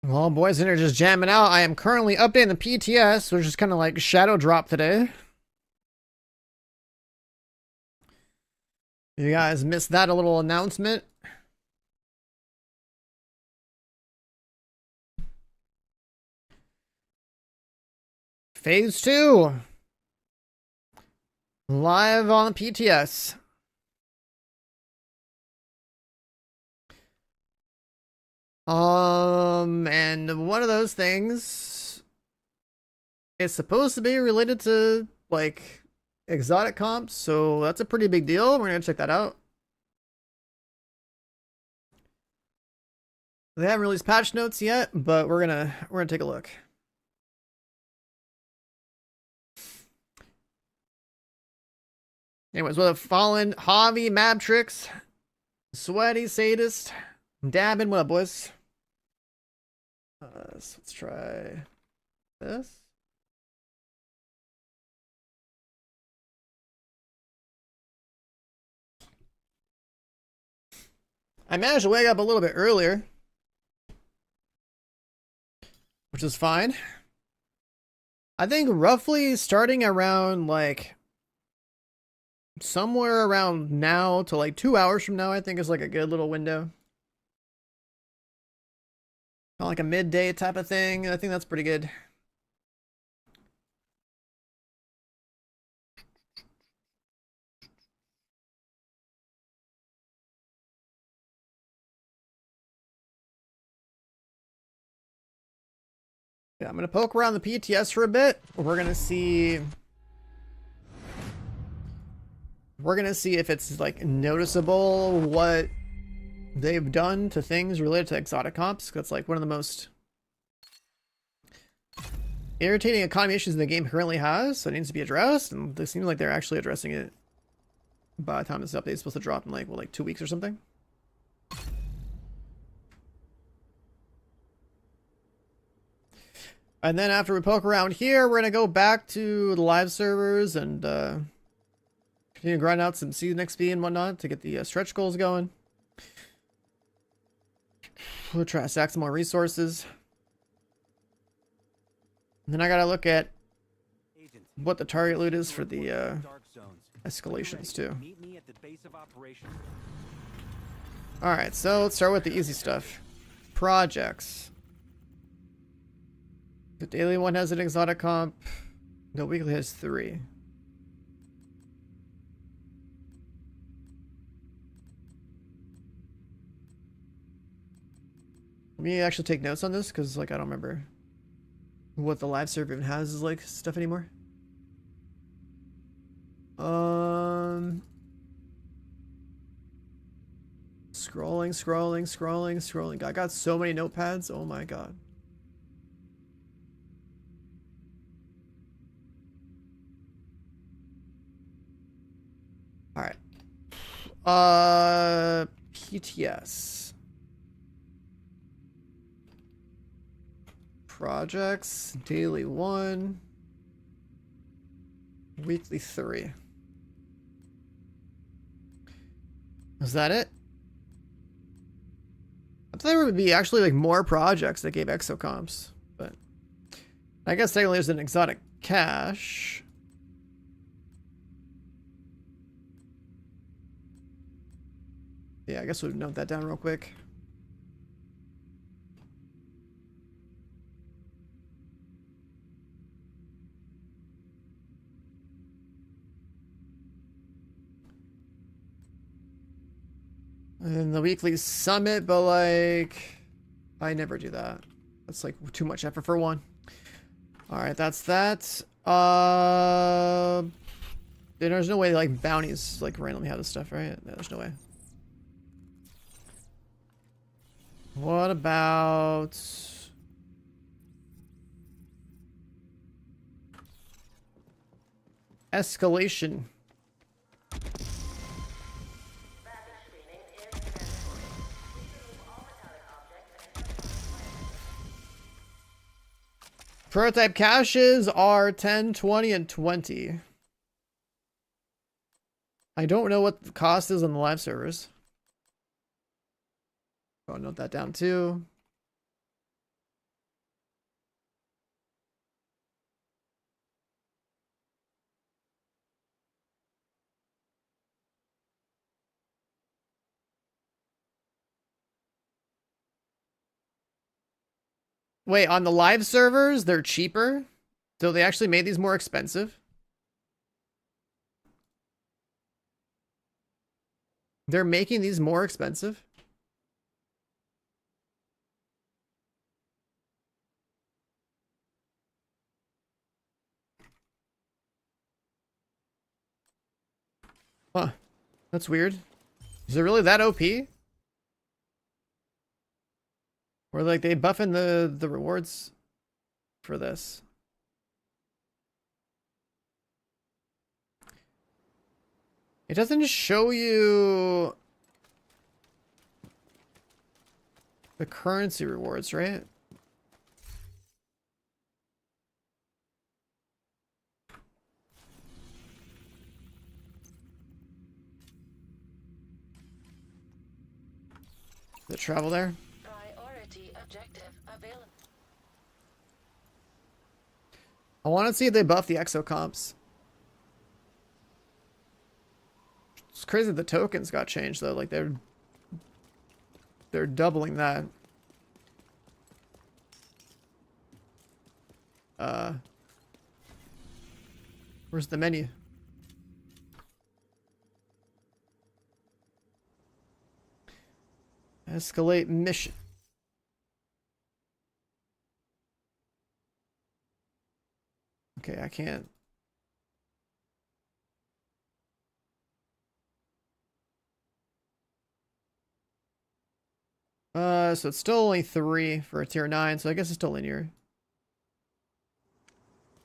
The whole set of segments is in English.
Well, boys and are just jamming out. I am currently updating the PTS, which is kind of like shadow drop today. You guys missed that, a little announcement. Phase 2. Live on the PTS. And one of those things is supposed to be related to, like, exotic comps, so that's a pretty big deal. We're gonna check that out. They haven't released patch notes yet, but we're gonna take a look. Anyways, with a fallen Javi, Mabtrix, Sweaty Sadist, dabbing. What up, boys? So let's try this. I managed to wake up a little bit earlier, which is fine. I think roughly starting around like somewhere around now to like 2 hours from now, I think is like a good little window. Kind of like a midday type of thing. I think that's pretty good. Yeah, I'm gonna poke around the PTS for a bit. We're gonna see if it's like noticeable what they've done to things related to exotic comps. That's like one of the most irritating economy issues the game currently has, so it needs to be addressed, and it seems like they're actually addressing it by the time this update is supposed to drop in like, what, like 2 weeks or something. And then after we poke around here, we're gonna go back to the live servers and continue to grind out some season XP and whatnot to get the stretch goals going. We'll try to stack some more resources. And then I gotta look at what the target loot is for the escalations too. Alright, so let's start with the easy stuff. Projects. The daily one has an exotic comp. The weekly has 3. Let me actually take notes on this because, like, I don't remember what the live server even has is like stuff anymore. Scrolling. I got so many notepads. Oh my god. All right. PTS. Projects, daily 1, weekly 3. Is that it? I thought there would be actually like more projects that gave exocomps, but I guess technically there's an exotic cache. Yeah, I guess we'll note that down real quick. And then the weekly summit, but like, I never do that. That's like too much effort for one. All right, that's that. There's no way like bounties like randomly have this stuff, right? No, there's no way. What about escalation? Prototype caches are 10, 20, and 20. I don't know what the cost is on the live servers. I'll note that down too. Wait, on the live servers, they're cheaper? So they actually made these more expensive? They're making these more expensive? Huh. That's weird. Is it really that OP? Or like they buffing the rewards for this? It doesn't show you the currency rewards, right? The travel there? Priority objective available. I want to see if they buff the exo comps. It's crazy the tokens got changed though. Like they're doubling that. Where's the menu? Escalate mission. Okay, I can't. So it's still only 3 for a tier 9, so I guess it's still linear.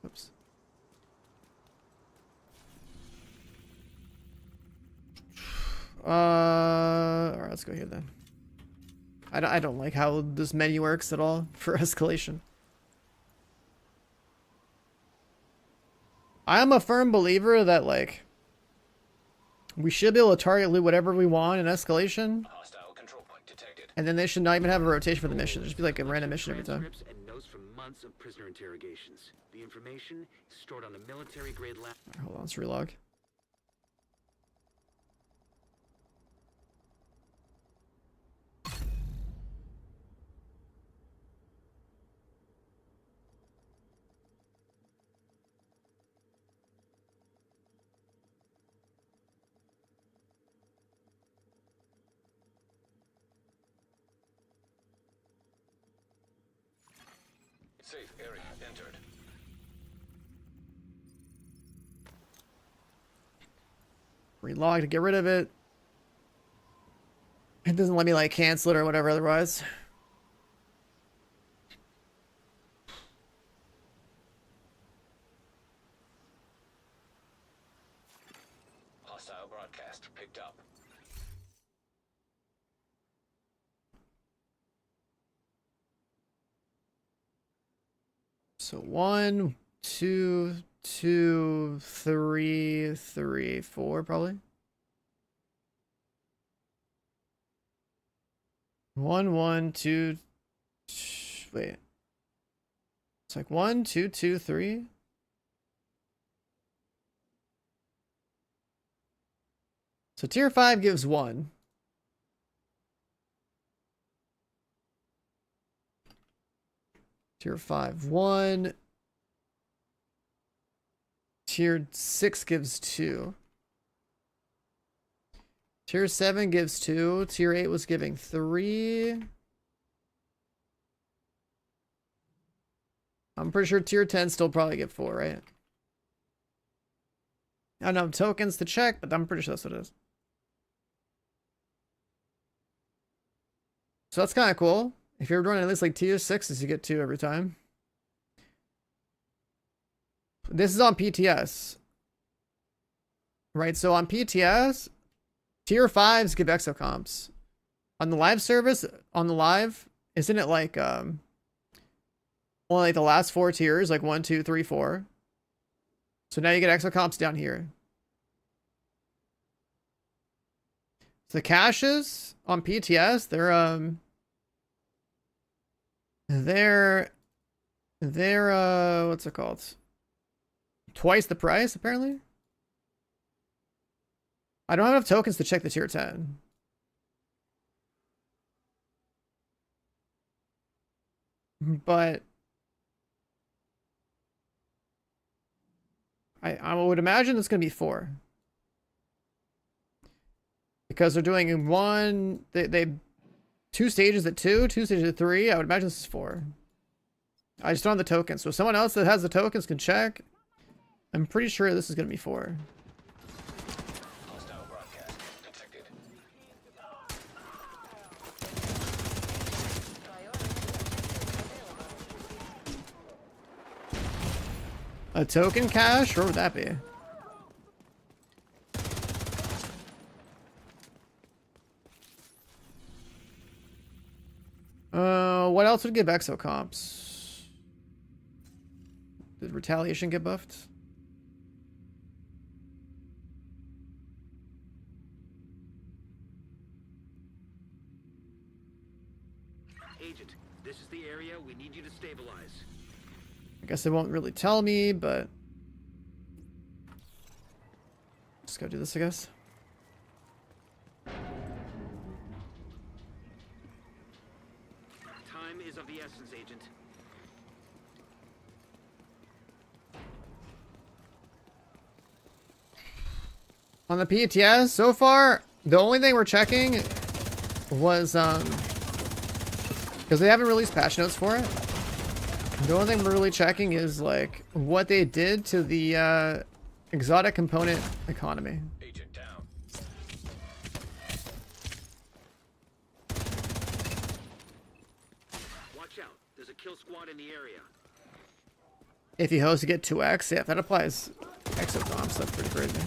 Oops. Alright, let's go here then. I don't like how this menu works at all for escalation. I am a firm believer that, like, we should be able to target loot whatever we want in escalation. Hostile control point detected. And then they should not even have a rotation for the mission. It'll just be like a random mission every time. Transcripts and notes from months of prisoner interrogations. The information is stored on a military-grade lab. Hold on, let's relog. Safe area entered. Relog to get rid of it. It doesn't let me like cancel it or whatever otherwise. Hostile broadcast picked up. So 1, 2, 2, 3, 3, 4 probably. 1, 1, 2, wait. It's like 1, 2, 2, 3. So tier 5 gives 1. Tier 5, 1. Tier 6 gives 2. Tier 7 gives 2. Tier 8 was giving 3. I'm pretty sure tier 10 still probably give 4, right? I don't know tokens to check, but I'm pretty sure that's what it is. So that's kind of cool. If you're running at least like tier 6s, you get 2 every time. This is on PTS. Right, so on PTS, tier 5s give exocomps. On the live service, on the live, isn't it like only like the last 4 tiers, like 1, 2, 3, 4. So now you get exocomps down here. So the caches on PTS, they're what's it called? Twice the price, apparently. I don't have enough tokens to check the tier 10. but I would imagine it's gonna be 4. Because they're doing one, they 2 stages at 2, 2 stages at 3. I would imagine this is 4. I just don't have the tokens. So someone else that has the tokens can check. I'm pretty sure this is gonna be 4. Hostile broadcast detected. Priority objective available. A token cache? Where would that be? What else would give exocomps? Did retaliation get buffed? Agent, this is the area we need you to stabilize. I guess they won't really tell me, but just go do this, I guess. Time is of the essence, Agent. On the PTS, so far, the only thing we're checking was, because they haven't released patch notes for it. The only thing we're really checking is, like, what they did to the, exotic component economy. Agent down. Watch out. There's a kill squad in the area. If you host, you get 2x. Yeah, if that applies exocomps, that's pretty crazy.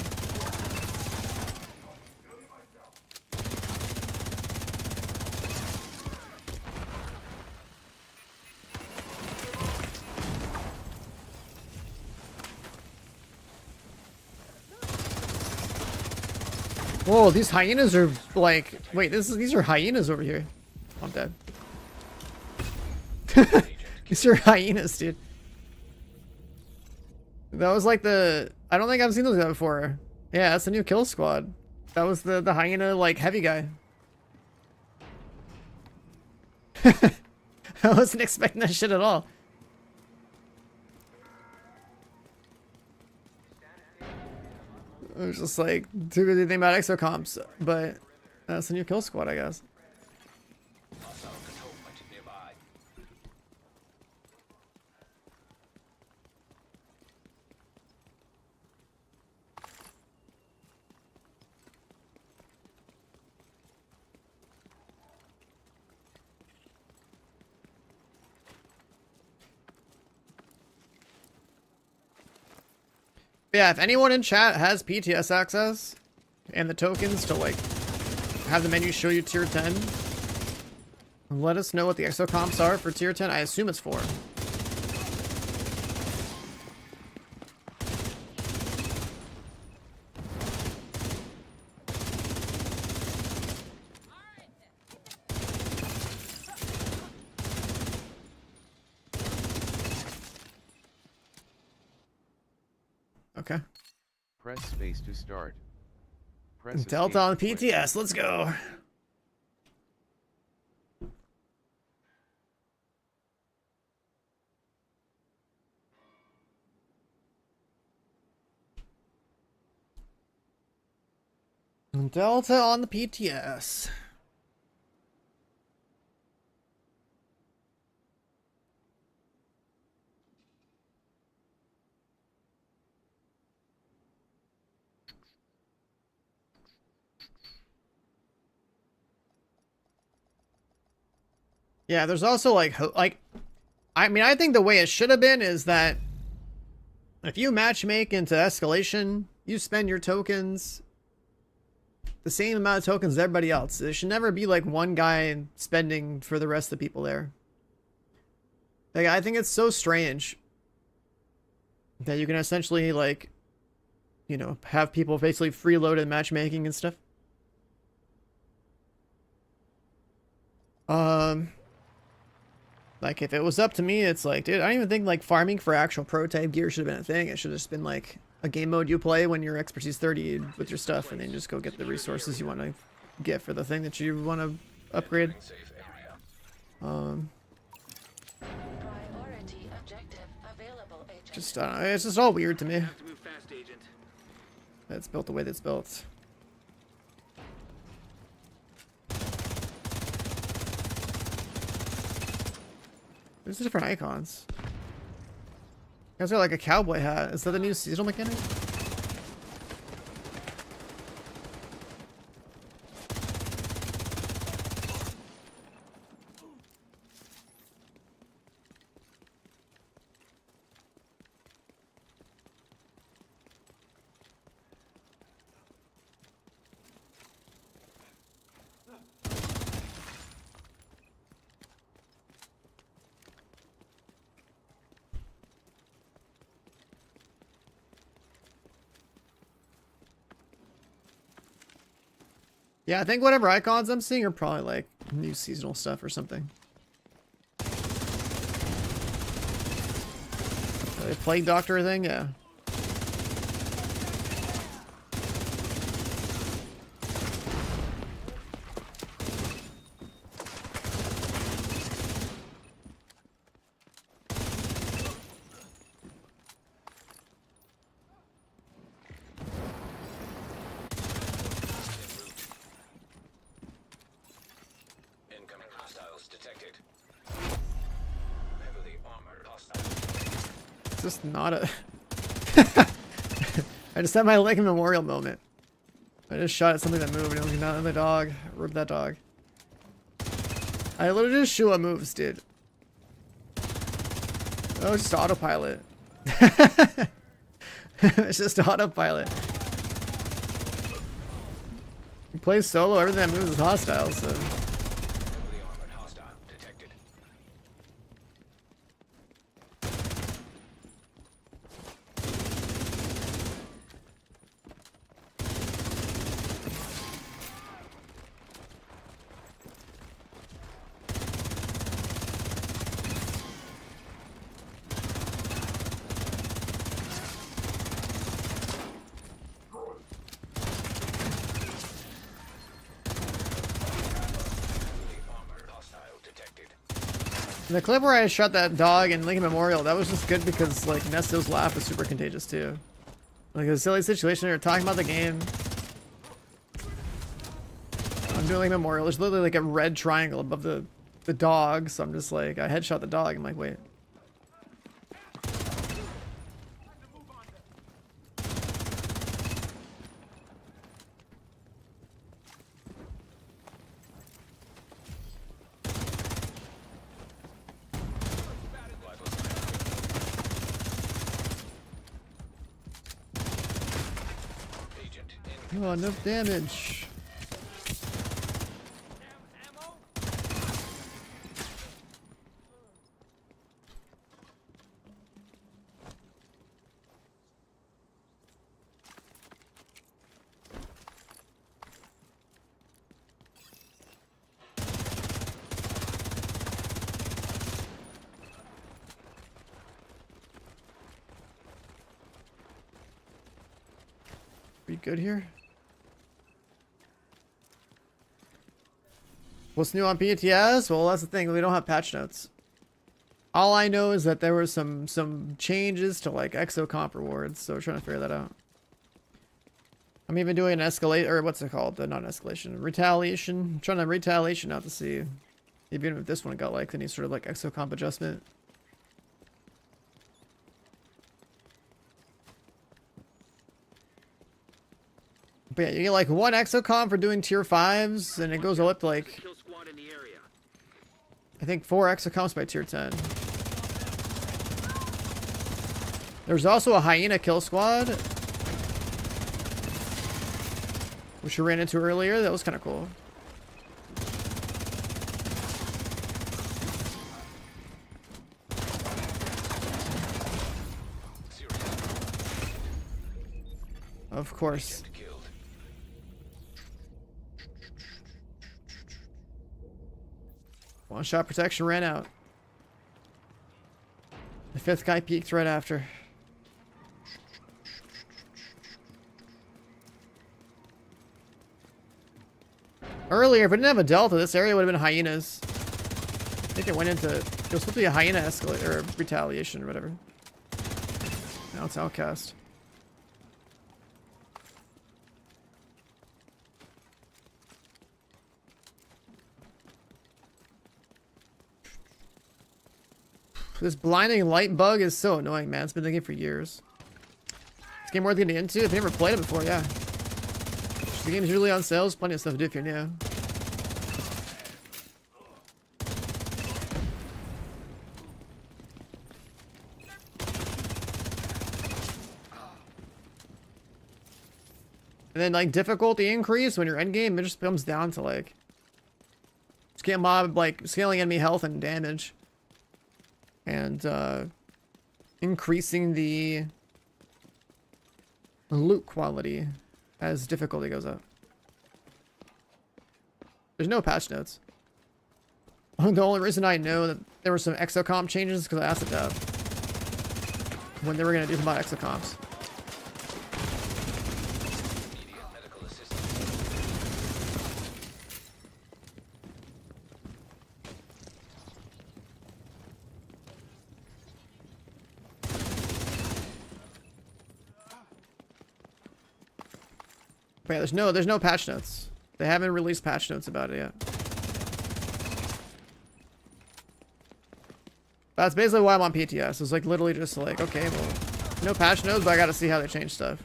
Whoa, these hyenas are like, wait, these are hyenas over here. I'm dead. These are hyenas, dude. That was like I don't think I've seen those guys before. Yeah, that's a new kill squad. That was the hyena, like, heavy guy. I wasn't expecting that shit at all. I was just like, too good to think about exocomps, but that's a new kill squad, I guess. Hostile control point nearby. Yeah, if anyone in chat has PTS access and the tokens to, like, have the menu show you tier 10, let us know what the exocomps are for tier 10. I assume it's 4. Okay. Press space to start. Press Delta on escape to quit. PTS, let's go. Delta on the PTS. Yeah, there's also like, I mean, I think the way it should have been is that if you matchmake into escalation, you spend your tokens the same amount of tokens as everybody else. There should never be like one guy spending for the rest of the people there. Like, I think it's so strange that you can essentially, like, you know, have people basically freeloaded matchmaking and stuff. Like, if it was up to me, it's like, dude, I don't even think, like, farming for actual pro-type gear should have been a thing. It should have just been, like, a game mode you play when you're expertise 30 with your stuff, and then just go get the resources you want to get for the thing that you want to upgrade. Safe area. Just, I don't know, it's just all weird to me. Have to move fast, Agent. It's built the way that's built. There's different icons. You guys got like a cowboy hat. Is that the new seasonal mechanic? Yeah, I think whatever icons I'm seeing are probably like new seasonal stuff or something. The Plague Doctor thing, yeah. Incoming hostiles detected. Heavily armored hostile. It's just not a... I just had my Lincoln Memorial moment. I just shot at something that moved and it was not the dog. Rip that dog. I literally just shoot what moves, dude. Oh, it's just autopilot. It's just autopilot. You play solo, everything that moves is hostile, so... Heavily armored hostile detected. Heavily armored hostile detected. The clip where I shot that dog in Lincoln Memorial, that was just good because, like, Nesto's laugh was super contagious, too. Like, a silly situation, you're talking about the game. I'm doing Lincoln Memorial, there's literally, like, a red triangle above the dog, so I'm just like, I headshot the dog, I'm like, wait. Agent Oh, enough damage. We good here? What's new on PTS? Well, that's the thing. We don't have patch notes. All I know is that there were some changes to like exocomp rewards, so we're trying to figure that out. I'm even doing an escalate, or what's it called? Not an escalation, retaliation. I'm trying to retaliation out to see even if this one got like any sort of like exocomp adjustment. But yeah, you get like one exocomp for doing tier 5s, and it goes all up to like, Kill squad in the area. I think 4 exocomps by tier 10. There's also a hyena kill squad, which we ran into earlier. That was kind of cool. Of course. killed. One shot protection ran out. The 5th guy peeked right after. Earlier, if it didn't have a delta, this area would have been hyenas. I think it went into... It was supposed to be a hyena escalate or retaliation or whatever. Now it's Outcast. This blinding light bug is so annoying, man. It's been thinking for years. This game worth getting into. If you never played it before, yeah. The game's usually on sale. There's plenty of stuff to do if you're new. And then like difficulty increase when you're endgame, it just comes down to like scale mob, like scaling enemy health and damage. And increasing the loot quality as difficulty goes up. There's no patch notes. The only reason I know that there were some exocomp changes is because I asked the dev when they were going to do something about exocomps. Immediate medical assistance. But yeah, there's no patch notes. They haven't released patch notes about it yet. That's basically why I'm on PTS. It's like literally just like, okay, well, no patch notes, but I gotta see how they change stuff.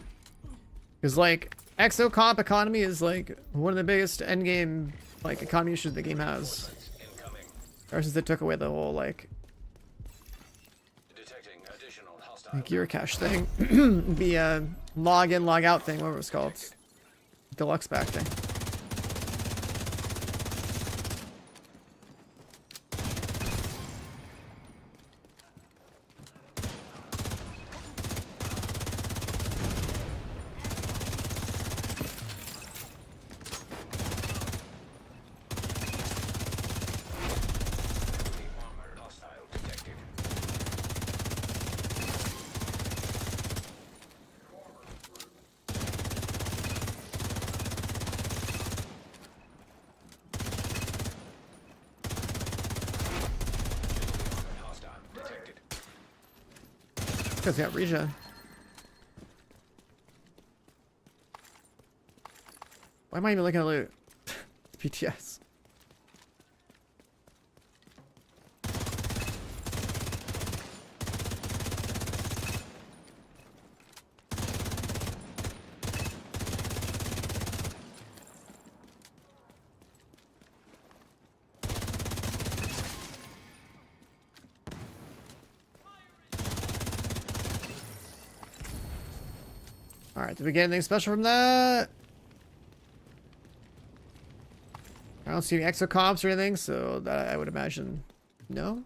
Because like, exocomp economy is like one of the biggest endgame like economy issues the game has. Incoming. Ever since they took away the whole like Detecting additional hostile. gear cache thing. The log in, log out thing, whatever it's called. Deluxe back thing. Heavily armored hostile detected. Armored hostile detected. Because they got regen. Why am I even looking at loot? PTS. Alright, did we get anything special from that? I don't see any exocomps or anything, so that I would imagine no.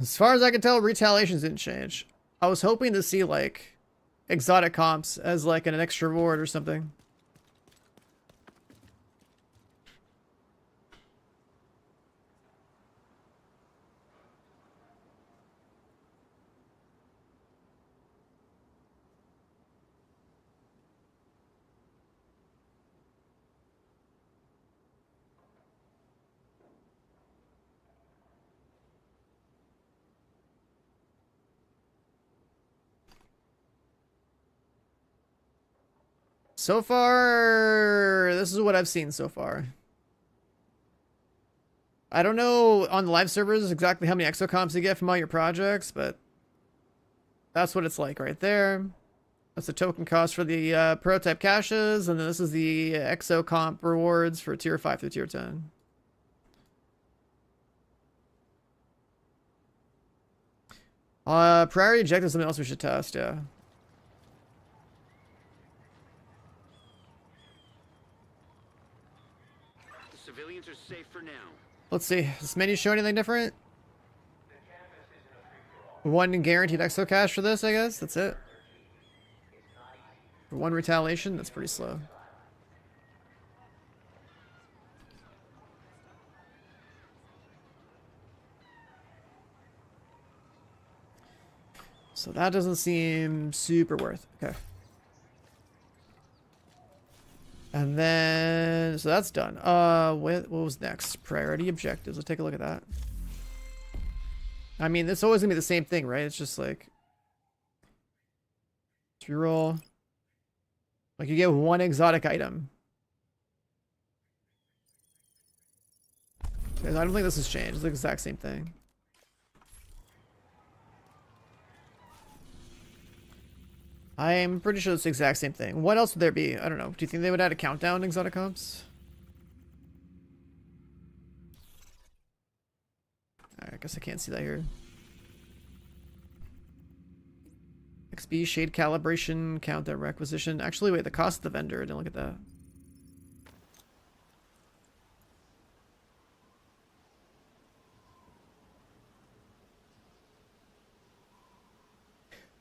As far as I can tell, retaliations didn't change. I was hoping to see like exotic comps as like an extra reward or something. So far, this is what I've seen so far. I don't know on the live servers exactly how many exocomps you get from all your projects, but that's what it's like right there. That's the token cost for the prototype caches, and then this is the exocomp rewards for tier 5 through tier 10. Priority objective is something else we should test, yeah. The civilians are safe for now. Let's see. Does this menu show anything different? One guaranteed exo cache for this, I guess. That's it. For one retaliation, that's pretty slow. So that doesn't seem super worth. Okay. And then, so that's done. What was next? Priority objectives. Let's take a look at that. I mean, it's always gonna be the same thing, right? It's just like, reroll. Like you get one exotic item. I don't think this has changed. It's the exact same thing. I'm pretty sure it's the exact same thing. What else would there be? I don't know. Do you think they would add a countdown exotic comps? I guess I can't see that here. XP, shade calibration, countdown requisition. Actually, wait, the cost of the vendor. I didn't look at that.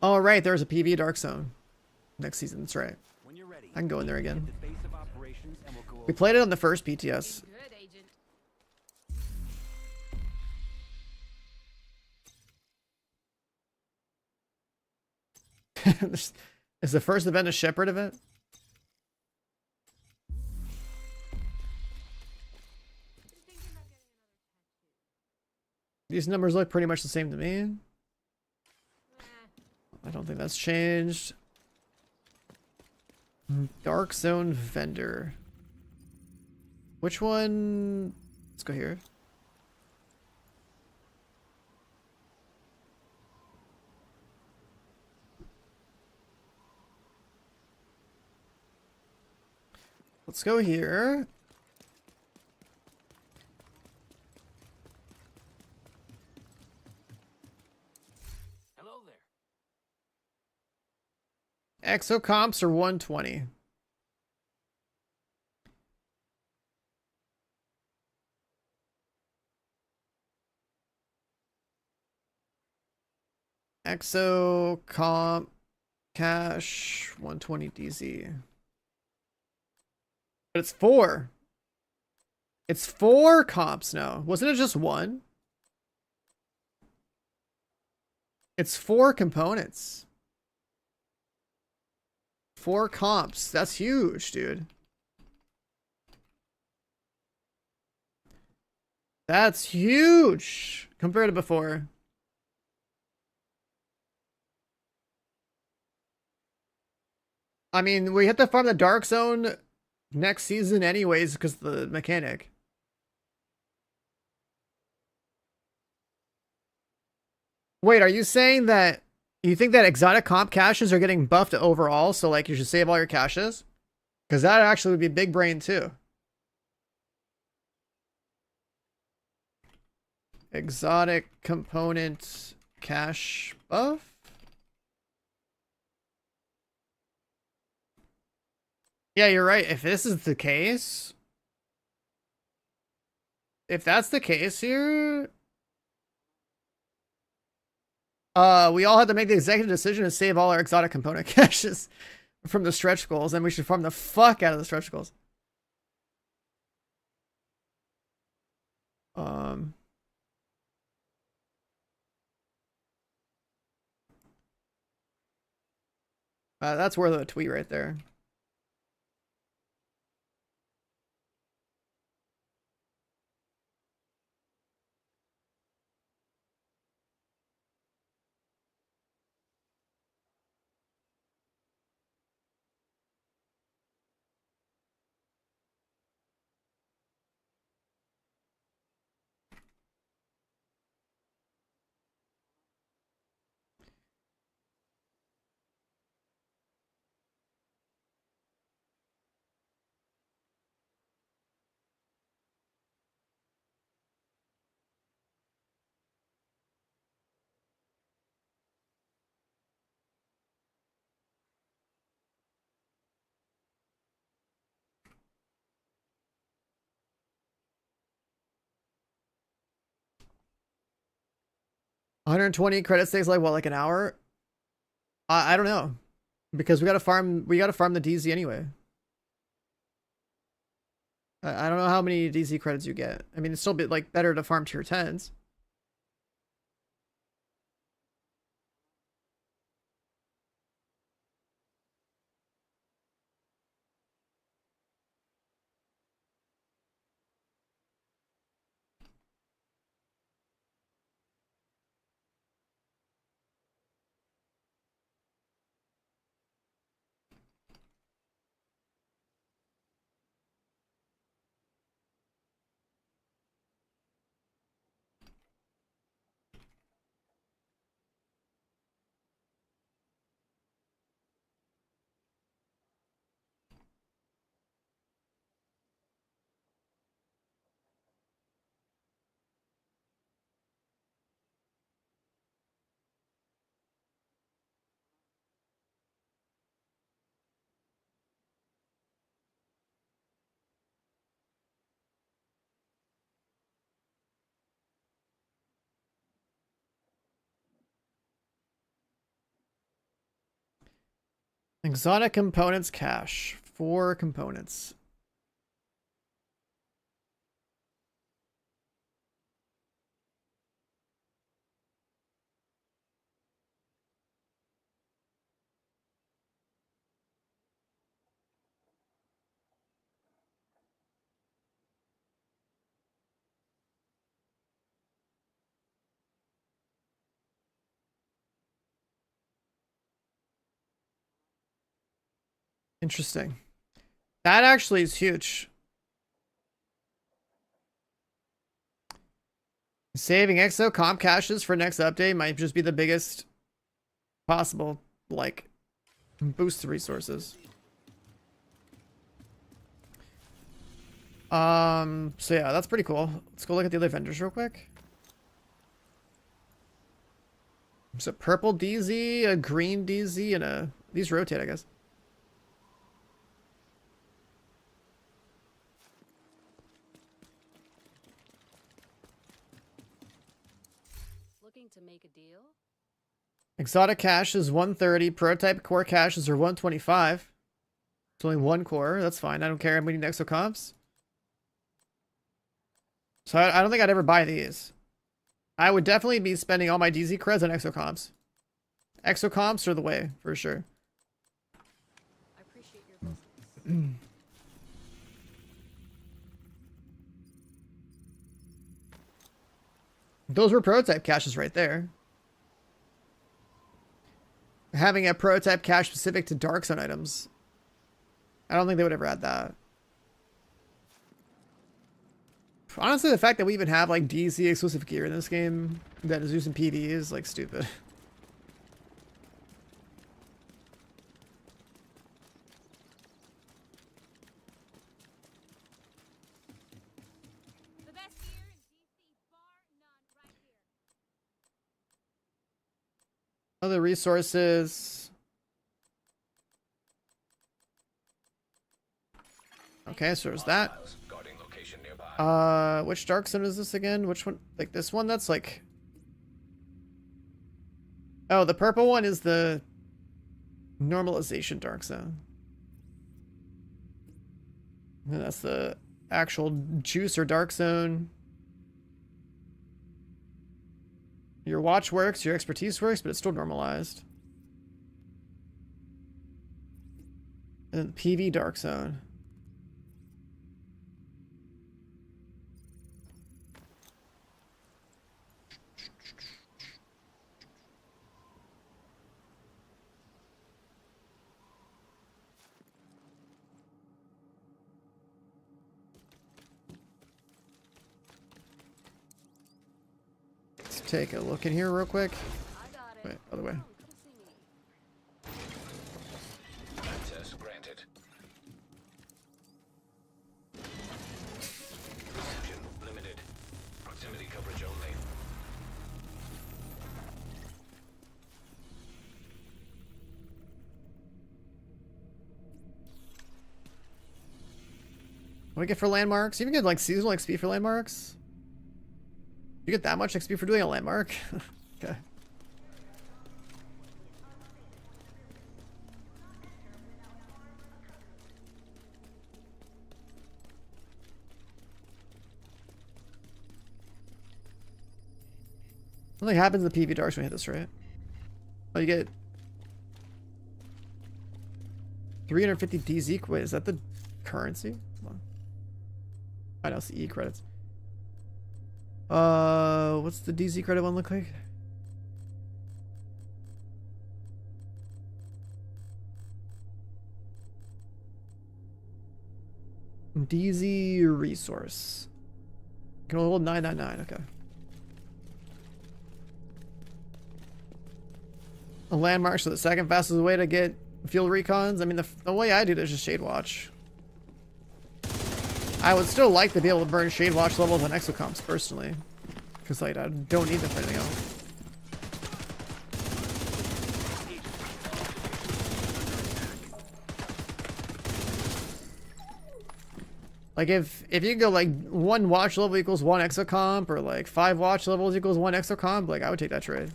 Oh, right, there's a PV Dark Zone next season. That's right. When you're ready, I can go in there again. hit the base of operations and we'll go We played it on the first PTS. Good, Agent. Is the first event a Shepherd event? These numbers look pretty much the same to me. I don't think that's changed. Dark Zone vendor. Which one? Let's go here. Let's go here. Hello there. Exo comps are 120. Exo comp cash 120 DZ. But it's 4. It's 4 comps now. Wasn't it just 1? It's 4 components. 4 comps. That's huge, dude. That's huge compared to before. I mean, we have to farm the Dark Zone next season anyways because the mechanic. Wait, are you saying that you think that exotic comp caches are getting buffed overall, so like you should save all your caches? Because that actually would be big brain too. Exotic component cache buff? Yeah, you're right. If this is the case, if that's the case here, we all had to make the executive decision to save all our exotic component caches from the stretch goals, and we should farm the fuck out of the stretch goals. That's worth a tweet right there. $120 credits takes like what, like an hour? I don't know, because we gotta farm the DZ anyway. I don't know how many DZ credits you get. I mean, it's still like better to farm tier 10s. Exotic components cache. 4 components. Interesting. That actually is huge. Saving exo comp caches for next update might just be the biggest possible, like, boost to resources. So yeah, that's pretty cool. Let's go look at the other vendors real quick. There's a purple DZ, a green DZ, and a... These rotate, I guess. Looking to make a deal? Exotic cache is 130. Prototype core caches are 125. It's only 1 core. That's fine. I don't care. I'm waiting exo comps. So I don't think I'd ever buy these. I would definitely be spending all my DZ creds on exo comps. Exo comps are the way, for sure. I appreciate your business. Those were prototype caches right there. Having a prototype cache specific to Dark Zone items. I don't think they would ever add that. Honestly, the fact that we even have like DZ exclusive gear in this game that is using PV is like stupid. The best gear in DC, bar none, right here. Other resources. Okay, so there's that. Hostiles. Guarding location nearby. Which Dark Zone is this again? Which one? Like this one? That's like... Oh, the purple one is the normalization Dark Zone. And that's the actual juice or Dark Zone. Your watch works, your expertise works, but it's still normalized. And then PV Dark Zone. Let's take a look in here real quick. I got it. Wait, other way. Come see me. Access granted. Reception limited. Proximity coverage only. What do I get for landmarks? You even get like seasonal XP for landmarks? You get that much XP for doing a landmark? Okay. Nothing happens in the PV darks when you hit this, right? Oh, you get 350 DZ. Wait, is that the currency? Hold on. I know it's the E credits. What's the DZ credit one look like? DZ resource. Can only hold 999, okay. A landmark, so the second fastest way to get field recons. I mean, the way I do it is just Shade Watch. I would still like to be able to burn Shade Watch levels on exocomps personally, because like I don't need them for anything else. Like if you can go like 1 watch level equals 1 exocomp, or like 5 watch levels equals 1 exocomp, like I would take that trade.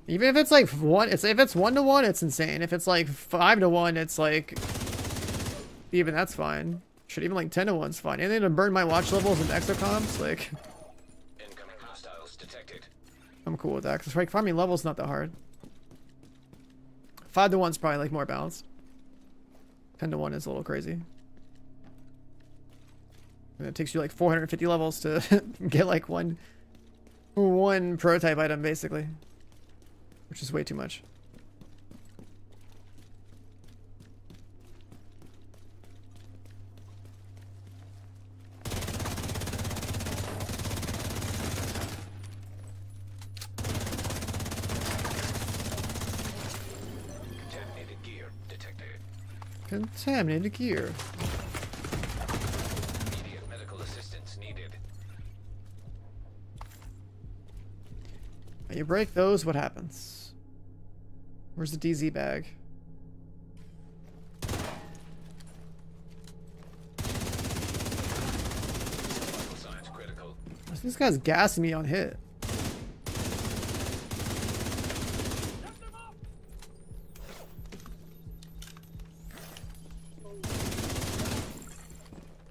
Even if it's like one, if it's 1-to-1, it's insane. If it's like 5-to-1, it's like even that's fine. Should even like 10-to-1's fine. Anything to burn my watch levels and exocomps, like Incoming hostiles detected. I'm cool with that. Cause like farming levels not that hard. 5-to-1's probably like more balanced. 10-to-1 is a little crazy. And it takes you like 450 levels to get like one prototype item basically. Which is way too much. Contaminated gear detected. Contaminated gear. Immediate medical assistance needed. You break those, what happens? Where's the DZ bag? Vital signs critical. This guy's gassing me on hit.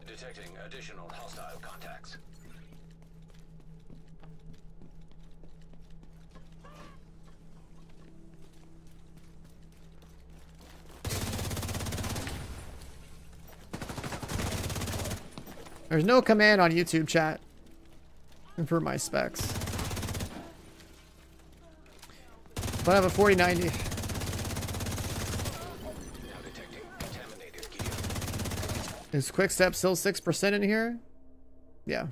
Detecting additional hostile contacts. There's no command on YouTube chat for my specs. But I have a 4090. Now detecting contaminated gear. Is quick step still 6% in here? Yeah.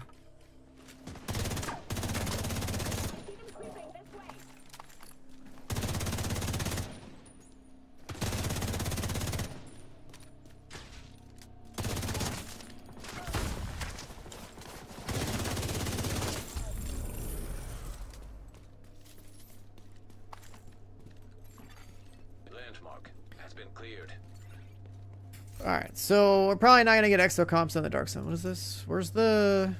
Landmark has been cleared. Alright, so we're probably not gonna get exocomps on the dark zone. What is this? Where's the...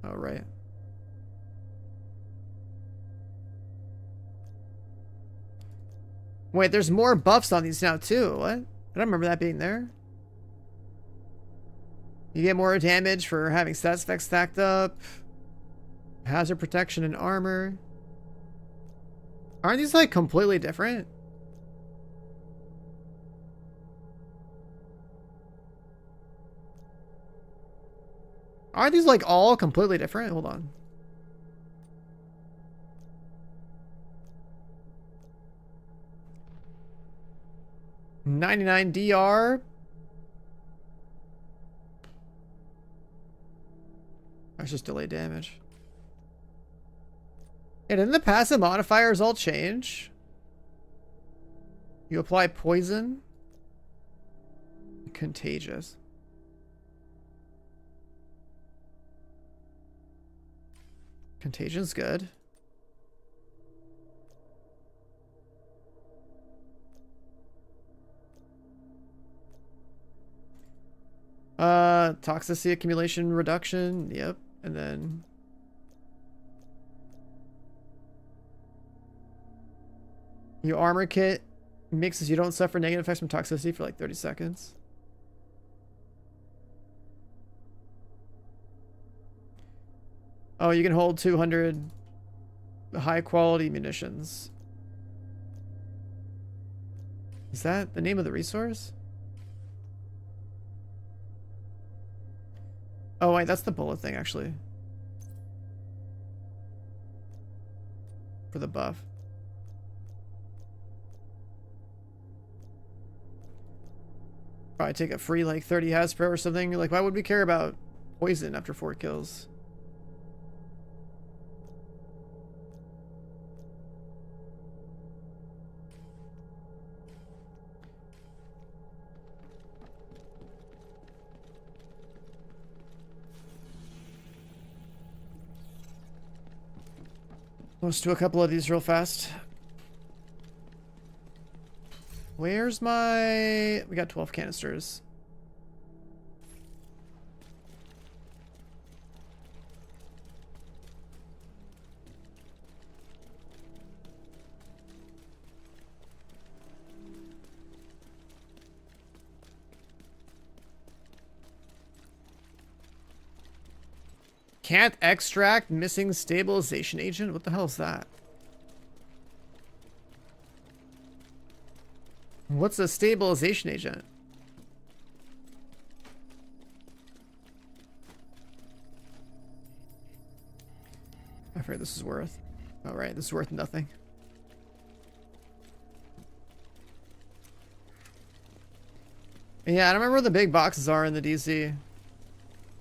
Oh, right. Wait, there's more buffs on these now too. What? I don't remember that being there. You get more damage for having stat specs stacked up. Hazard protection and armor. Aren't these like completely different? Aren't these like all completely different? Hold on. $99 DR. That's just delayed damage. Yeah, didn't the passive modifiers all change? You apply poison. Contagious. Contagion's good. Toxicity accumulation reduction. Yep. And then your armor kit mixes you don't suffer negative effects from toxicity for like 30 seconds. Oh, you can hold 200 high quality munitions. Is that the name of the resource? Oh wait, that's the bullet thing actually. For the buff. Probably take a free like 30 Hasbro or something. Like, why would we care about poison after 4 kills? Let's do a couple of these real fast. Where's my... We got 12 canisters. Can't extract missing stabilization agent? What the hell is that? What's a stabilization agent? I've heard this is worth. Oh, right, this is worth nothing. Yeah, I don't remember where the big boxes are in the DC.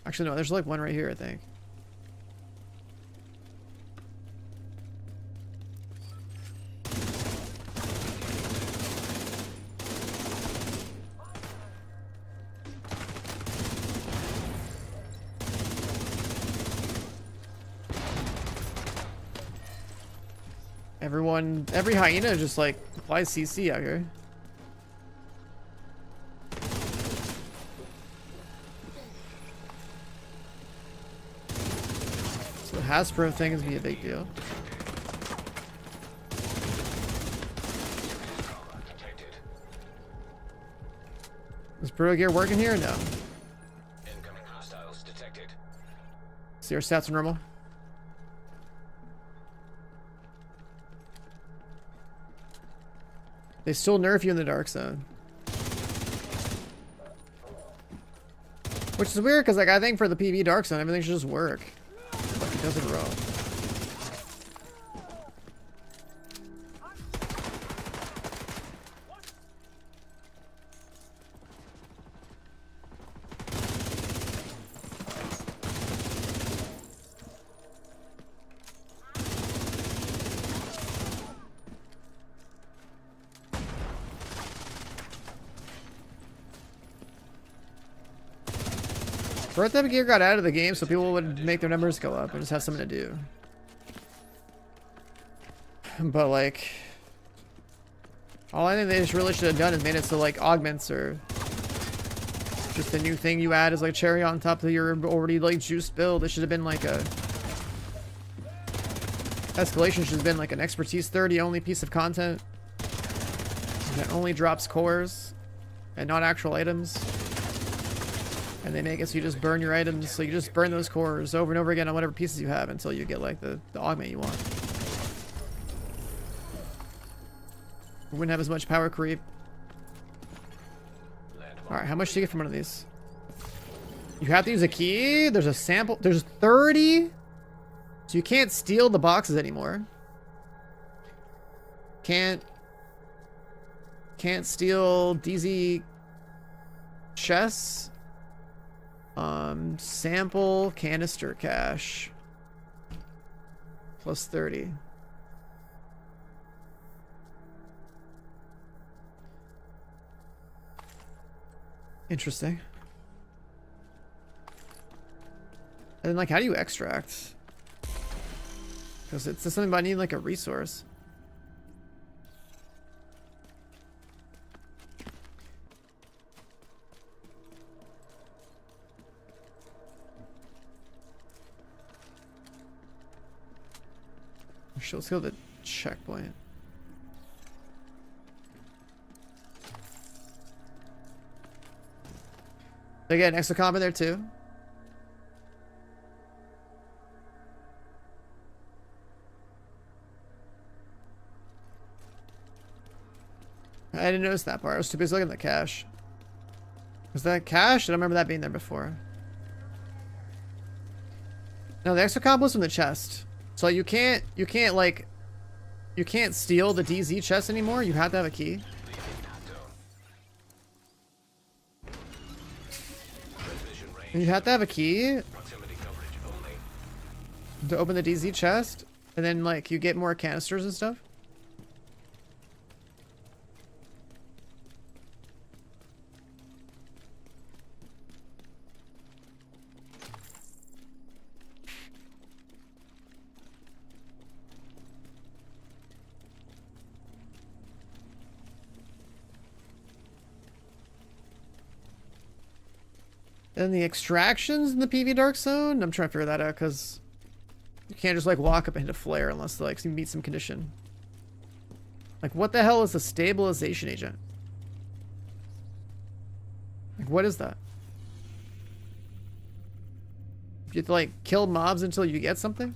Actually, no, there's like one right here, I think. Every hyena just like applies CC out here. So the Hasbro thing is gonna be a big deal. Detected. Is Proto Gear working here or no? Incoming hostiles detected. See our stats are normal. They still nerf you in the dark zone. Which is weird because like I think for the PV dark zone everything should just work. Like it doesn't roll. Birthday Gear got out of the game so people would make their numbers go up and just have something to do. But like, all I think they just really should have done is made it so like augments or just a new thing you add is like cherry on top of your already like juiced build. It should have been like a escalation should have been like an expertise 30 only piece of content that only drops cores and not actual items. And they make it so you just burn your items, so you just burn those cores over and over again on whatever pieces you have until you get like the augment you want. We wouldn't have as much power creep. Alright, how much do you get from one of these? You have to use a key? There's a sample. There's 30? So you can't steal the boxes anymore. Can't steal DZ chests. Sample canister cache. Plus 30. Interesting. And then, like, how do you extract? Because it's something about needing, like, a resource. Actually, let's go to the checkpoint. They get an extra comp in there too. I didn't notice that part. I was too busy looking at the cache. Was that cache? I don't remember that being there before. No, the extra comp was from the chest. So you can't steal the DZ chest anymore. You have to have a key. And you have to have a key to open the DZ chest, and then like you get more canisters and stuff. And the extractions in the PV Dark Zone, I'm trying to figure that out because you can't just like walk up into flare unless like you meet some condition. Like what the hell is a stabilization agent? Like what is that? You have to like kill mobs until you get something?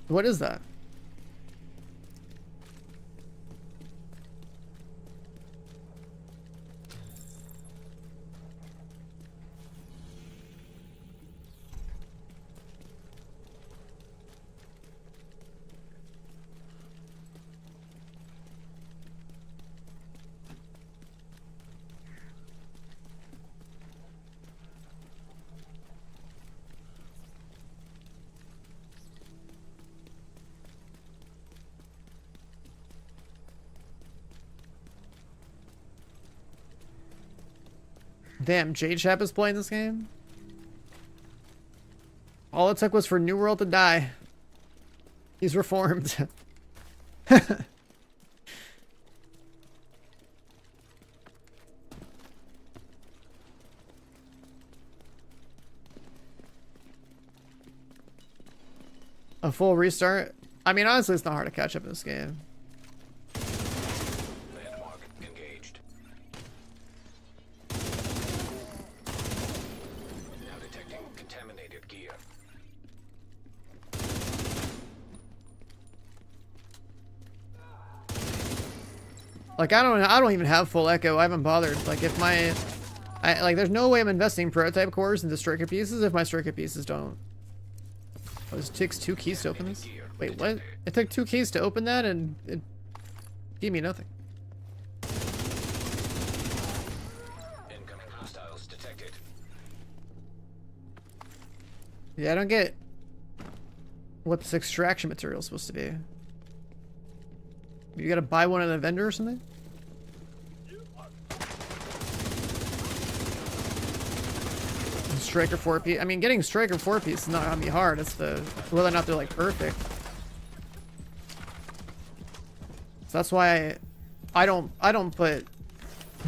What is that? Damn, J-Chap is playing this game? All it took was for New World to die. He's reformed. A full restart? I mean, honestly, it's not hard to catch up in this game. Landmark engaged. Now detecting contaminated gear. Like, I don't even have full echo. I haven't bothered. Like, if my... like, there's no way I'm investing prototype cores into striker pieces if my striker pieces don't. Oh, it takes 2 keys to open this? Wait, what? It took 2 keys to open that and it gave me nothing. Incoming hostiles detected. Yeah, I don't get what this extraction material is supposed to be. You gotta buy one at a vendor or something? Striker 4-piece. I mean, getting Striker 4-piece is not gonna be hard. It's the whether or not they're like perfect. So that's why I don't put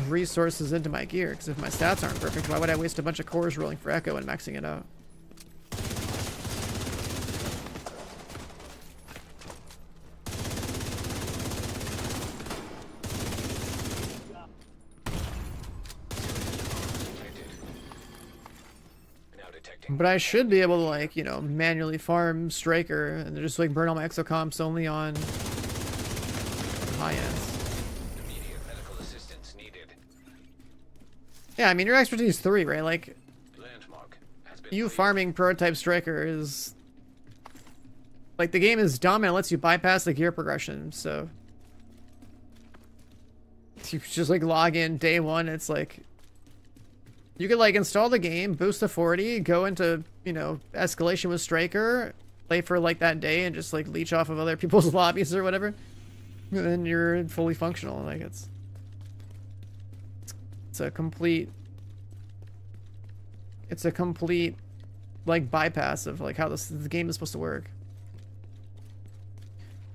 resources into my gear, because if my stats aren't perfect, why would I waste a bunch of cores rolling for echo and maxing it out? But I should be able to, like, you know, manually farm Striker and just like burn all my exocomps only on high ends. Immediate medical assistance needed. Yeah, I mean, your expertise 3, right? Like, Landmark has been you cleared. farming prototype Striker is... Like, the game is dumb and it lets you bypass the gear progression, so... You just, like, log in day 1, it's like... You could, like, install the game, boost to 40, go into, you know, escalation with Striker, play for, like, that day, and just, like, leech off of other people's lobbies or whatever. And then you're fully functional. Like, it's a complete... It's a complete, like, bypass of, like, how the game is supposed to work.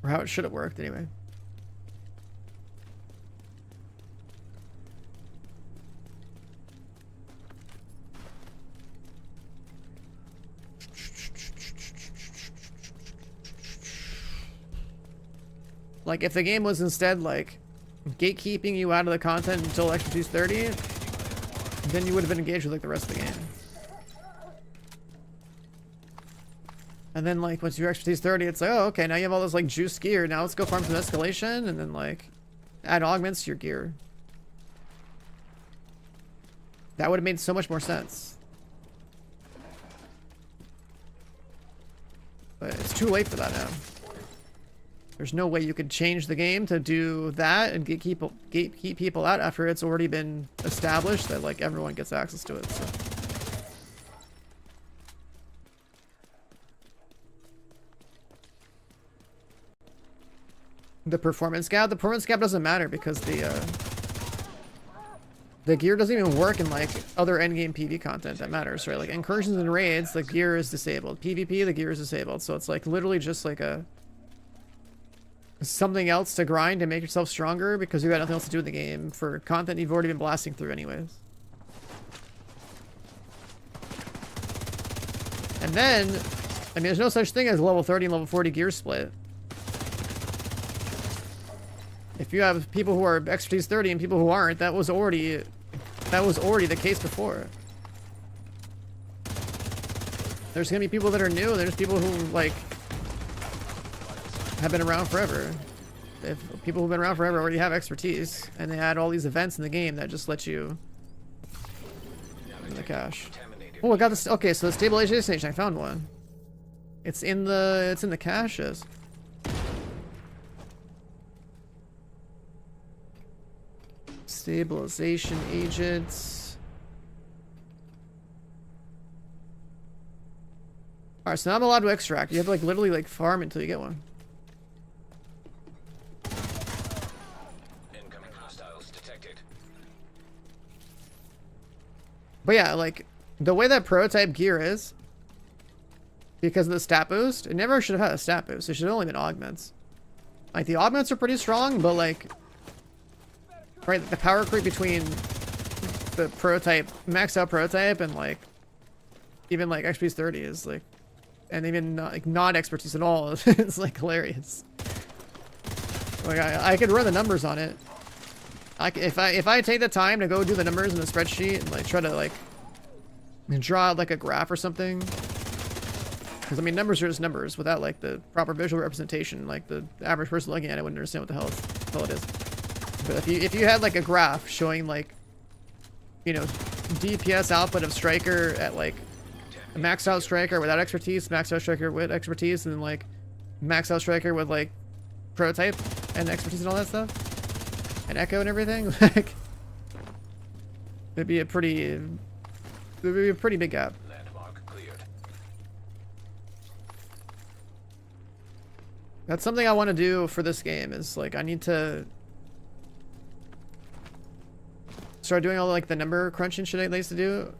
Or how it should have worked, anyway. Like, if the game was instead, like, gatekeeping you out of the content until expertise 30, then you would have been engaged with, like, the rest of the game. And then, like, once your expertise 30, it's like, oh, okay, now you have all this, like, juice gear. Now let's go farm some escalation, and then, like, add augments to your gear. That would have made so much more sense. But it's too late for that now. There's no way you could change the game to do that and gatekeep people out after it's already been established that, like, everyone gets access to it. So. The performance gap doesn't matter because the gear doesn't even work in, like, other endgame PV content that matters, right? Like incursions and raids, the gear is disabled. PvP, the gear is disabled. So it's like literally just like something else to grind to make yourself stronger because you got nothing else to do in the game for content you've already been blasting through anyways. And then, I mean, there's no such thing as level 30 and level 40 gear split. If you have people who are expertise 30 and people who aren't, that was already the case before. There's gonna be people that are new, and there's people who like have been around forever. If people who've been around forever already have expertise, and they had all these events in the game that just let you in the cache. Oh, I got this. Okay, so the stabilization station, I found one. It's in the caches. Stabilization agents. Alright, so now I'm allowed to extract. You have to like literally like farm until you get one. Incoming hostiles detected. But yeah, like the way that prototype gear is, because of the stat boost, it never should have had a stat boost. It should have only been augments. Like the augments are pretty strong, but like, right, the power creep between the prototype, maxed out prototype, and like even like expertise 30 is like, and even not, like not expertise at all. It's like hilarious. Like I could run the numbers on it. If I take the time to go do the numbers in the spreadsheet and like try to like draw out like a graph or something, because I mean numbers are just numbers without like the proper visual representation. Like the average person looking at it wouldn't understand what the hell it is. But if you had like a graph showing like, you know, DPS output of Striker at like a maxed out Striker without expertise, maxed out Striker with expertise, and then like maxed out Striker with like prototype and expertise and all that stuff, and Echo and everything, like it'd be a pretty big gap. Landmark cleared. That's something I want to do for this game. Is like I need to start doing all like the number crunching shit I used to do,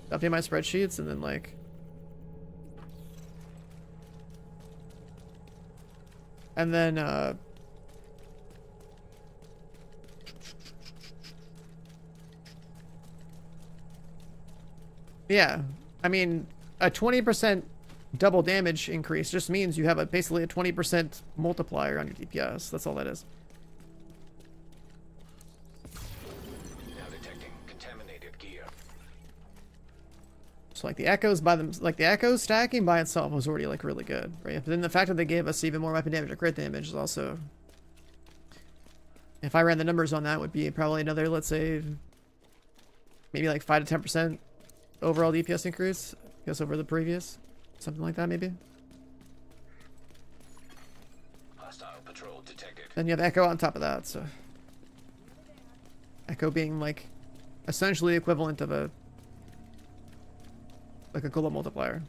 update my spreadsheets, and then like yeah, I mean a 20% double damage increase just means you have basically a 20% multiplier on your DPS. That's all that is. Now detecting contaminated gear. So like the echoes by them, like the echoes stacking by itself was already like really good, right? But then the fact that they gave us even more weapon damage or crit damage is also, if I ran the numbers on that, would be probably another, let's say, maybe like 5 to 10% overall DPS increase, I guess, over the previous, something like that maybe. Hostile patrol detected. Then you have echo on top of that, so echo being like essentially equivalent of a global multiplier.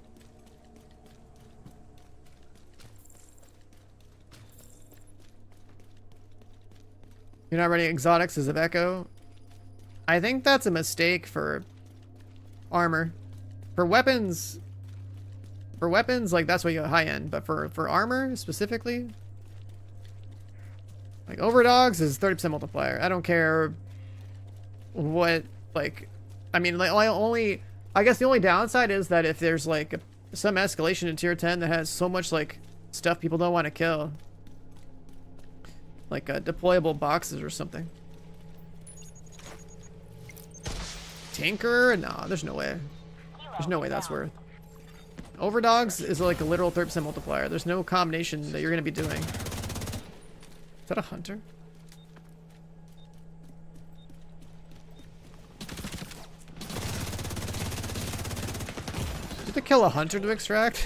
You're not running exotics as of echo? I think that's a mistake for armor. For weapons, like that's why you go high end, but for armor specifically, like overdogs is 30% multiplier. I don't care what, like, I mean, like I guess the only downside is that if there's like some escalation in tier 10 that has so much like stuff people don't want to kill, like deployable boxes or something. Tinker? No, there's no way. There's no way that's worth. Overdogs is like a literal 30% multiplier. There's no combination that you're going to be doing. Is that a hunter? Did they kill a hunter to extract?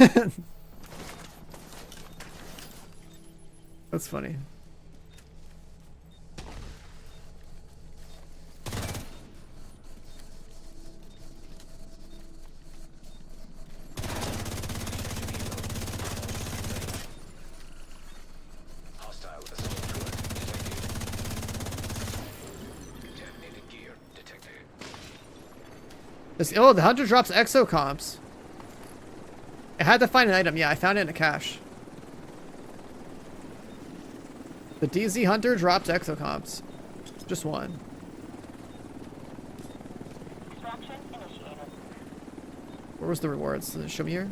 That's funny. Hostile assault turret detected. Contaminated gear detected. Oh, the hunter drops exocomps. I had to find an item. Yeah, I found it in a cache. The DZ hunter drops exocomps. Just one. Extraction initiated. Where was the rewards? Does it show me here?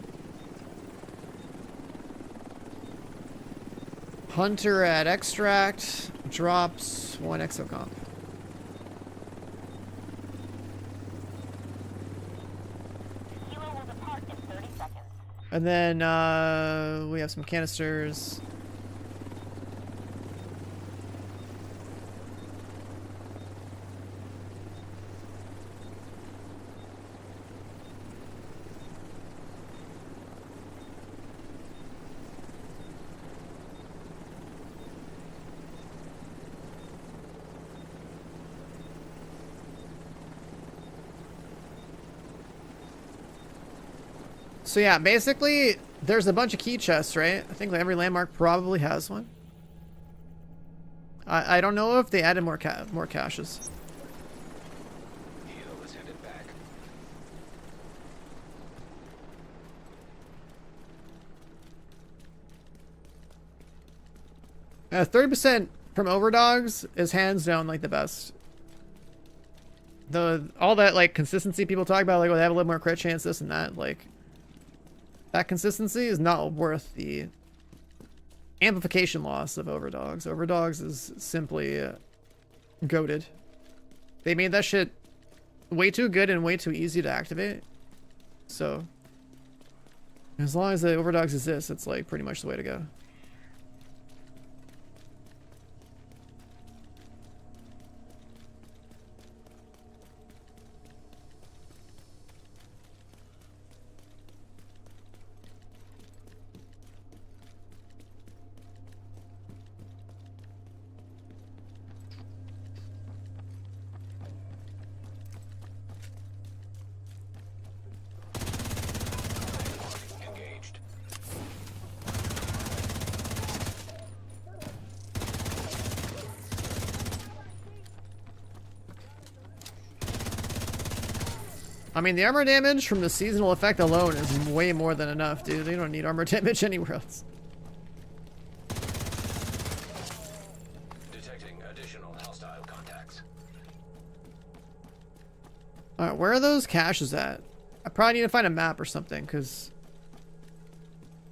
Hunter at extract drops 1 exocomp. Helo will depart in 30 seconds. And then we have some canisters. So yeah, basically, there's a bunch of key chests, right? I think every landmark probably has one. I don't know if they added more caches. Helo is headed back. 30% from Overdogs is hands down like the best. All that like consistency people talk about, like, oh, they have a little more crit chance, this and that, like, that consistency is not worth the amplification loss of Overdogs. Overdogs is simply goated. They made that shit way too good and way too easy to activate. So as long as the Overdogs exist, it's like pretty much the way to go. Engaged. I mean, the armor damage from the seasonal effect alone is way more than enough, dude. They don't need armor damage anywhere else. Detecting additional hostile contacts. Alright, where are those caches at? I probably need to find a map or something, because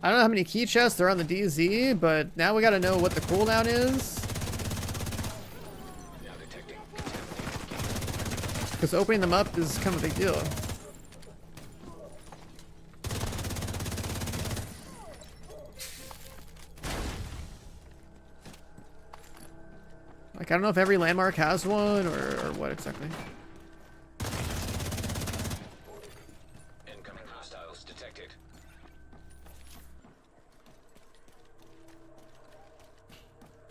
I don't know how many key chests are on the DZ, but now we gotta know what the cooldown is. Now detecting. Because opening them up is kind of a big deal. Like, I don't know if every landmark has one or what exactly. Incoming hostiles detected.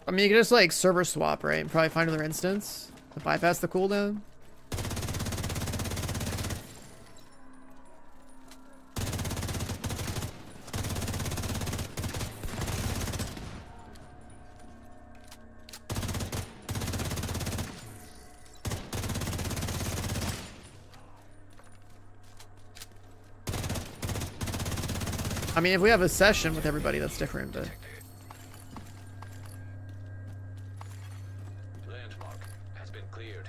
I mean, you can just, like, server swap, right? And probably find another instance to bypass the cooldown. I mean, if we have a session with everybody, that's different, but... Landmark has been cleared.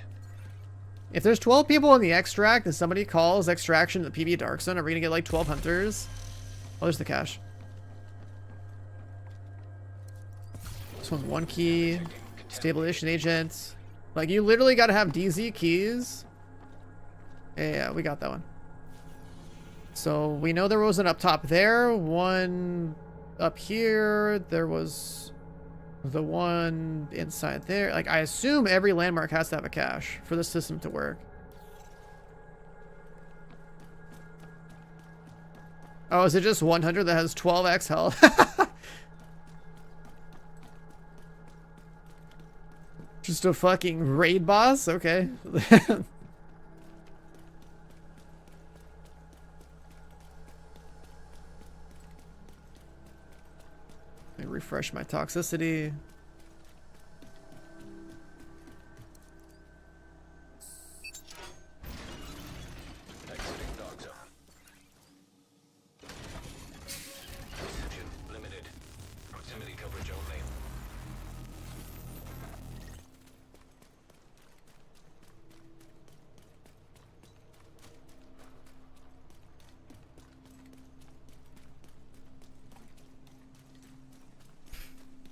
If there's 12 people in the extract and somebody calls extraction to the PB Dark Zone, are we gonna get like 12 hunters? Oh, there's the cache. This one's 1 key. Stabilization agent. Like, you literally gotta have DZ keys. Yeah, we got that one. So we know there was an up top there, one up here, there was the one inside there. Like, I assume every landmark has to have a cache for the system to work. Oh, is it just 100 that has 12x health? Just a fucking raid boss? Okay. Let me refresh my toxicity. Exiting dog zone. Reception limited. Proximity coverage only.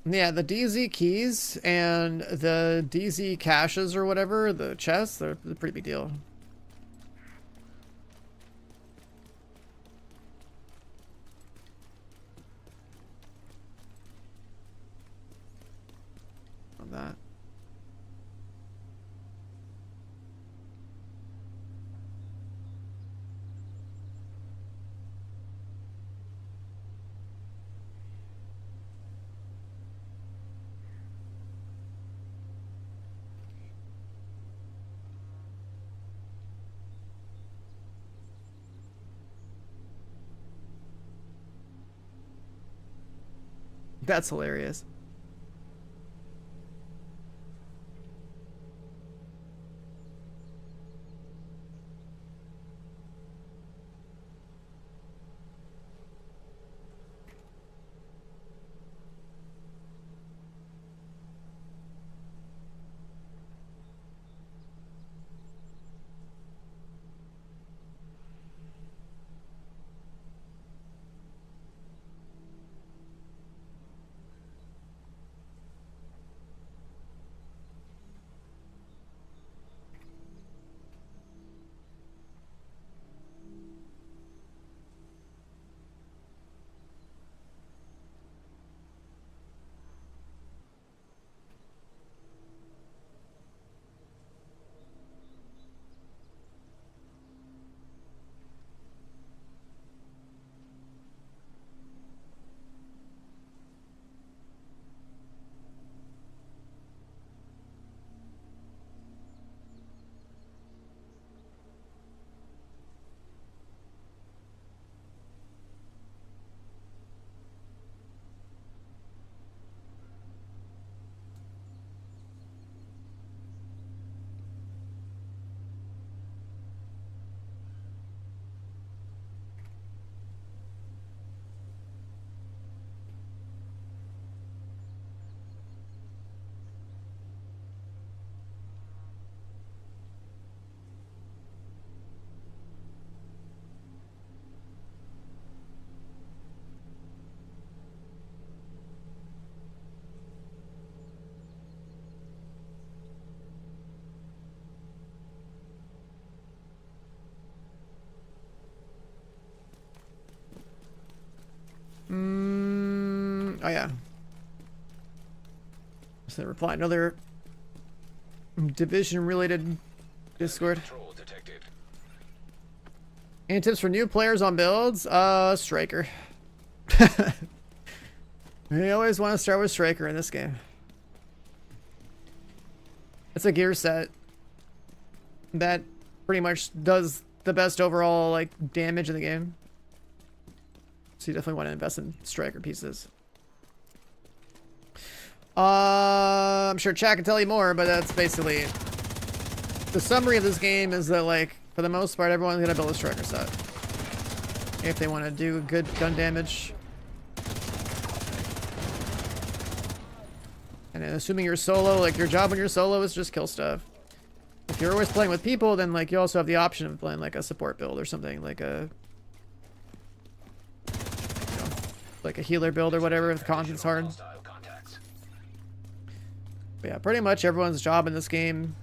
Yeah, the DZ keys and the DZ caches or whatever, the chests, they're a pretty big deal. On that. That's hilarious. Oh yeah. Just a reply. Another division-related Discord. Control detected. Any tips for new players on builds? Striker. You always want to start with Striker in this game. It's a gear set that pretty much does the best overall like damage in the game. So you definitely want to invest in Striker pieces. I'm sure chat can tell you more, but that's basically the summary of this game is that, like, for the most part, everyone's gonna build a Striker set if they want to do good gun damage. And then assuming you're solo, like, your job when you're solo is just kill stuff. If you're always playing with people, then, like, you also have the option of playing, like, a support build or something, like a, you know, like a healer build or whatever if the content's hard. Hostile contacts. But yeah, pretty much everyone's job in this game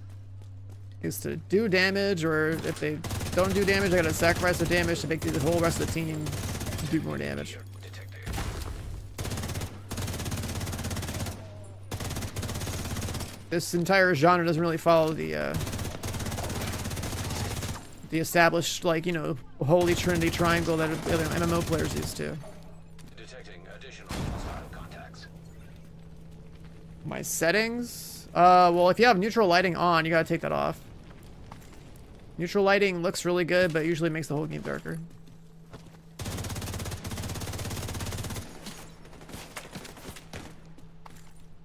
is to do damage, or if they don't do damage, they gotta sacrifice the damage to make the whole rest of the team do more damage. Detected. This entire genre doesn't really follow the established, like, you know, holy trinity triangle that other MMO players used to. Detecting additional hostile contacts. My settings? Well, if you have neutral lighting on, you gotta take that off. Neutral lighting looks really good, but usually makes the whole game darker.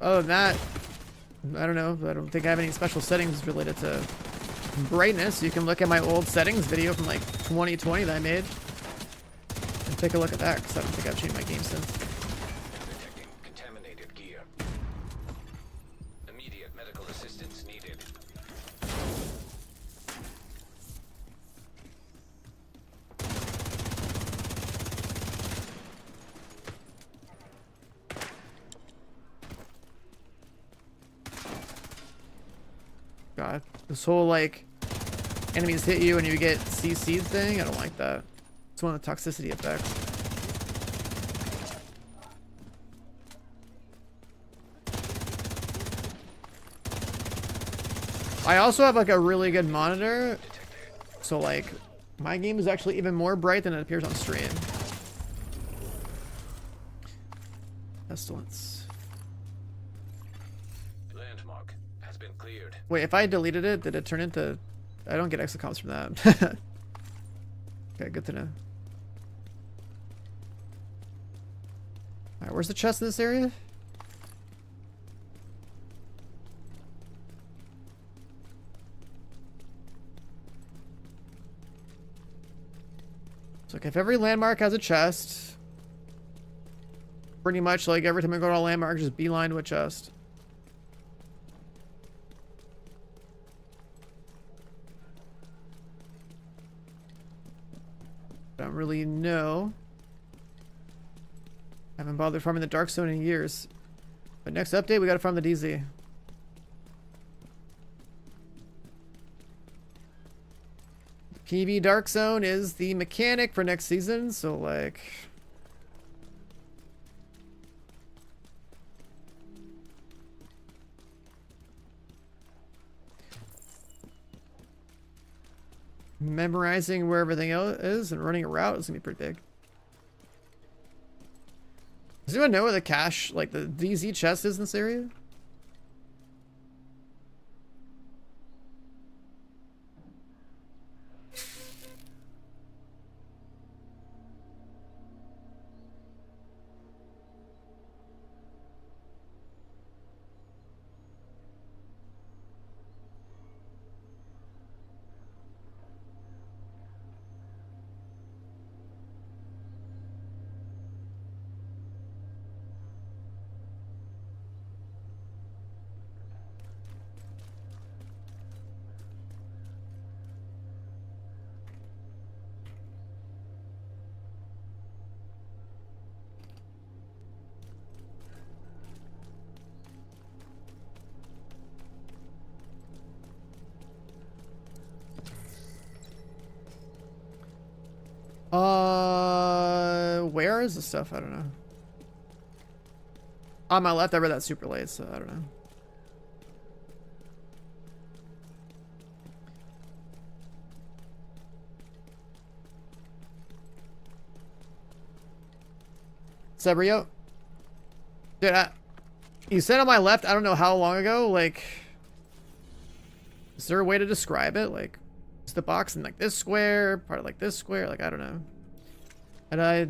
Other than that, I don't know. I don't think I have any special settings related to brightness. You can look at my old settings video from like 2020 that I made and take a look at that, because I don't think I've changed my game since. Detecting contaminated gear. Immediate medical assistance needed. God, this whole like enemies hit you and you get CC'd thing. I don't like that. It's one of the toxicity effects. I also have like a really good monitor, so like my game is actually even more bright than it appears on stream. Pestilence. Landmark has been cleared. Wait, if I deleted it, did it turn into... I don't get exocomps from that. Okay, good to know. Alright, where's the chest in this area? So like if every landmark has a chest, pretty much like every time I go to a landmark, just beeline to a chest. Don't really know. Haven't bothered farming the Dark Zone in years. But next update, we gotta farm the DZ. PV Dark Zone is the mechanic for next season, so like... memorizing where everything else is and running a route is gonna be pretty big. Does anyone know where the cache, like the DZ chest is in this area? Where is the stuff? I don't know. On my left, I read that super late, so I don't know. Sebrio? Dude, you said on my left, I don't know how long ago, like... Is there a way to describe it? Like, is the box in like this square, part of like this square? Like, I don't know. And I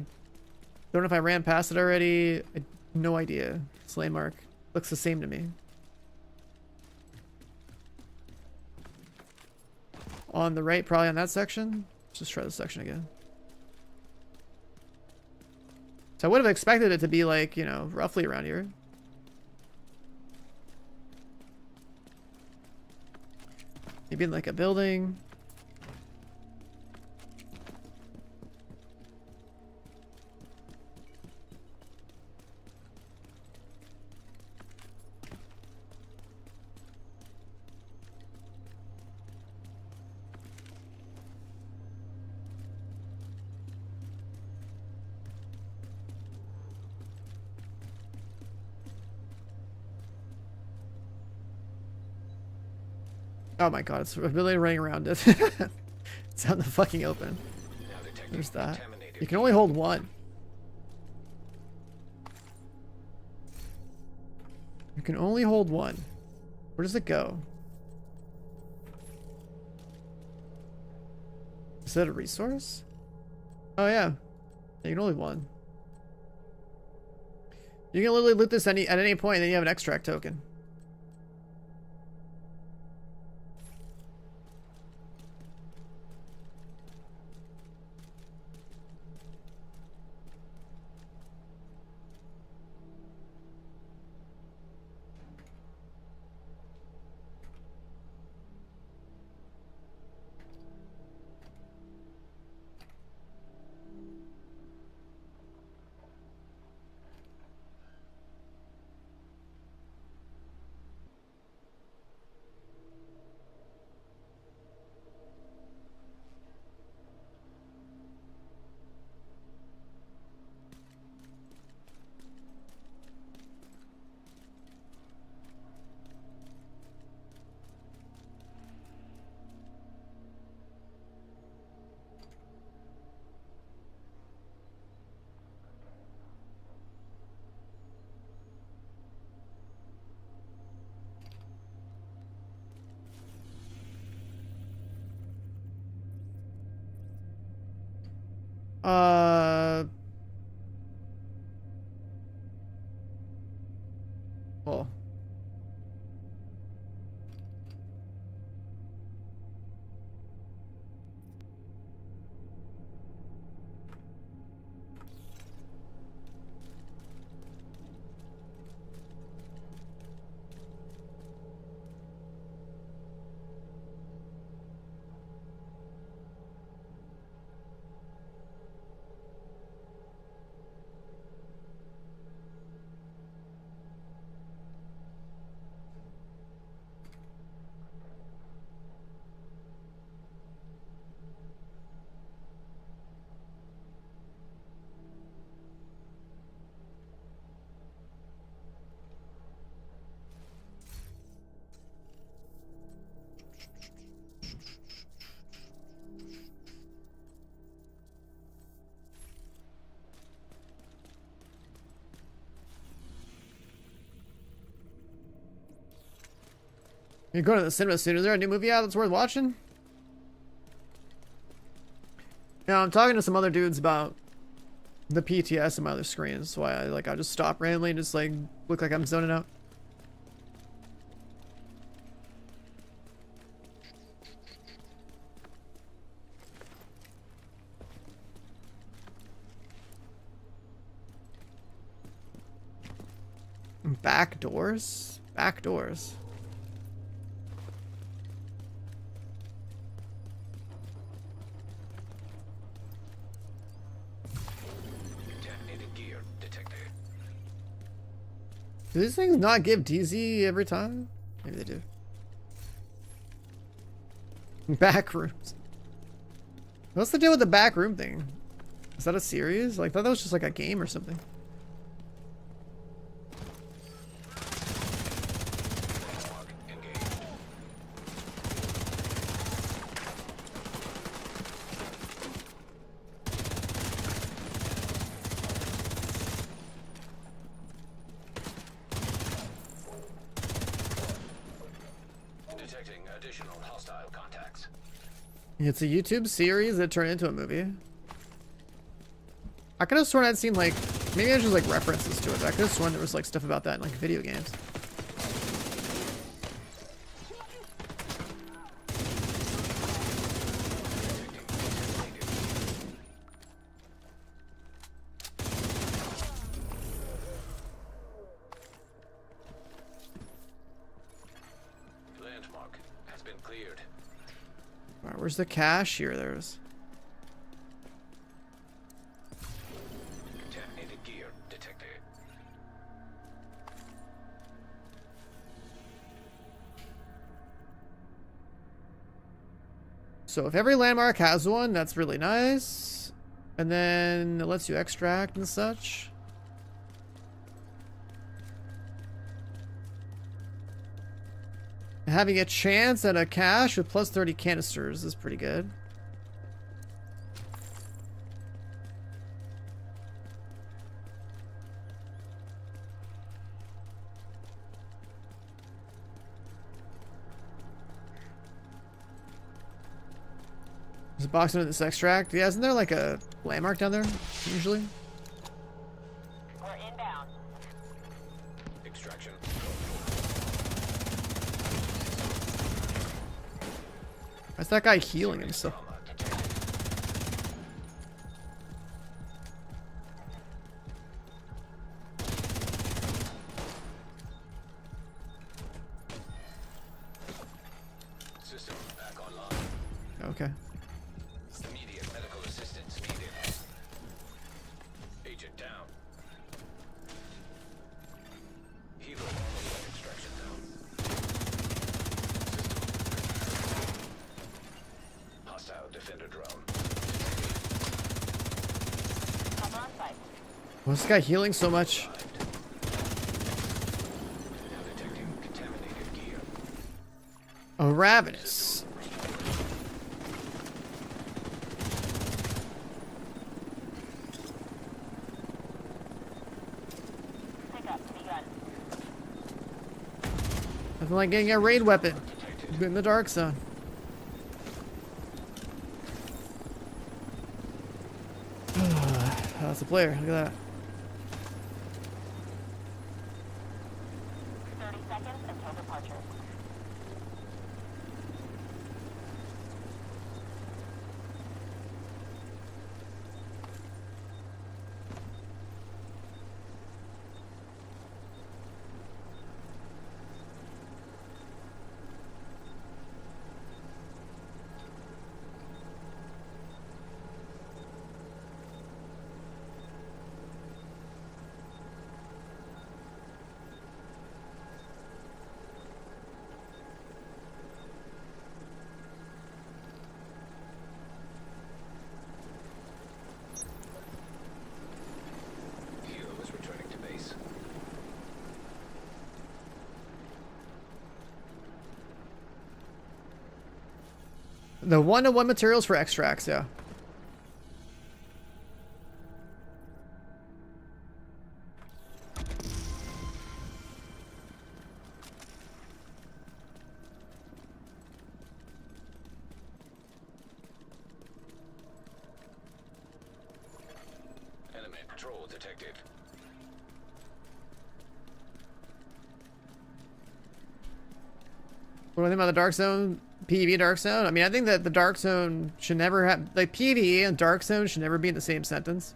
don't know if I ran past it already. I no idea. This landmark looks the same to me. On the right, probably on that section. Let's just try this section again. So I would have expected it to be like, you know, roughly around here. Maybe in like a building. Oh my god, it's really running around it. It's out in the fucking open. Now detecting There's that. contaminated. You can only hold one. You can only hold one. Where does it go? Is that a resource? Oh yeah. You can only one. You can literally loot this at any point and then you have an extract token. Well. You're going to the cinema soon. Is there a new movie out that's worth watching? Yeah, I'm talking to some other dudes about the PTS on my other screens. So I just stop randomly and just like look like I'm zoning out. Back doors? Back doors. Contaminated gear detected. Do these things not give DZ every time? Maybe they do. Back rooms. What's the deal with the back room thing? Is that a series? Like, I thought that was just like a game or something. Mark engaged. Detecting additional hostile contacts. It's a YouTube series that turned into a movie. I could have sworn I'd seen like, maybe there's just like references to it. But I could have sworn there was like stuff about that in like video games. Landmark has been cleared. Alright, where's the cache here? There's. Contaminated gear detected. So if every landmark has one, that's really nice. And then it lets you extract and such. Having a chance at a cache with plus 30 canisters is pretty good. There's a box under this extract. Yeah, isn't there like a landmark down there, usually? We're inbound. Extraction. Why's that guy healing himself? Trauma detected. System back online. Okay. Immediate medical assistance needed. Agent down. Helo on the way extraction zone. System. Hostile defender drone. I'm on site. Why's this guy healing so much? Now detecting contaminated gear. Oh, ravenous. Pick up. Begun. Nothing like getting a raid weapon Detected. in the dark zone. Oh, that's a player. Look at that. 30 seconds until departure. Hero is returning to base. The 1-to-1 materials for extracts, yeah. Enemy patrol detected. What do I think about the Dark Zone? PvE Dark Zone? I mean, I think that the Dark Zone should never have... Like, PvE and Dark Zone should never be in the same sentence.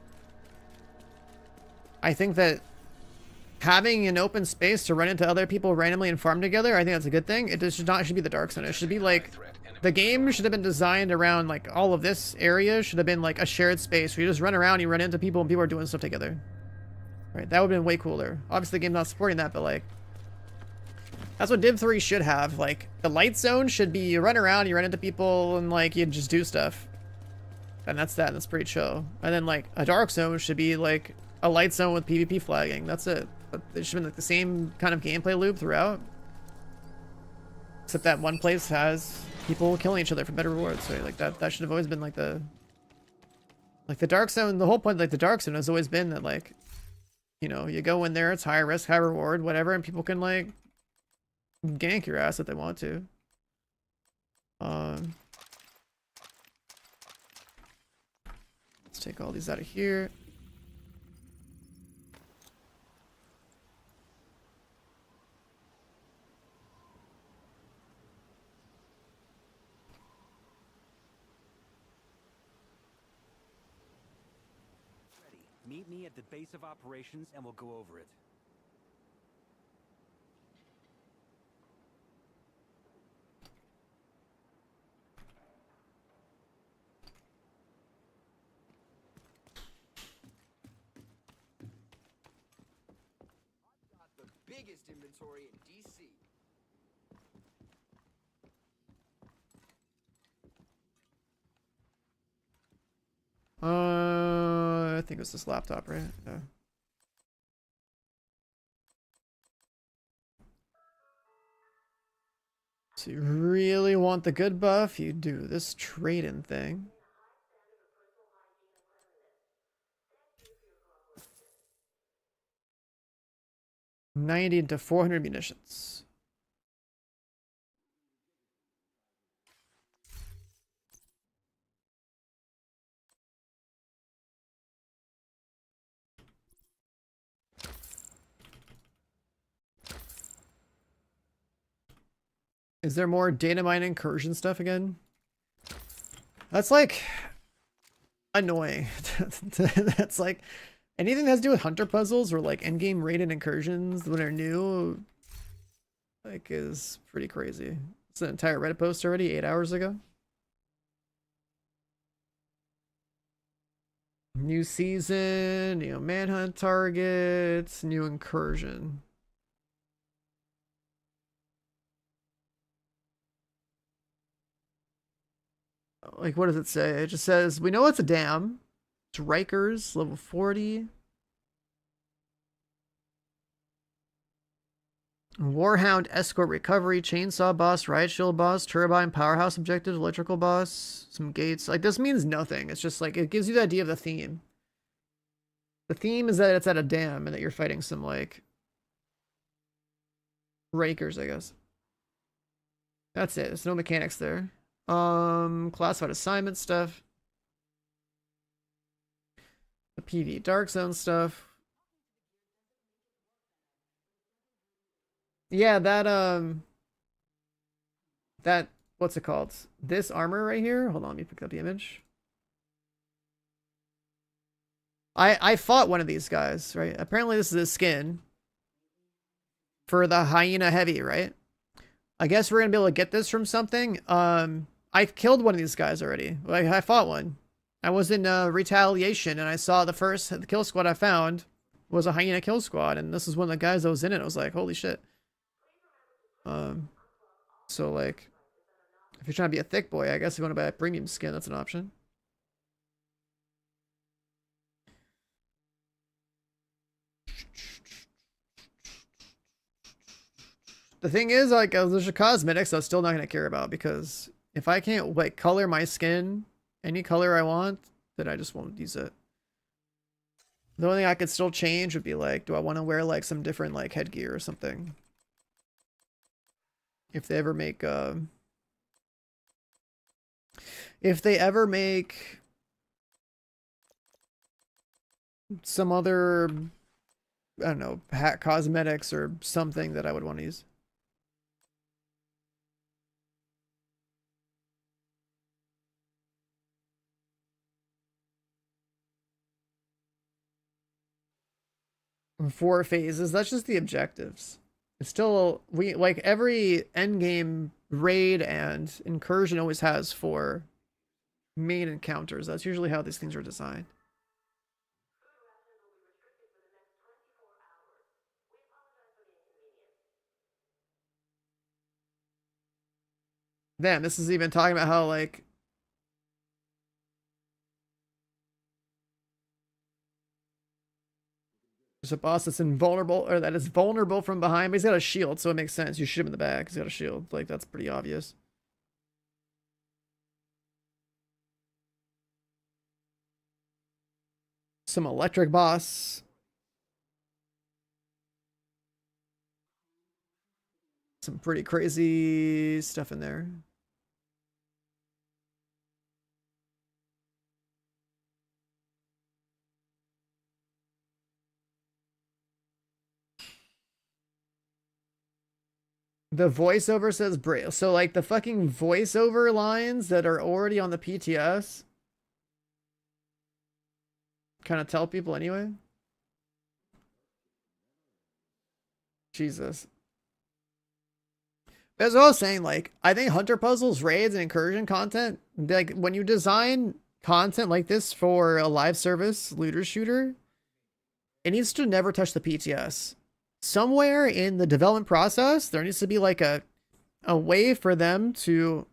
I think that having an open space to run into other people randomly and farm together, I think that's a good thing. It just should be the Dark Zone. It should be like... The game should have been designed around, like, all of this area should have been, like, a shared space where you just run around, you run into people, and people are doing stuff together. Right? That would have been way cooler. Obviously, the game's not supporting that, but, like... That's what Div 3 should have. Like, the light zone should be you run around, you run into people, and, like, you just do stuff. And that's that. That's pretty chill. And then, like, a dark zone should be, like, a light zone with PvP flagging. That's it. But it should have been, like, the same kind of gameplay loop throughout. Except that one place has people killing each other for better rewards. So, like, that should have always been, like, the... Like, the dark zone, the whole point, like, the dark zone has always been that, like... You know, you go in there, it's high risk, high reward, whatever, and people can, like... gank your ass if they want to. Let's take all these out of here. Ready. Meet me at the base of operations and we'll go over it. The biggest inventory in DC. I think it's this laptop, right? Yeah. So you really want the good buff, you do this trade-in thing. $90 to 400 munitions. Is there more data mine incursion stuff again? That's like annoying. That's like anything that has to do with hunter puzzles or like endgame rated incursions when they're new, like, is pretty crazy. It's an entire Reddit post already 8 hours ago. New season, new manhunt targets, new incursion. Like, what does it say? It just says, we know it's a dam. It's Rikers, level 40. Warhound, escort recovery, chainsaw boss, riot shield boss, turbine, powerhouse objectives, electrical boss, some gates. Like, this means nothing. It's just like, it gives you the idea of the theme. The theme is that it's at a dam and that you're fighting some, like, Rakers, I guess. That's it. There's no mechanics there. Classified assignment stuff. The PV Dark Zone stuff. Yeah, that what's it called? This armor right here. Hold on, let me pick up the image. I fought one of these guys, right? Apparently this is a skin for the Hyena Heavy, right? I guess we're gonna be able to get this from something. I killed one of these guys already. Like I fought one. I was in retaliation, and I saw the kill squad I found was a Hyena kill squad, and this is one of the guys that was in it. I was like, holy shit. So like, if you're trying to be a thick boy, I guess you want to buy a premium skin. That's an option. The thing is, like, there's a cosmetics I'm still not gonna care about, because if I can't like color my skin any color I want, then I just won't use it. The only thing I could still change would be like, do I want to wear like some different like headgear or something? If they ever make some other, I don't know, hat cosmetics or something that I would want to use. Four phases, that's just the objectives. It's still, we like every endgame raid and incursion always has 4 main encounters. That's usually how these things are designed. Damn, this is even talking about how like there's a boss that's invulnerable, or that is vulnerable from behind, but he's got a shield, so it makes sense. You shoot him in the back, he's got a shield. Like, that's pretty obvious. Some electric boss. Some pretty crazy stuff in there. The voiceover says Braille. So like the fucking voiceover lines that are already on the PTS kind of tell people anyway. Jesus. As I was saying, like, I think hunter puzzles, raids, and incursion content, like when you design content like this for a live service looter shooter, it needs to never touch the PTS. Somewhere in the development process, there needs to be like a way for them to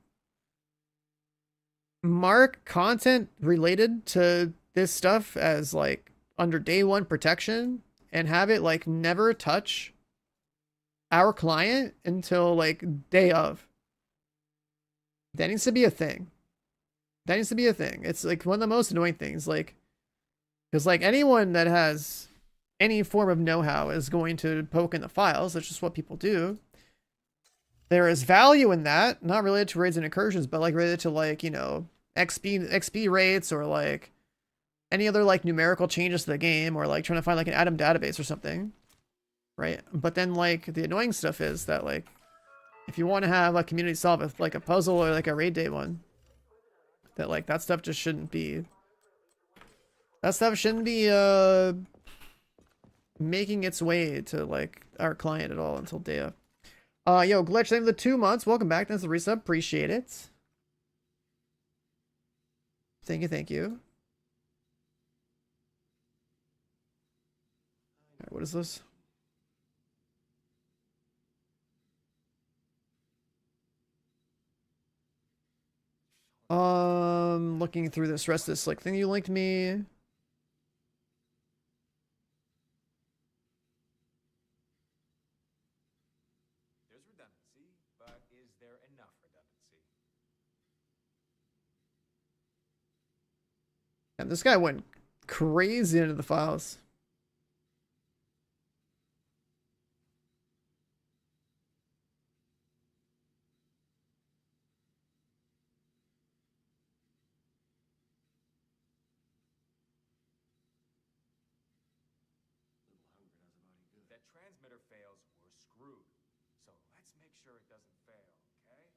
mark content related to this stuff as like under day 1 protection, and have it like never touch our client until like day of. That needs to be a thing. That needs to be a thing. It's like one of the most annoying things, like, because like anyone that has any form of know-how is going to poke in the files. That's just what people do. There is value in that, not related to raids and incursions, but like related to like, you know, XP rates, or like any other like numerical changes to the game, or like trying to find like an Atom database or something, right? But then like the annoying stuff is that like if you want to have a community solve like a puzzle or like a raid day one, that like that stuff just shouldn't be, that stuff shouldn't be making its way to like our client at all until day of. Yo, Glitch, thank you for the 2 months. Welcome back. Thanks for the resub. Appreciate it. Thank you, thank you. All right, what is this? Looking through this rest of this like thing you linked me. There's redundancy, but is there enough redundancy? And this guy went crazy into the files. transmitter fails, we're screwed. So let's make sure it doesn't fail, okay?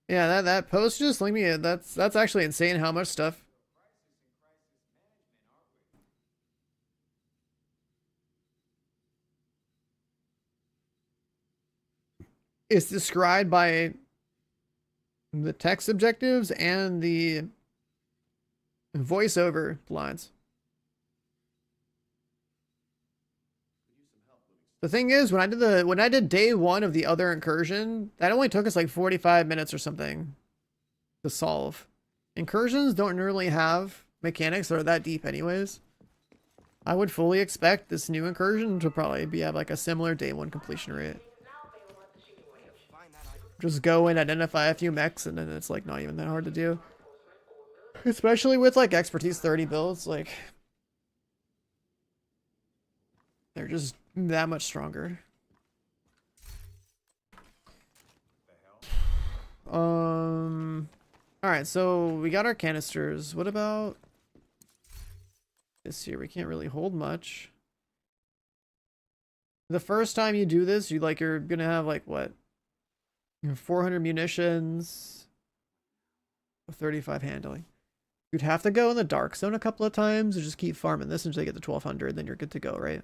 Yeah, that post just linked me. That's actually insane how much stuff. Is described by the text objectives and the voiceover lines. The thing is, when I did day one of the other incursion, that only took us like 45 minutes or something to solve. Incursions don't really have mechanics that are that deep anyways. I would fully expect this new incursion to probably have like a similar day one completion rate. Just go and identify a few mechs and then it's like not even that hard to do. Especially with like expertise 30 builds, like they're just that much stronger. Alright, so we got our canisters. What about this here? We can't really hold much. The first time you do this, you're gonna have like what? 400 munitions, 35 handling. You'd have to go in the dark zone a couple of times and just keep farming this until you get to 1200, then you're good to go, right?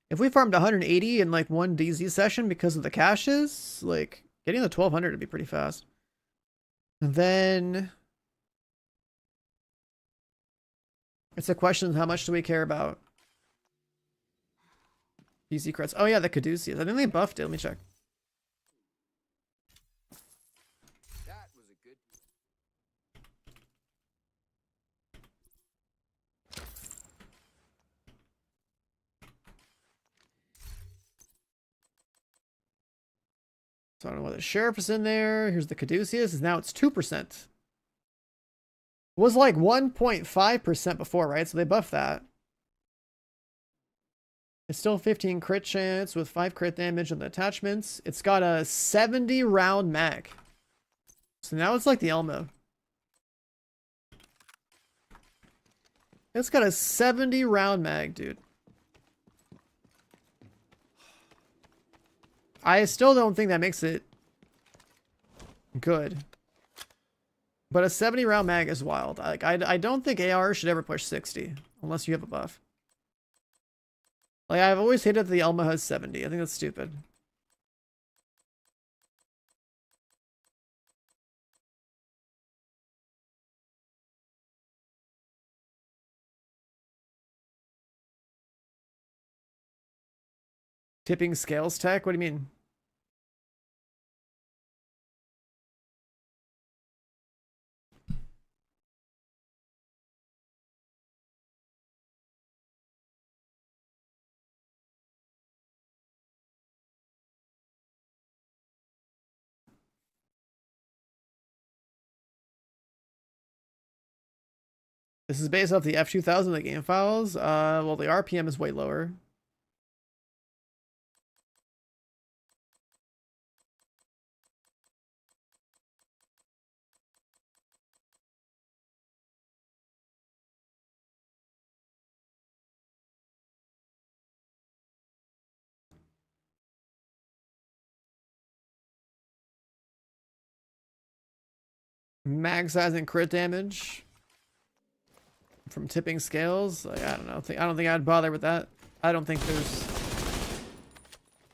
If we farmed 180 in like one DZ session because of the caches, like getting the 1200 would be pretty fast. And then it's a question of how much do we care about DZ crits. Oh yeah, the Caduceus. I think they buffed it. Let me check. That was a good. So I don't know whether Sheriff is in there. Here's the Caduceus. Now it's 2%. It was like 1.5% before, right? So they buffed that. It's still 15 crit chance with 5 crit damage on the attachments. It's got a 70 round mag. So now it's like the Elmo. It's got a 70 round mag, dude. I still don't think that makes it good. But a 70 round mag is wild. Like I don't think AR should ever push 60 unless you have a buff. Like I've always hated that the Elmo has 70. I think that's stupid. Tipping scales tech? What do you mean? This is based off the F2000, the game files. Well, the RPM is way lower. Mag size and crit damage from tipping scales. Like, I don't know. I don't think I'd bother with that. I don't think there's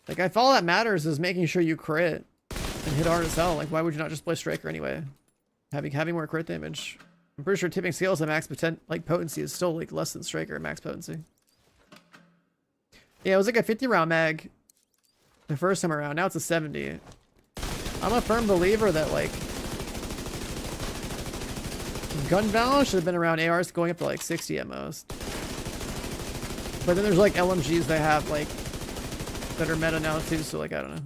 like if all that matters is making sure you crit and hit hard as hell. Like, why would you not just play Striker anyway? Having more crit damage. I'm pretty sure tipping scales at max potency is still like less than Striker at max potency. Yeah, it was like a 50 round mag the first time around. Now it's a 70. I'm a firm believer that like gun balance should have been around ARs going up to like 60 at most. But then there's like LMGs they have like that are meta now too, so like I don't know.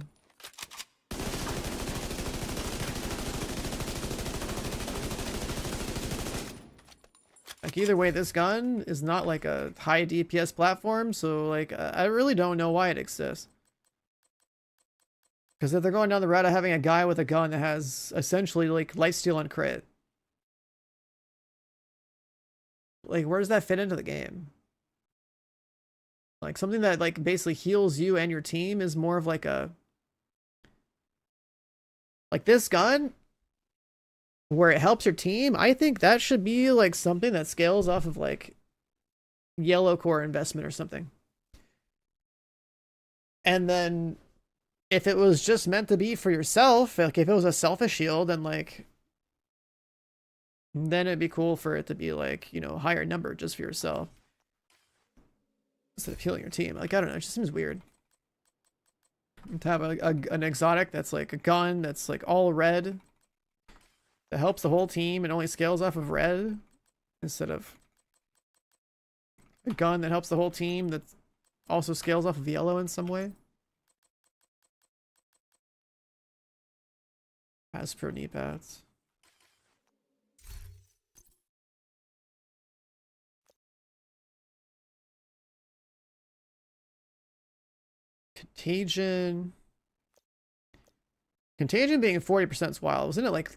I Like either way, this gun is not like a high DPS platform, so like I really don't know why it exists. Because if they're going down the route of having a guy with a gun that has essentially like lifesteal and crit, like where does that fit into the game? Like something that like basically heals you and your team is more of like a, like this gun where it helps your team. I think that should be like something that scales off of like yellow core investment or something. And then if it was just meant to be for yourself, like if it was a selfish shield, then like, then it'd be cool for it to be like, you know, higher number just for yourself instead of healing your team. Like, I don't know, it just seems weird to have an exotic that's like a gun that's like all red that helps the whole team and only scales off of red instead of a gun that helps the whole team that also scales off of yellow in some way. Hasbro knee pads. Contagion. Contagion being 40% is wild. Wasn't it like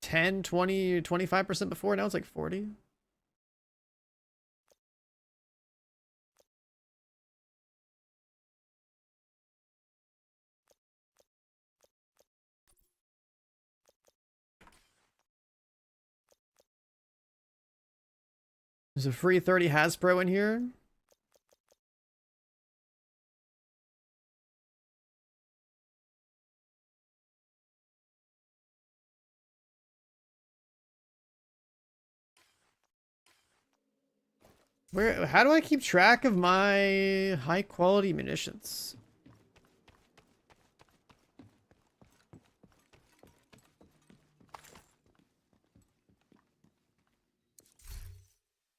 10, 20, 25% before? Now it's like 40. There's a free 30 Hasbro in here. How do I keep track of my high quality munitions?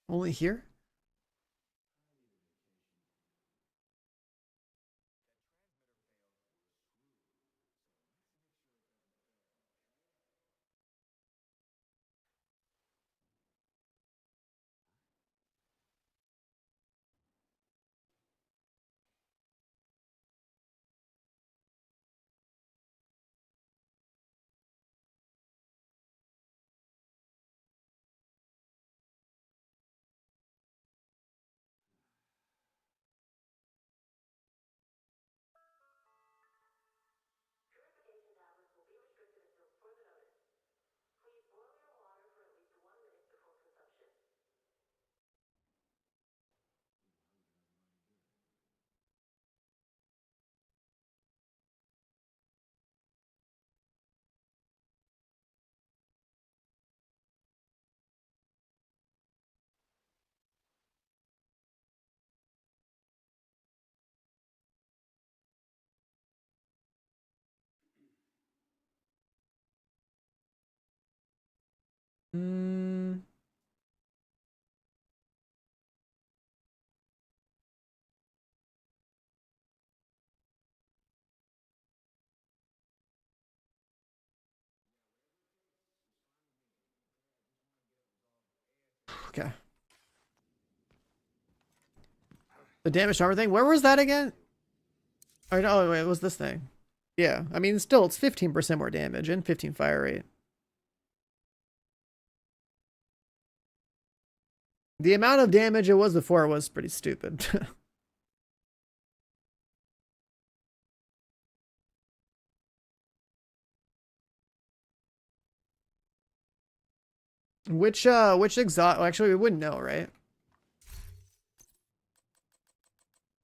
Only here? Hmm. Okay. The damaged armor thing. Where was that again? Oh, no, wait, it was this thing. Yeah, I mean, still, it's 15% more damage and 15 fire rate. The amount of damage it was before was pretty stupid. Which exotic? Actually, we wouldn't know, right?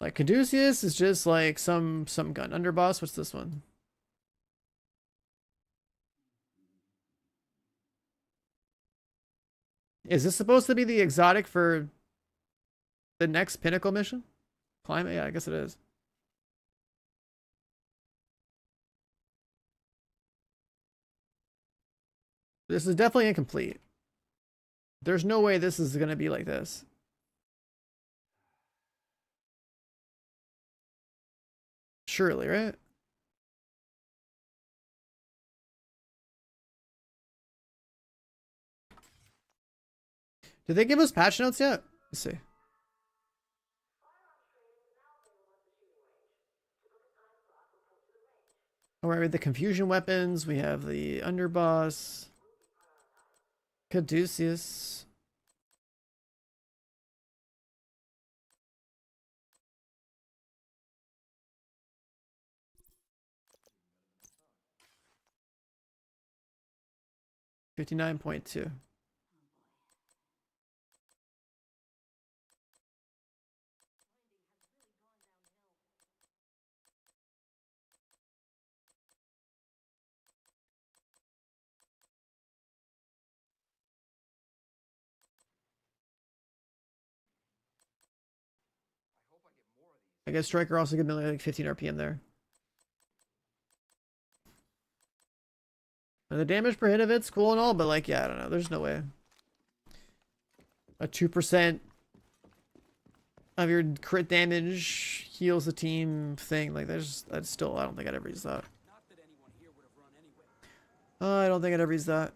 Like Caduceus is just like some gun underboss. What's this one? Is this supposed to be the exotic for the next pinnacle mission? Climate? Yeah, I guess it is. This is definitely incomplete. There's no way this is gonna be like this. Surely, right? Did they give us patch notes yet? Let's see. Alright, we have the confusion weapons, we have the underboss. Caduceus. $59.2. I guess Striker also gave me like 15 RPM there. And the damage per hit of it's cool and all, but like, yeah, I don't know. There's no way. A 2% of your crit damage heals the team thing. Like, that's still, I don't think I'd ever use that. I don't think I'd ever use that.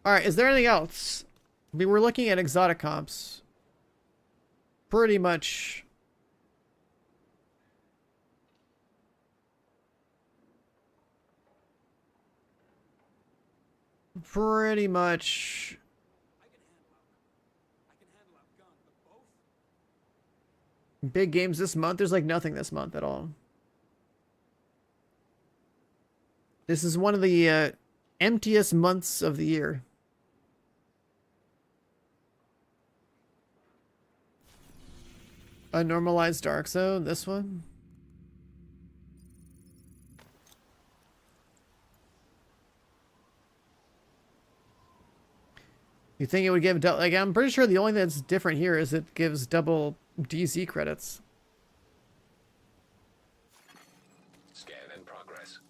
Alright, is there anything else? I mean, we're looking at exotic comps. Pretty much. Pretty much. Big games this month. There's like nothing this month at all. This is one of the emptiest months of the year. A normalized Dark Zone, this one. You think it would give like, I'm pretty sure the only thing that's different here is it gives double DZ credits. Scan in progress.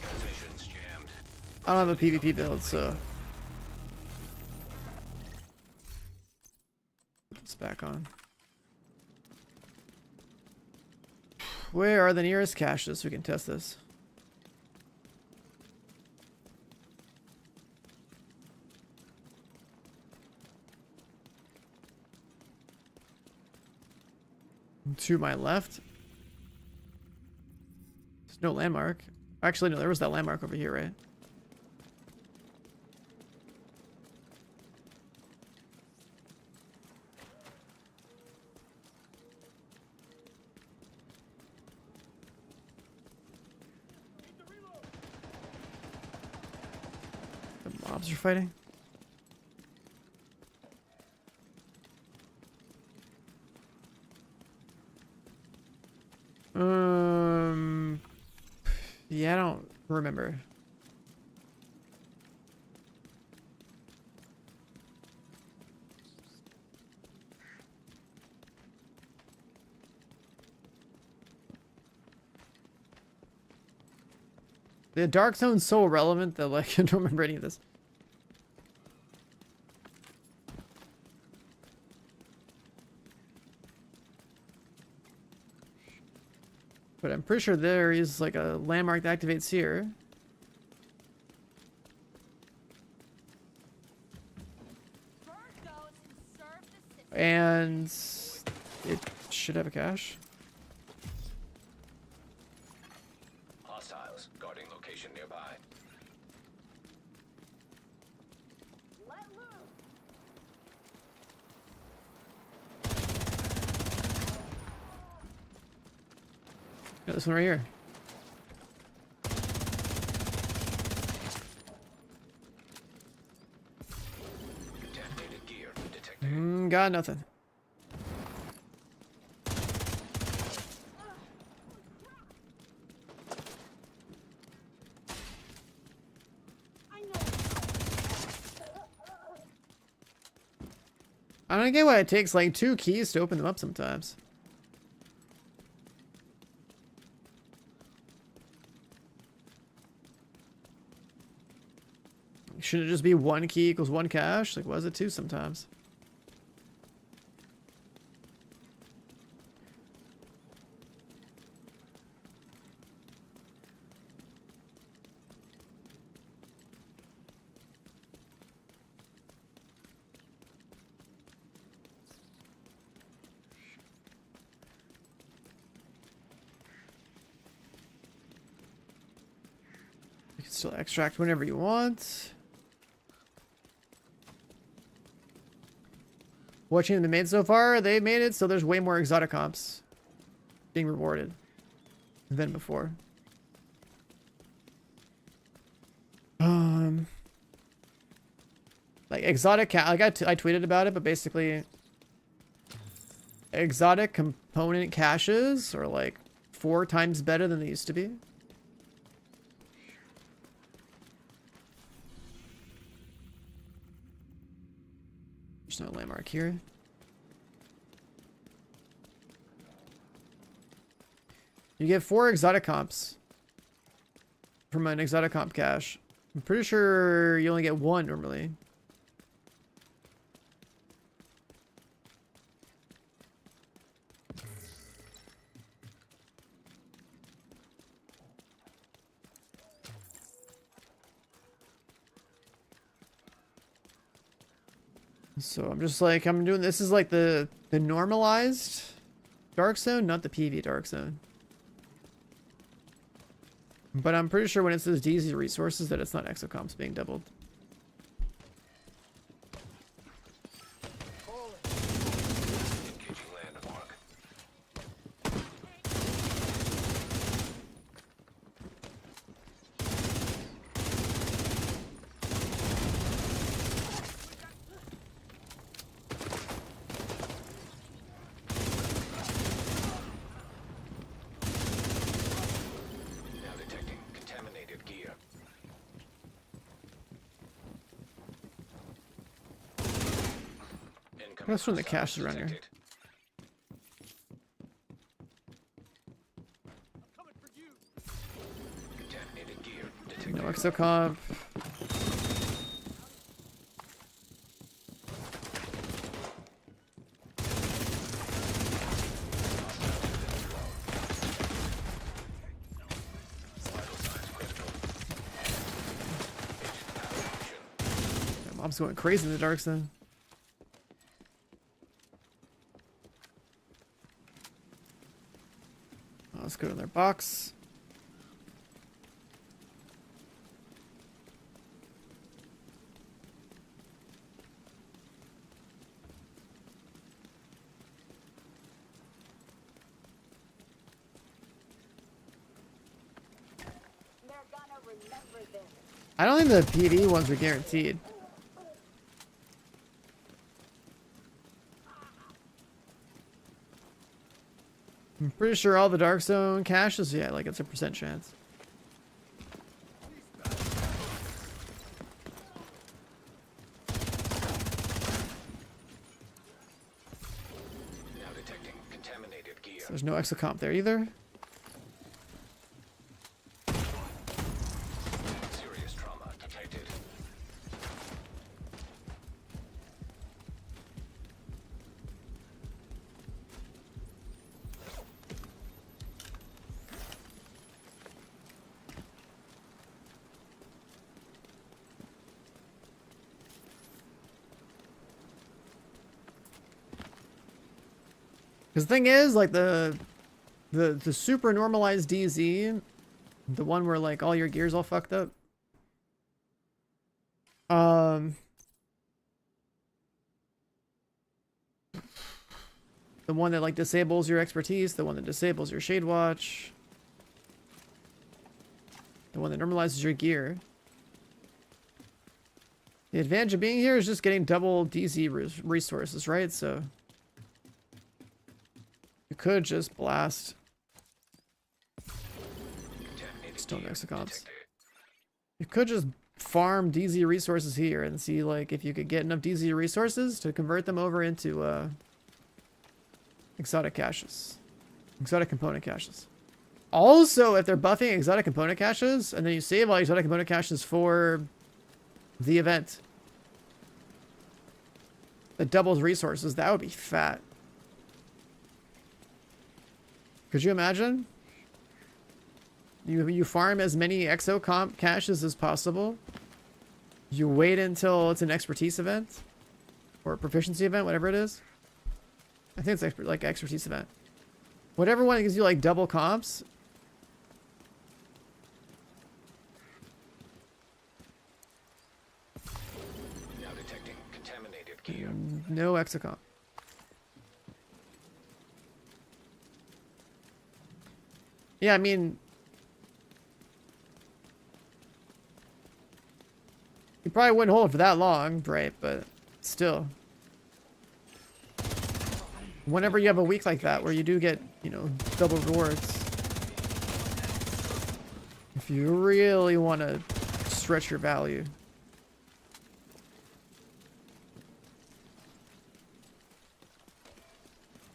Transitions jammed. I don't have a PvP build, so it's back on. Where are the nearest caches so we can test this? To my left. There's no landmark. Actually, no, there was that landmark over here, right? The mobs are fighting. Yeah, I don't remember. The Dark Zone's so irrelevant that like I don't remember any of this. But I'm pretty sure there is like a landmark that activates here. And it should have a cache. Hostiles guarding location nearby. Got this one right here. Contaminated gear detected. Got nothing. I don't get why it takes like 2 keys to open them up sometimes. Should it just be 1 key equals 1 cache? Like, why is it 2 sometimes? You can still extract whenever you want. Watching them made so far, they made it so there's way more exotic comps being rewarded than before. Like exotic, like I tweeted about it, but basically, exotic component caches are like 4 times better than they used to be. There's no landmark here. You get 4 exotic comps from an exotic comp cache. I'm pretty sure you only get 1 normally. So I'm just like, I'm doing, this is like the normalized Dark Zone, not the PV Dark Zone. But I'm pretty sure when it says DZ resources that it's not exocomps being doubled. Engaging landmark. Now detecting contaminated gear. Incoming That's from the hostiles caches around here. detected. Contaminated gear detected. No exocomp. Mob's going crazy in the Dark Zone. Let's go to their box. They're gonna remember this. I don't think the PV ones are guaranteed. I'm pretty sure all the Dark Zone caches, yeah, like it's a % chance. Now detecting contaminated gear. So there's no exocomp there either. Serious trauma detected. Because the thing is, like the super normalized DZ, the one where like all your gear's all fucked up. The one that like disables your expertise, the one that disables your shade watch, the one that normalizes your gear. The advantage of being here is just getting double DZ resources, right? So you could just blast Contaminated stone gear exocomps. detected. You could just farm DZ resources here and see like if you could get enough DZ resources to convert them over into exotic caches, exotic component caches. Also, if they're buffing exotic component caches and then you save all exotic component caches for the event that doubles resources, that would be fat. Could you imagine? You farm as many exocomp caches as possible. You wait until it's an expertise event or a proficiency event, whatever it is. I think it's like expertise event. Whatever one gives you like double comps. gear. No exocomp. Yeah, I mean, you probably wouldn't hold it for that long, right? But still, whenever you have a week like that where you do get, you know, double rewards, if you really want to stretch your value.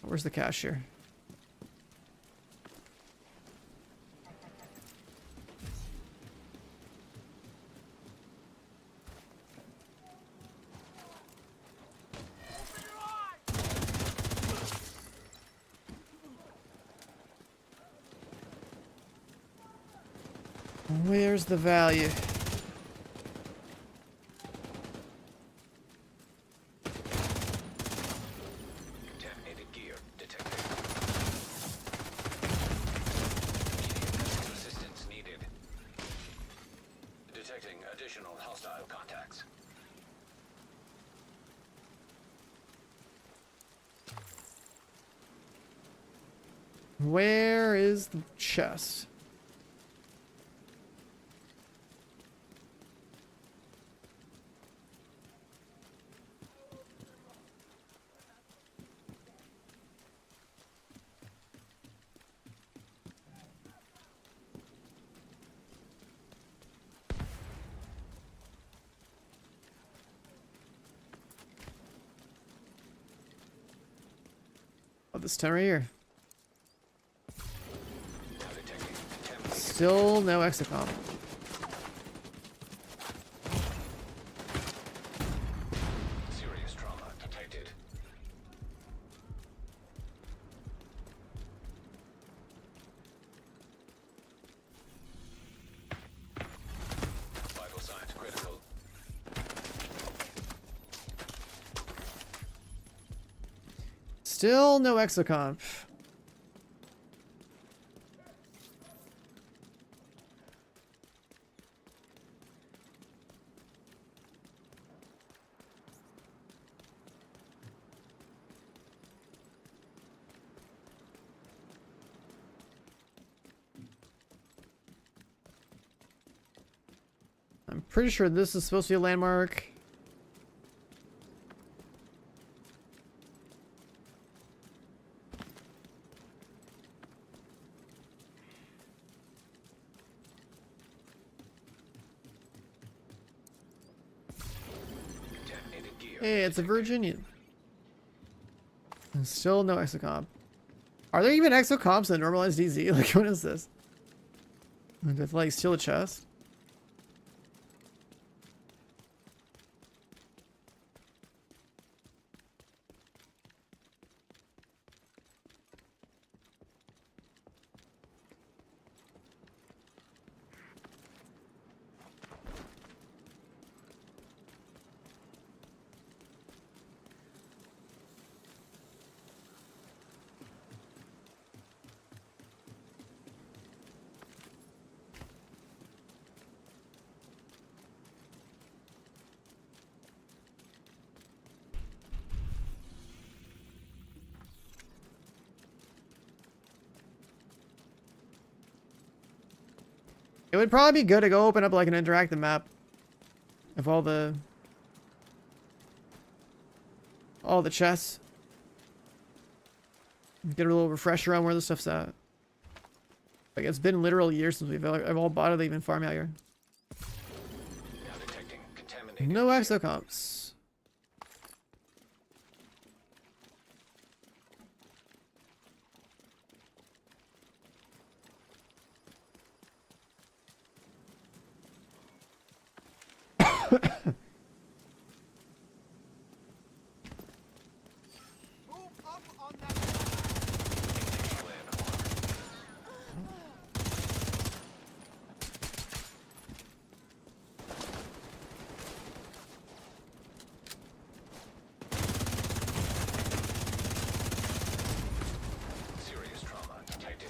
Where's the cashier? Where's the value? Contaminated gear detected. Immediate medical assistance needed. Detecting additional hostile contacts. Where is the chest? Oh, this tent right here. Now detecting contaminated. Still no exocomp. Serious trauma detected. Vital signs critical. Still no exocomp. I'm pretty sure this is supposed to be a landmark. Contaminated gear. Hey, it's a Virginian. And still no exocomp. Are there even exocomps in normalized DZ? Like, what is this? Do I have to, like, steal a chest? It would probably be good to go open up like an interactive map of all the chests. Get a little refresher on where the stuff's at. Like, it's been literal years since I've all bought it even farm out here. Now detecting contaminated. No exocomps. Serious trauma detected.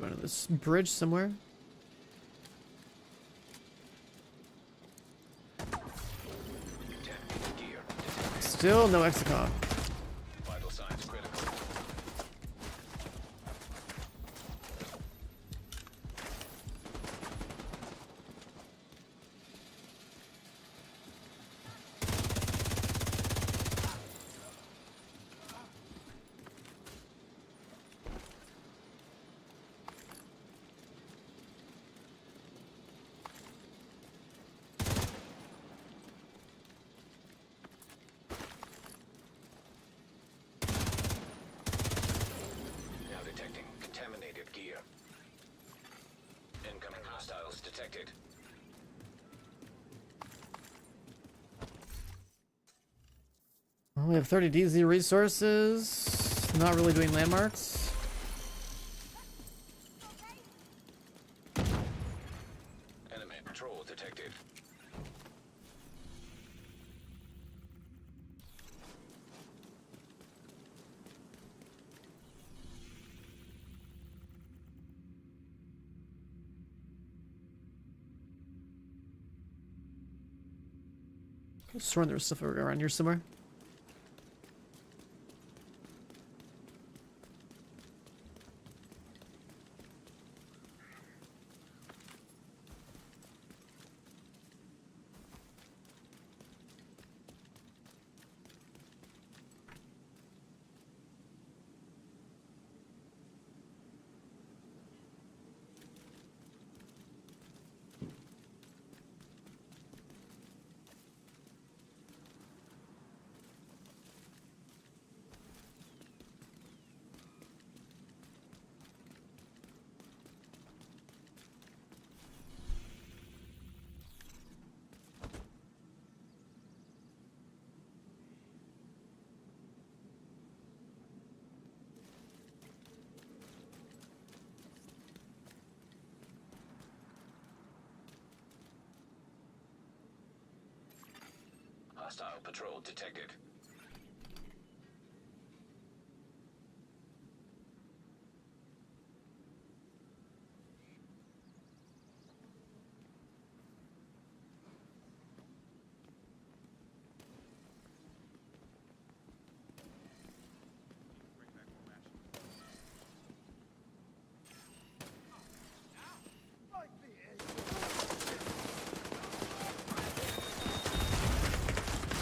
Going to this bridge somewhere. Contaminated gear. Detected. Still no Exocom. Vital signs critical. Now detecting contaminated gear. Incoming hostiles detected. Well, we have 30 DZ resources. Not really doing landmarks. Enemy patrol detected. I was sworn there was stuff around here somewhere. Hostile patrol detected.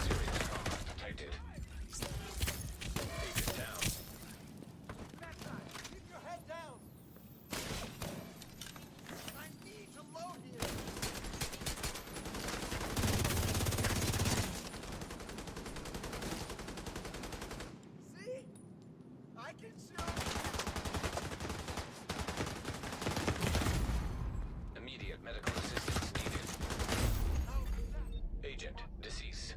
Serious combat detected. Agent down. Keep your head down. I need to load here. See? I can shoot. Immediate medical assistance needed. Agent deceased.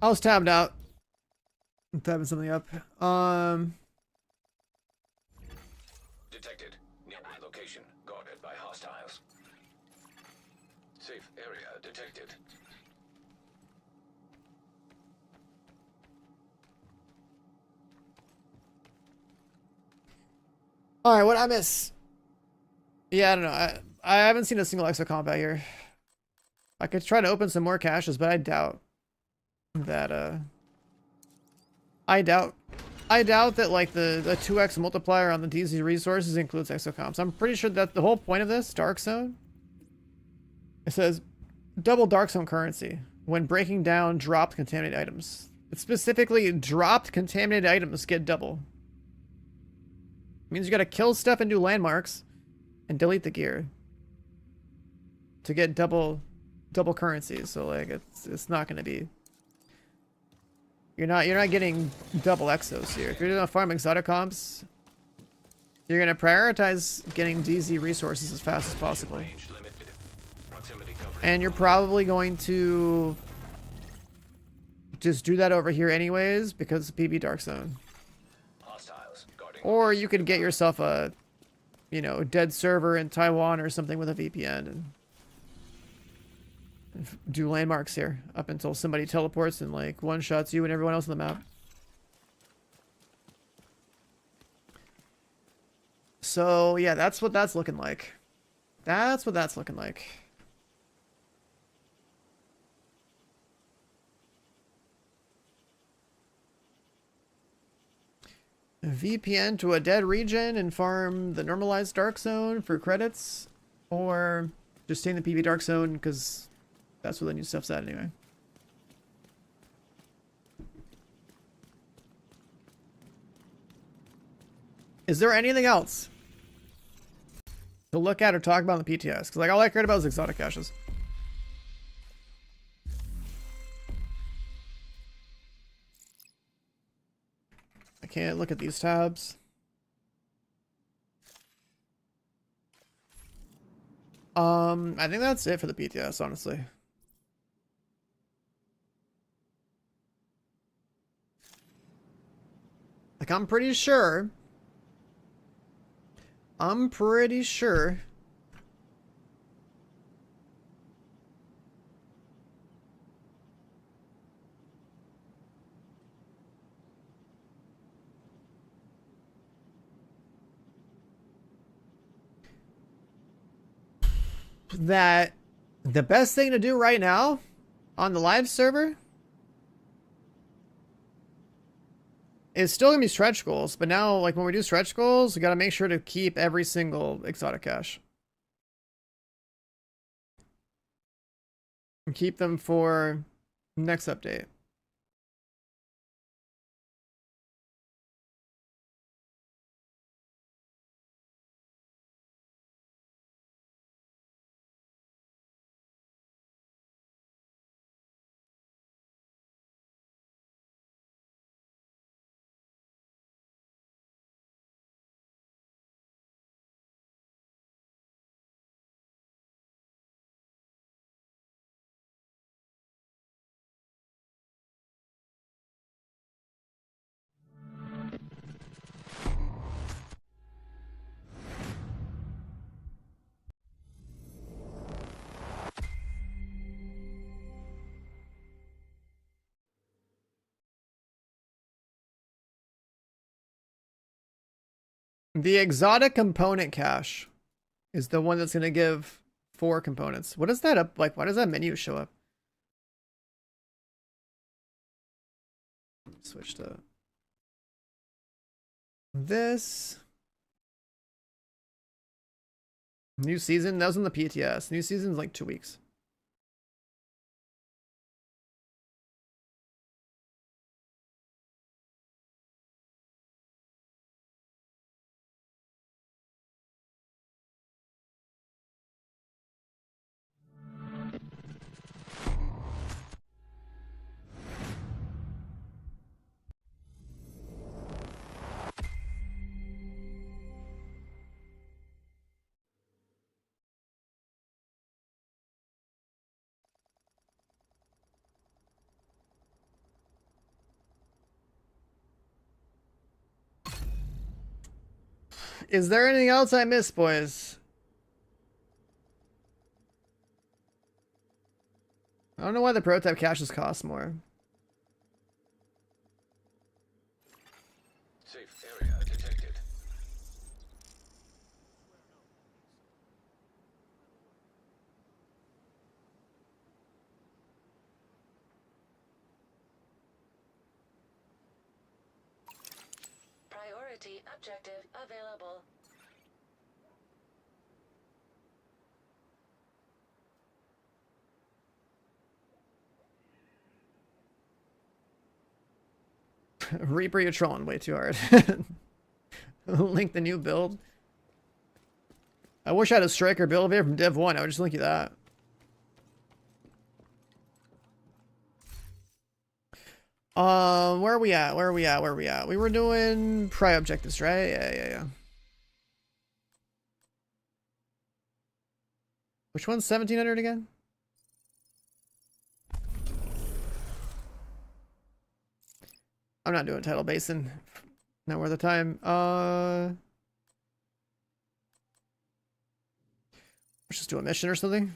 I was tabbed out. I'm tabbing something up. Detected. Nearby location guarded by hostiles. Safe area detected. All right, what I miss? Yeah, I don't know. I haven't seen a single exo combat here. I could try to open some more caches, but I doubt that. I doubt I doubt that like the 2x multiplier on the DZ resources includes exocomps. I'm pretty sure that the whole point of this Dark Zone, it says double Dark Zone currency when breaking down dropped contaminated items. It's specifically dropped contaminated items get double. It means you gotta kill stuff and do landmarks and delete the gear to get double currency. So like it's not gonna be. You're not getting double exos here. If you're gonna farm exotic comps, you're gonna prioritize getting DZ resources as fast as possible. Range limited. Proximity coverage. And you're probably going to just do that over here anyways because of PB Dark Zone. Hostiles guarding. Or you could get yourself a, you know, dead server in Taiwan or something with a VPN and do landmarks here up until somebody teleports and like one-shots you and everyone else on the map. So yeah, that's what that's looking like. That's what that's looking like. A VPN to a dead region and farm the normalized Dark Zone for credits, or just stay in the PB Dark Zone because that's where the new stuff's at anyway. Is there anything else to look at or talk about in the PTS? Because like all I cared about was exotic caches. I can't look at these tabs. I think that's it for the PTS, honestly. Like, I'm pretty sure that the best thing to do right now on the live server is still gonna be stretch goals, but now like when we do stretch goals, we gotta make sure to keep every single exotic cache and keep them for next update. The exotic component cache is the one that's going to give 4 components. What is that up? Like, why does that menu show up? Switch to this. New season. That was in the PTS. New season's like 2 weeks. Is there anything else I missed, boys? I don't know why the prototype caches cost more. Safe area detected. Priority objective available. Reaper, you're trolling way too hard. Link the new build. I wish I had a striker build here from Dev 1. I would just link you that. Where are we at? Where are we at? Where are we at? We were doing pri objectives, right? Yeah. Which one's 1700 again? I'm not doing Tidal Basin. Not worth the time. Let's just do a mission or something.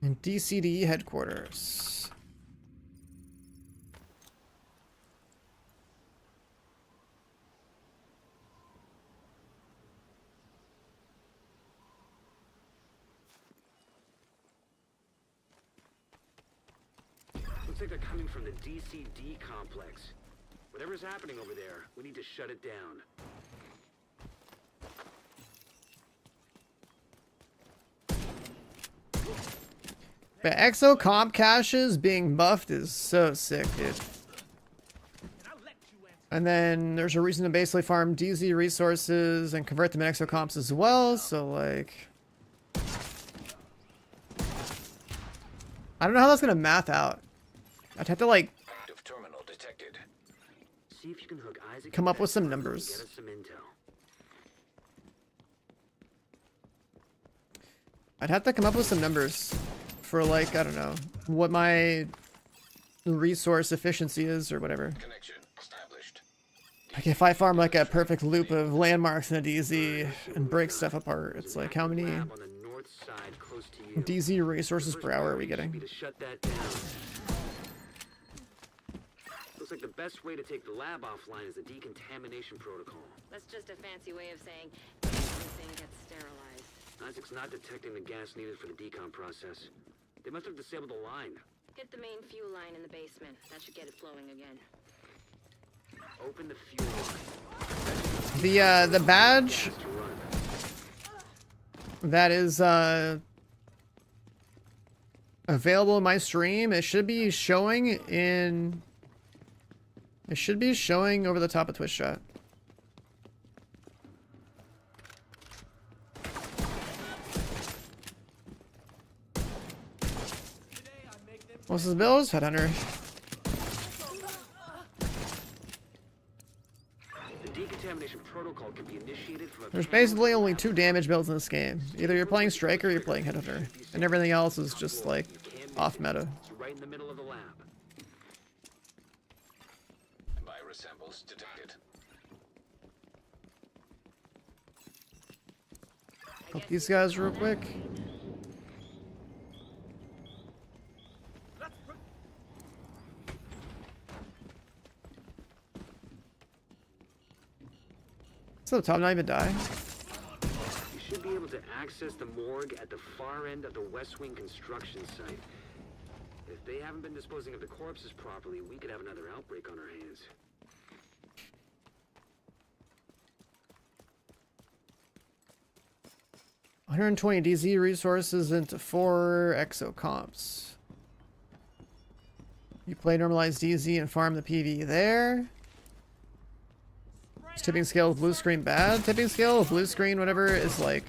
In DCD headquarters. Looks like they're coming from the DCD complex. Whatever's happening over there, we need to shut it down. But Exo comp caches being buffed is so sick, dude. And then there's a reason to basically farm DZ resources and convert them to Exo comps as well, so like... I don't know how that's gonna math out. I'd have to like... Active terminal detected. See if you can hook Isaac come up with some and numbers. get us some intel. I'd have to come up with some numbers for like, I don't know, what my resource efficiency is or whatever. Connection established. Like if I farm like a perfect loop of landmarks in a DZ and break stuff apart, it's like how many Lab on the north side close to you. DZ resources per hour are we Should be getting? to shut that down. Looks like the best way to take the lab offline is the decontamination protocol. That's just a fancy way of saying everything gets sterilized. Isaac's not detecting the gas needed for the decon process. They must have disabled the line. Get the main fuel line in the basement. That should get it flowing again. Open the fuel line. The badge Gas to run. that is available in my stream, it should be showing in... It should be showing over the top of Twitch chat. What's his bills? Headhunter. The decontamination protocol can be initiated from a There's panel basically only 2 damage builds in this game. Either you're playing Striker or you're playing Headhunter. And everything else is just like off meta. It's right in the middle of the lab. Virus samples detected. Help these guys real quick. So Tom not even die. You should be able to access the morgue at the far end of the West Wing construction site. If they haven't been disposing of the corpses properly, we could have another outbreak on our hands. $120 DZ resources into 4 exo comps. You play normalized DZ and farm the PV there. Is tipping scale of blue screen bad? Tipping scale of blue screen, whatever, is like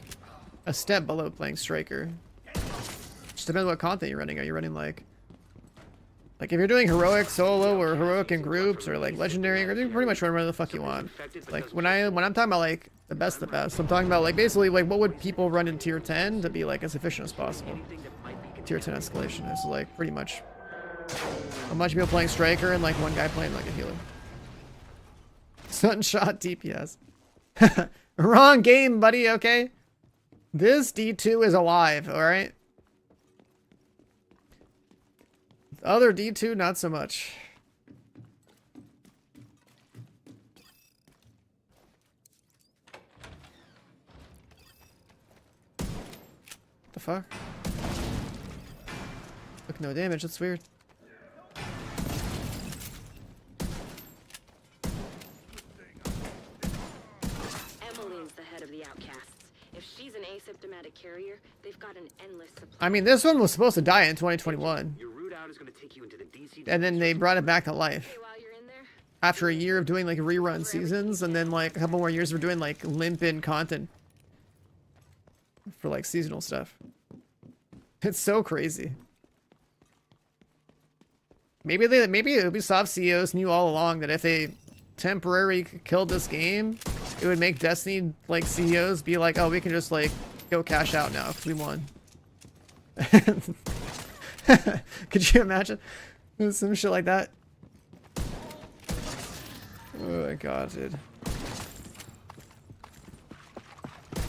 a step below playing Striker. Just depends what content you're running. Are you running like if you're doing heroic solo or heroic in groups or like legendary, or you pretty much run whatever the fuck you want. Like when I'm talking about like the best, I'm talking about like basically like what would people run in tier 10 to be like as efficient as possible. Tier 10 escalation is like pretty much a bunch of people playing Striker and like one guy playing like a healer. Sunshot DPS. Wrong game, buddy, okay? This D2 is alive, alright? The other D2, not so much. The fuck? Look, no damage, that's weird. If she's an asymptomatic carrier, they've got an endless supply. I mean, this one was supposed to die in 2021, Your route out is going to take you into the DC. and then they brought it back to life Hey, while you're in there, after a year of doing like rerun seasons, and then like a couple more years of doing like limp-in content for like seasonal stuff. It's so crazy. Maybe Ubisoft CEOs knew all along that if they temporarily killed this game, it would make Destiny like CEOs be like, oh, we can just like go cash out now because we won. Could you imagine some shit like that? Oh my god, dude. The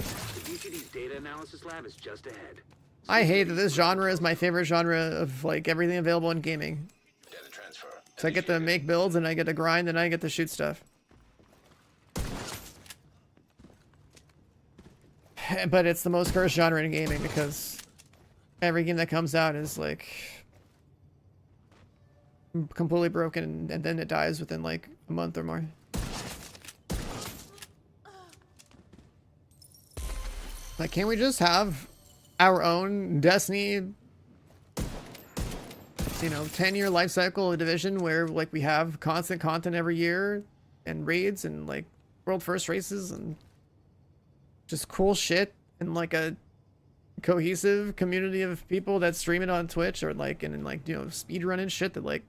DCD's data analysis lab is just ahead. I hate that this genre is my favorite genre of like everything available in gaming. Data transfer. So I get to make builds and I get to grind and I get to shoot stuff. But it's the most cursed genre in gaming because every game that comes out is like completely broken and then it dies within like a month or more. Like, can't we just have our own Destiny, you know, 10-year life cycle division where like we have constant content every year and raids and like world first races and just cool shit and like a cohesive community of people that stream it on Twitch or like and like, you know, speedrun and shit that like,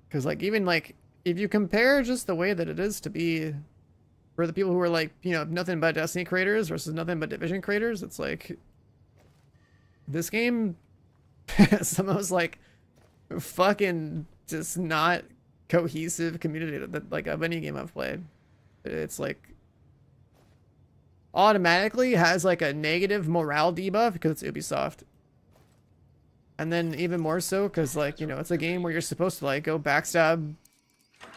because like even like if you compare just the way that it is to be for the people who are like, you know, nothing but Destiny creators versus nothing but Division creators, it's like this game is the most like fucking just not cohesive community that like of any game I've played. It's like automatically has like a negative morale debuff because it's Ubisoft. And then even more so because like, you know, it's a game where you're supposed to like go backstab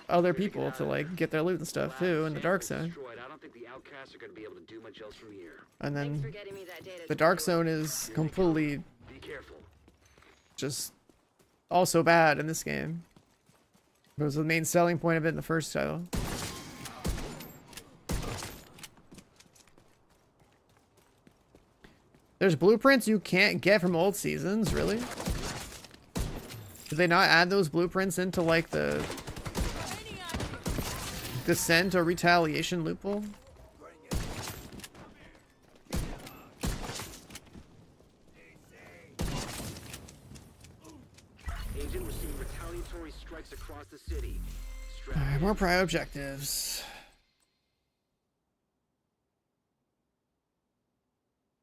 other people to like get their loot and stuff too in the Dark Zone. I don't think the outcasts are going to be able to do much else from here. And thanks then for getting me that data. the Dark Zone is completely Be careful. just also bad in this game. It was the main selling point of it in the first title. There's blueprints you can't get from old seasons, really? Did they not add those blueprints into like the Descent or Retaliation loophole? Agent, we're seeing retaliatory strikes across the city. Alright, more prior objectives.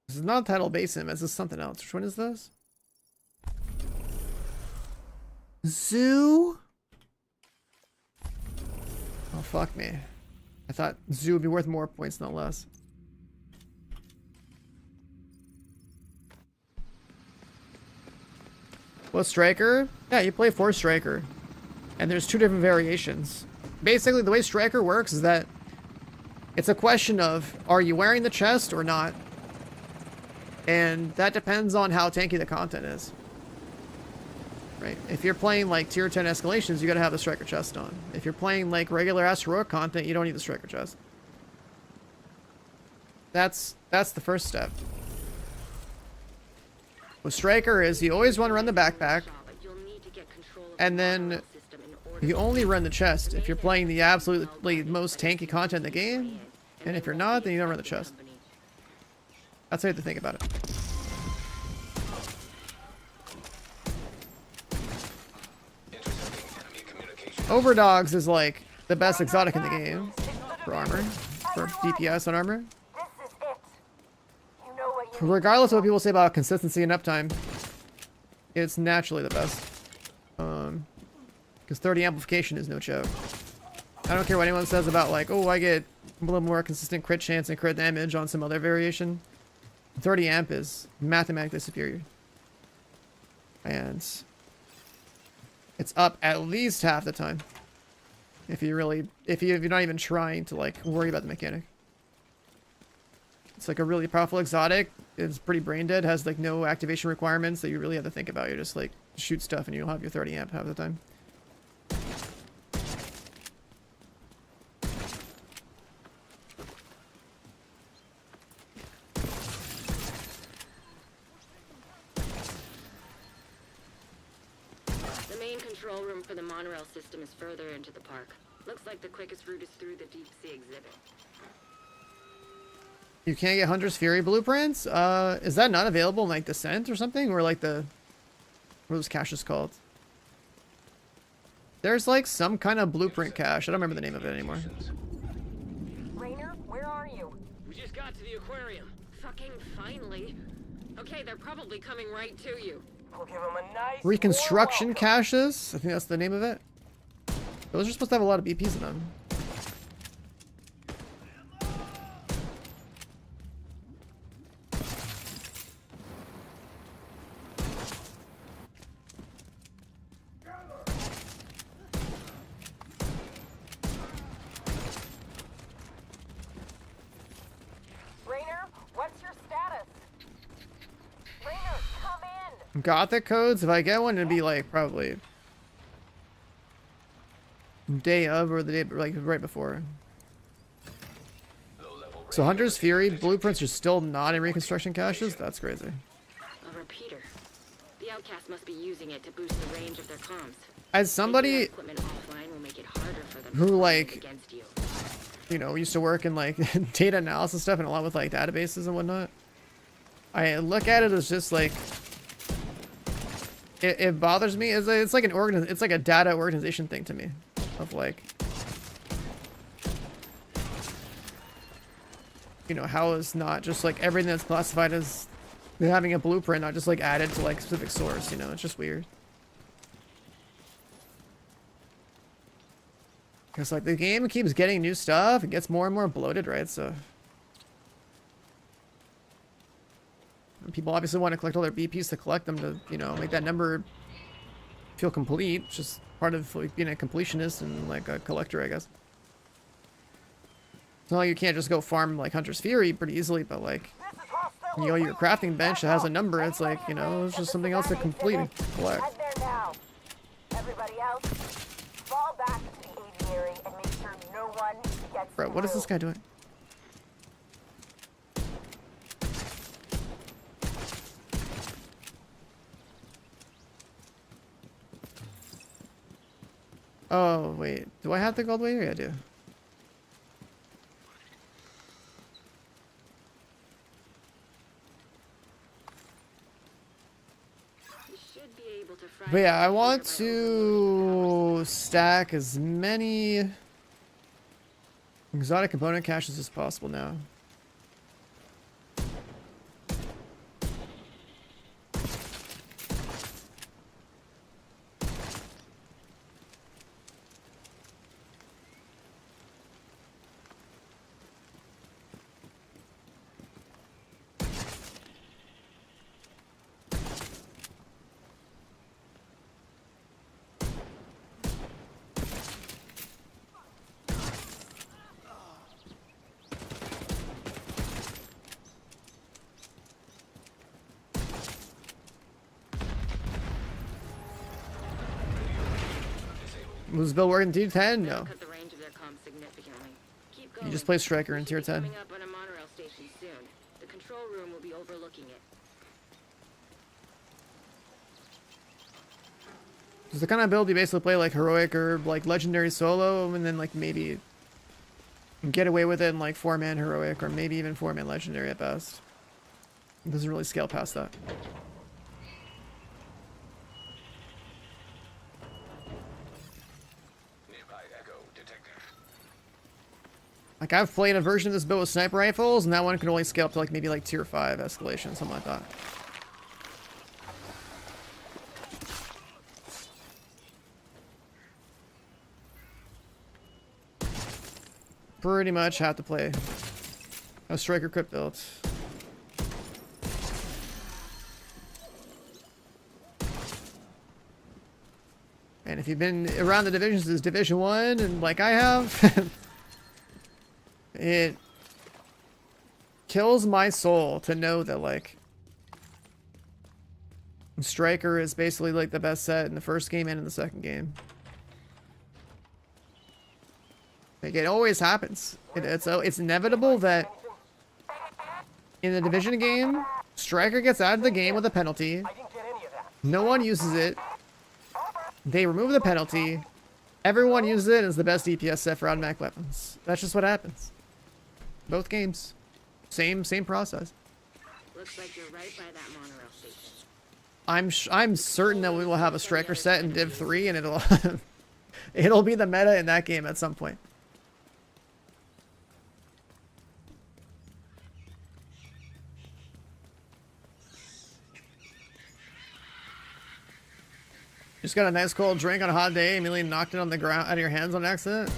This is not Title Basin, this is something else. Which one is this? Zoo? Oh, fuck me. I thought Zoo would be worth more points, not less. Well, Striker? Yeah, you play 4 Striker. And there's 2 different variations. Basically, the way Striker works is that it's a question of, are you wearing the chest or not? And that depends on how tanky the content is. Right? If you're playing like tier 10 escalations, you gotta have the Striker chest on. If you're playing like regular ass heroic content, you don't need the Striker chest. That's the first step. With Striker is you always want to run the backpack, and then you only run the chest if you're playing the absolutely most tanky content in the game, and if you're not, then you don't run the chest. That's how you have to think about it. Overdogs is like the best exotic in the game for armor, for DPS on armor. This is it. You know what you Regardless of what people say about consistency and uptime, it's naturally the best. Because 30 amplification is no joke. I don't care what anyone says about like, oh, I get a little more consistent crit chance and crit damage on some other variation. 30 amp is mathematically superior. And it's up at least half the time. If you're not even trying to like worry about the mechanic. It's like a really powerful exotic. It's pretty brain dead, has like no activation requirements that you really have to think about. You just like shoot stuff and you'll have your 30 amp half the time. The main control room for the monorail system is further into the park. Looks like the quickest route is through the deep sea exhibit. You can't get Hunter's Fury blueprints? Is that not available in like Descent or something? Or like the... What are those caches called? There's like some kind of blueprint cache. I don't remember the name of it anymore. Rainer, where are you? We just got to the aquarium. Fucking finally. Okay, they're probably coming right to you. We'll give him a nice Reconstruction warm welcome. caches? I think that's the name of it. Those are supposed to have a lot of BPs in them. Rainer, what's your status? Rainer, come in. Gothic codes? If I get one, it'd be like probably day of or the day like right before. Low-level So Hunter's Fury blueprints are still not in reconstruction caches? That's crazy. A repeater. The outcast must be using it to boost the range of their comms. As Taking somebody their equipment offline will make it harder for them who, to like, fight against you. you know, used to work in like data analysis stuff and a lot with like databases and whatnot. I look at it as just like it bothers me. It's like it's like a data organization thing to me, of like, you know, how is not just like everything that's classified as having a blueprint not just like added to like specific source. You know, it's just weird. Because, like, the game keeps getting new stuff. It gets more and more bloated, right? So... and people obviously want to collect all their BPs to collect them to, you know, make that number feel complete. It's just part of, like, being a completionist and, like, a collector, I guess. It's not like you can't just go farm, like, Hunter's Fury pretty easily, but, like... This is hostile. you know, your crafting bench that has a number, it's like, you know, it's just something else to complete and collect. Head there now. Everybody else, fall back to the aviary and make sure no one gets Bro, what is through. this guy doing? Oh, wait. Do I have to go all the way here? Yeah, I do. You should be able to fry But yeah, I the want repeater by overloading to stack as many exotic component caches as possible now. Was Bill working tier 10? That'll No. cut the range of their comms significantly. Keep You going. just play Striker in We should tier be 10. Coming up on a monorail station soon. The control room will be overlooking it. It's the kind of build you basically play like heroic or like legendary solo, and then like maybe get away with it in like 4-man heroic or maybe even 4-man legendary at best. It doesn't really scale past that. Nearby Echo detected. Like I've played a version of this build with sniper rifles, and that one can only scale up to like maybe like tier 5 escalation, something like that. Pretty much have to play a striker crypt build. And if you've been around the divisions as Division 1, and like I have, it kills my soul to know that like Striker is basically like the best set in the first game and in the second game. Like it always happens. It's inevitable that in the Division game, Striker gets out of the game with a penalty. I didn't get any of that. No one uses it. They remove the penalty. Everyone uses it as the best DPS set for automatic weapons. That's just what happens. Both games. Same process. Looks like you're right by that monorail station. I'm certain that we will have a striker set in Div 3 and it'll it'll be the meta in that game at some point. Just got a nice cold drink on a hot day, immediately knocked it on the ground out of your hands on accident.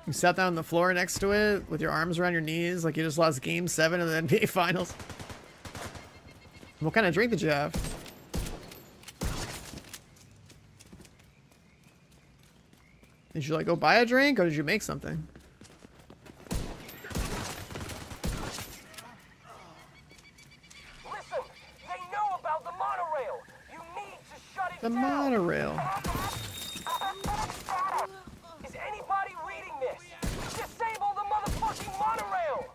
You sat down on the floor next to it with your arms around your knees like you just lost game 7 of the NBA Finals. What kind of drink did you have? Did you like go buy a drink or did you make something? Listen, they know about the monorail. You need to shut it The down. monorail. Is anybody reading this? Disable the motherfucking monorail.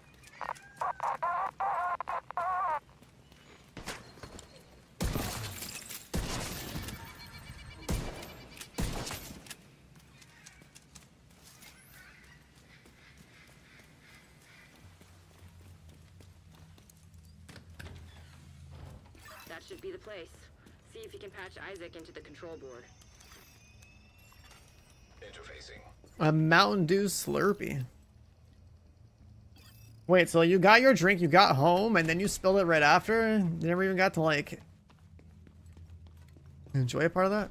That should be the place. See if you can patch Isaac into the control board. Interfacing. A Mountain Dew Slurpee. Wait, so you got your drink, you got home, and then you spilled it right after? You never even got to, like, enjoy a part of that?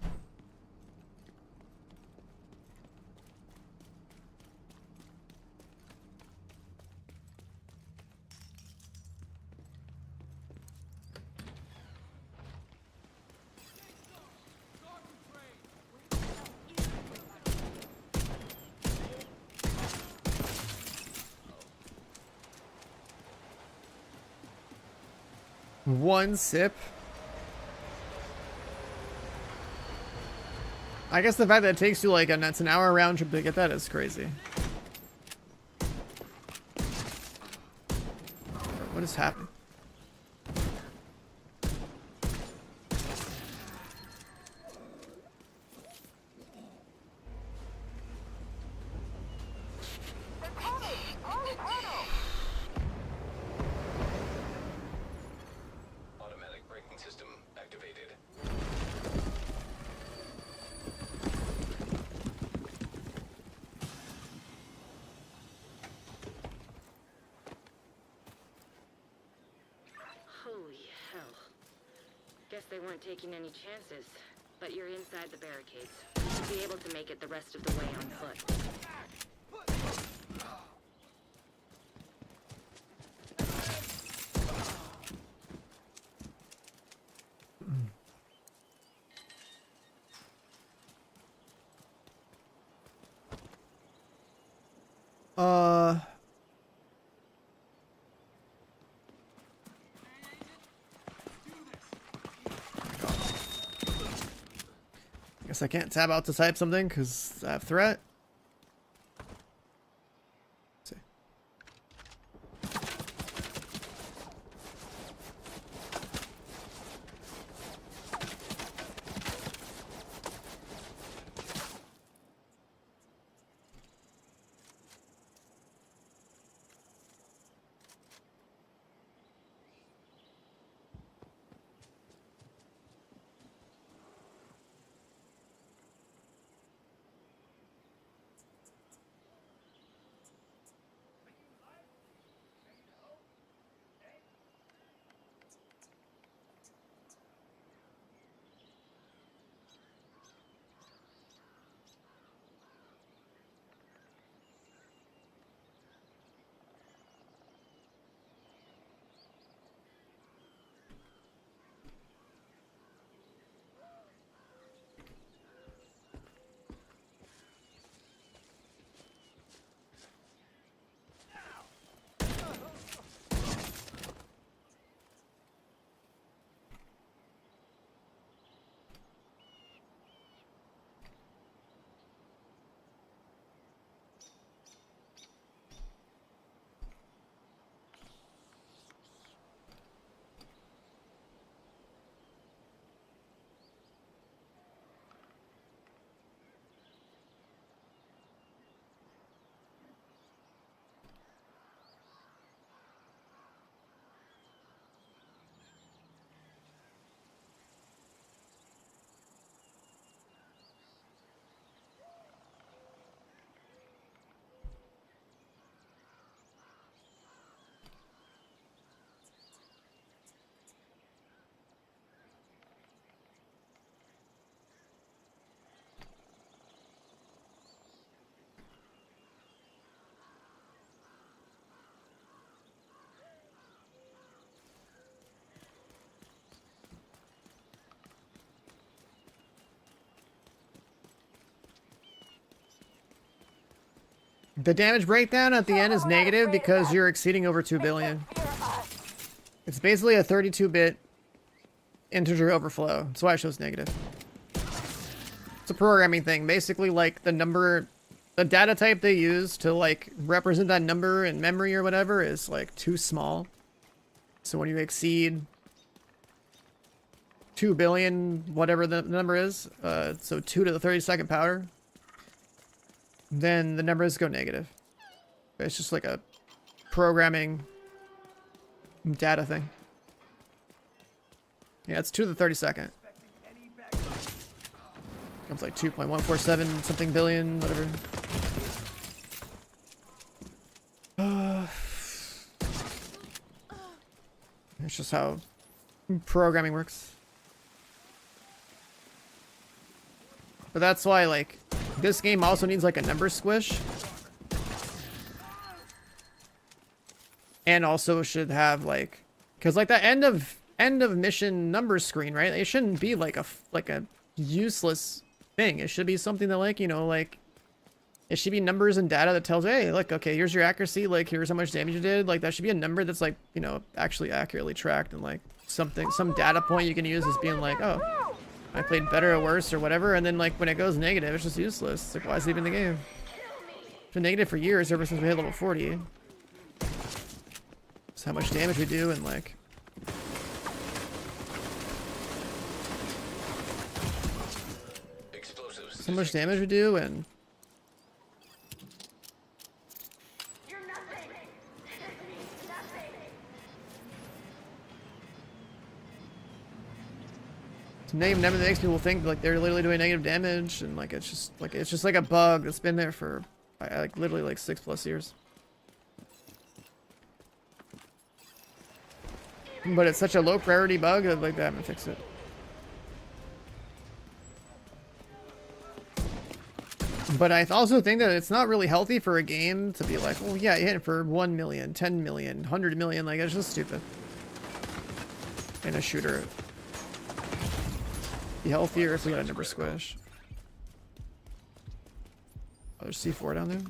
One sip. I guess the fact that it takes you like it's an hour round trip to get that is crazy. What is happening? Automatic braking system activated. Holy hell. Guess they weren't taking any chances. But you're inside the barricades. You should be able to make it the rest of the way on foot. Guess I can't tab out to type something because I have threat. Let's see. The damage breakdown at the end is negative because you're exceeding over 2 billion. It's basically a 32-bit integer overflow. That's why it shows negative. It's a programming thing. Basically, like, the number, the data type they use to, like, represent that number in memory or whatever is, like, too small. So when you exceed 2 billion, whatever the number is, so 2 to the 32nd power, then the numbers go negative. It's just like a programming data thing. Yeah, it's 2 to the 32nd. It's like 2.147 something billion, whatever. It's just how programming works. But that's why, like, this game also needs, like, a number squish. And also should have, like, because, like, the end of mission number screen, right? It shouldn't be like a useless thing. It should be something that, like, you know, like, it should be numbers and data that tells, hey, look, okay, here's your accuracy, like, here's how much damage you did. Like, that should be a number that's, like, you know, actually accurately tracked, and, like, some data point you can use as being like, oh, I played better or worse or whatever. And then, like, when it goes negative, it's just useless. It's like, why is it even in the game? It's been negative for years, ever since we hit level 40. It's how much damage we do, and, like, Explosives. so much damage we do, and negative damage makes people think like they're literally doing negative damage, and like it's just like a bug that's been there for like literally like 6+ years. But it's such a low priority bug that like they haven't fixed it. But I also think that it's not really healthy for a game to be like, oh yeah, you hit it for 1 million, 10 million, 100 million. Like, it's just stupid. In a shooter. Be healthier if we got a number squish. Oh, there's C4 down there.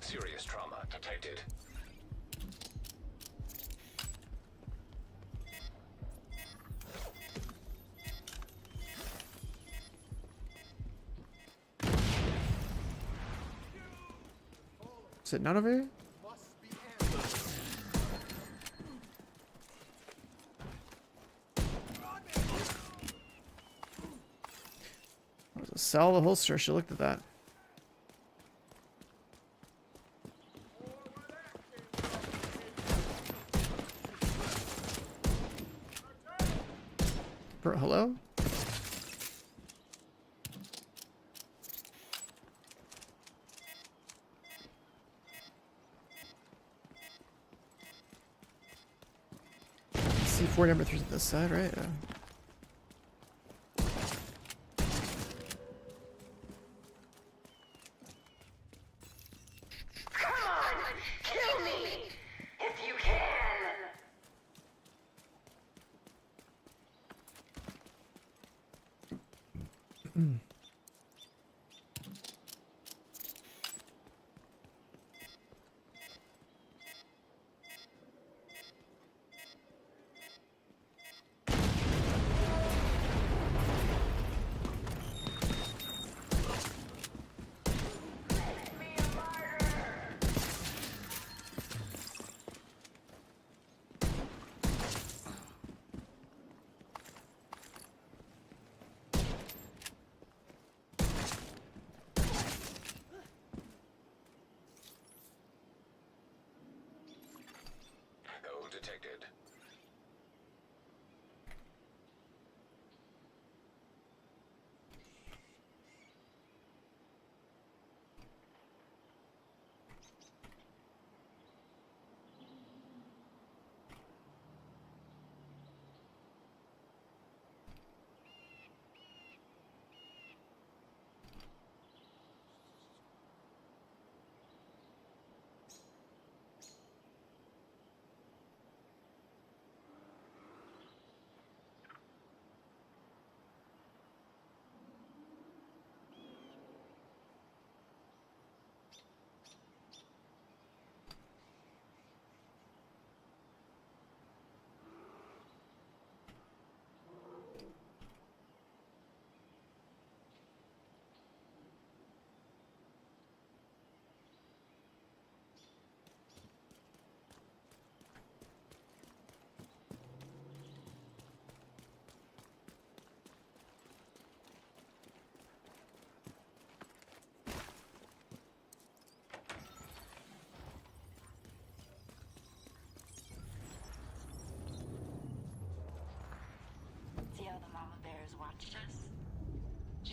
Serious trauma detected. Is it none over here? Sell the holster. I should have looked at that. Hello? C4 number 3's at this side, right? Yeah.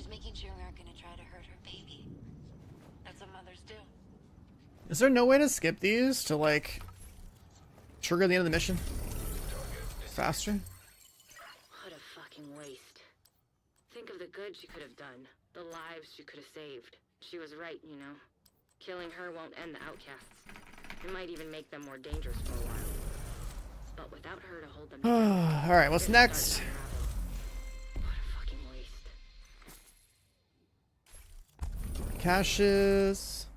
She's making sure we aren't gonna try to hurt her baby. That's what mothers do. Is there no way to skip these to like trigger the end of the mission faster? What a fucking waste. Think of the good she could have done. The lives she could have saved. She was right, you know. Killing her won't end the outcasts. It might even make them more dangerous for a while. But without her to hold them down, All right, what's they're gonna next? start to unravel. What a fucking waste. Caches.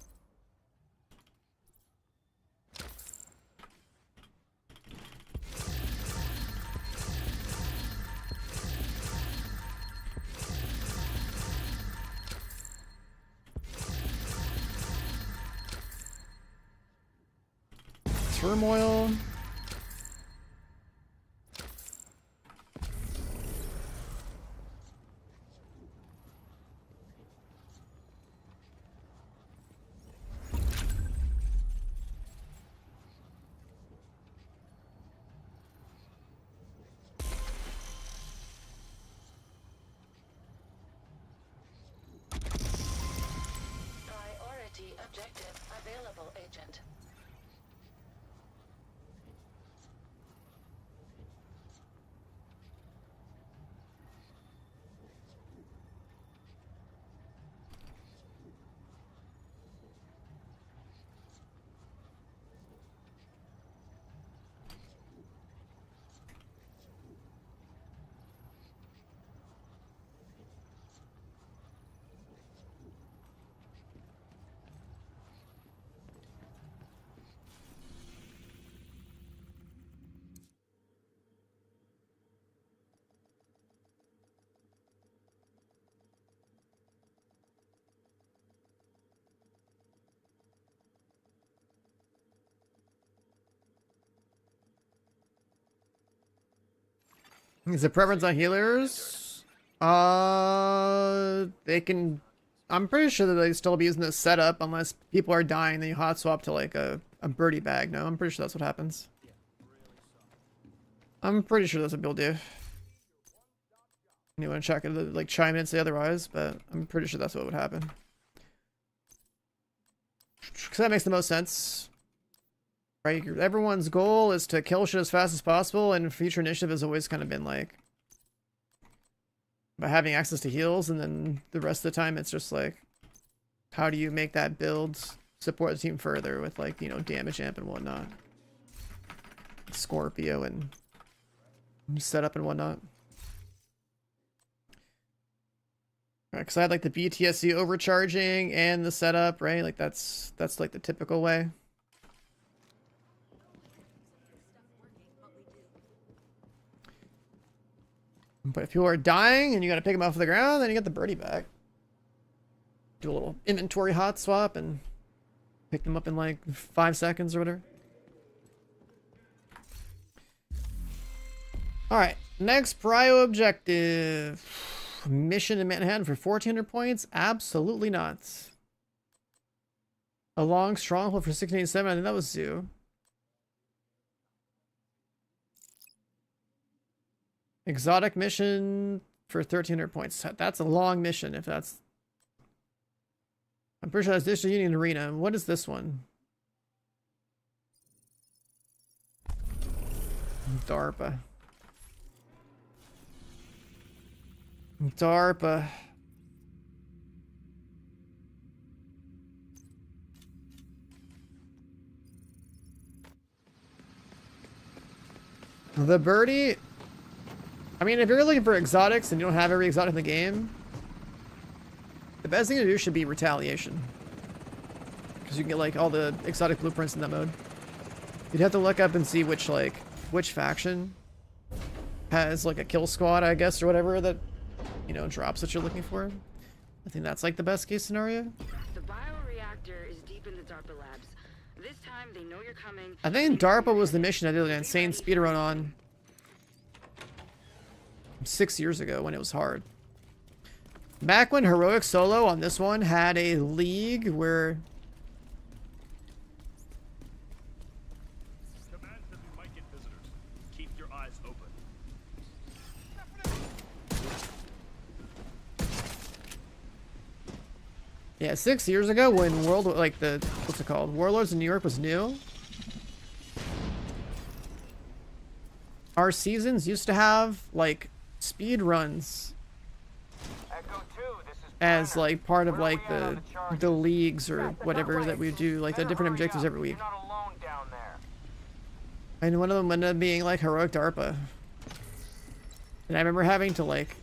Turmoil. Priority objective available, Agent. Is it preference on healers? They can. I'm pretty sure that they still be using this setup unless people are dying. Then you hot swap to like a birdie bag. No, I'm pretty sure that's what happens. I'm pretty sure that's what people do. You want to check it, like chime in and say otherwise, but I'm pretty sure that's what would happen. Because that makes the most sense. Right, everyone's goal is to kill shit as fast as possible, and future initiative has always kind of been like by having access to heals, and then the rest of the time it's just like how do you make that build support the team further with like, you know, damage amp and whatnot, Scorpio and setup and whatnot. Right, because I had like the BTSC overcharging and the setup, right? Like that's like the typical way. But if people are dying and you gotta pick them off the ground, then you get the birdie back. Do a little inventory hot swap and pick them up in like 5 seconds or whatever. Alright, next prio objective. Mission in Manhattan for 1,400 points? Absolutely not. A long stronghold for 1687, I think that was Zoo. Exotic mission for 1,300 points. That's a long mission if that's... I'm pretty sure that's District Union Arena. What is this one? DARPA. DARPA. The birdie... I mean, if you're looking for exotics and you don't have every exotic in the game, the best thing to do should be retaliation. Because you can get like all the exotic blueprints in that mode. You'd have to look up and see which faction has like a kill squad, I guess, or whatever that, you know, drops what you're looking for. I think that's like the best case scenario. The bioreactor is deep in the DARPA labs. This time they know you're coming. I think DARPA was the mission I did an insane speedrun on 6 years ago when it was hard. Back when Heroic Solo on this one had a league where... Command that we might get visitors. Keep your eyes open. Yeah, 6 years ago when what's it called? Warlords in New York was new. Our seasons used to have like speed runs Echo 2, this is as Brenner. like part of Where are like we at on the charges? leagues or whatever that we do, like the Better different hurry objectives up. every week. You're not alone down there. And one of them ended up being like heroic DARPA. And I remember having to like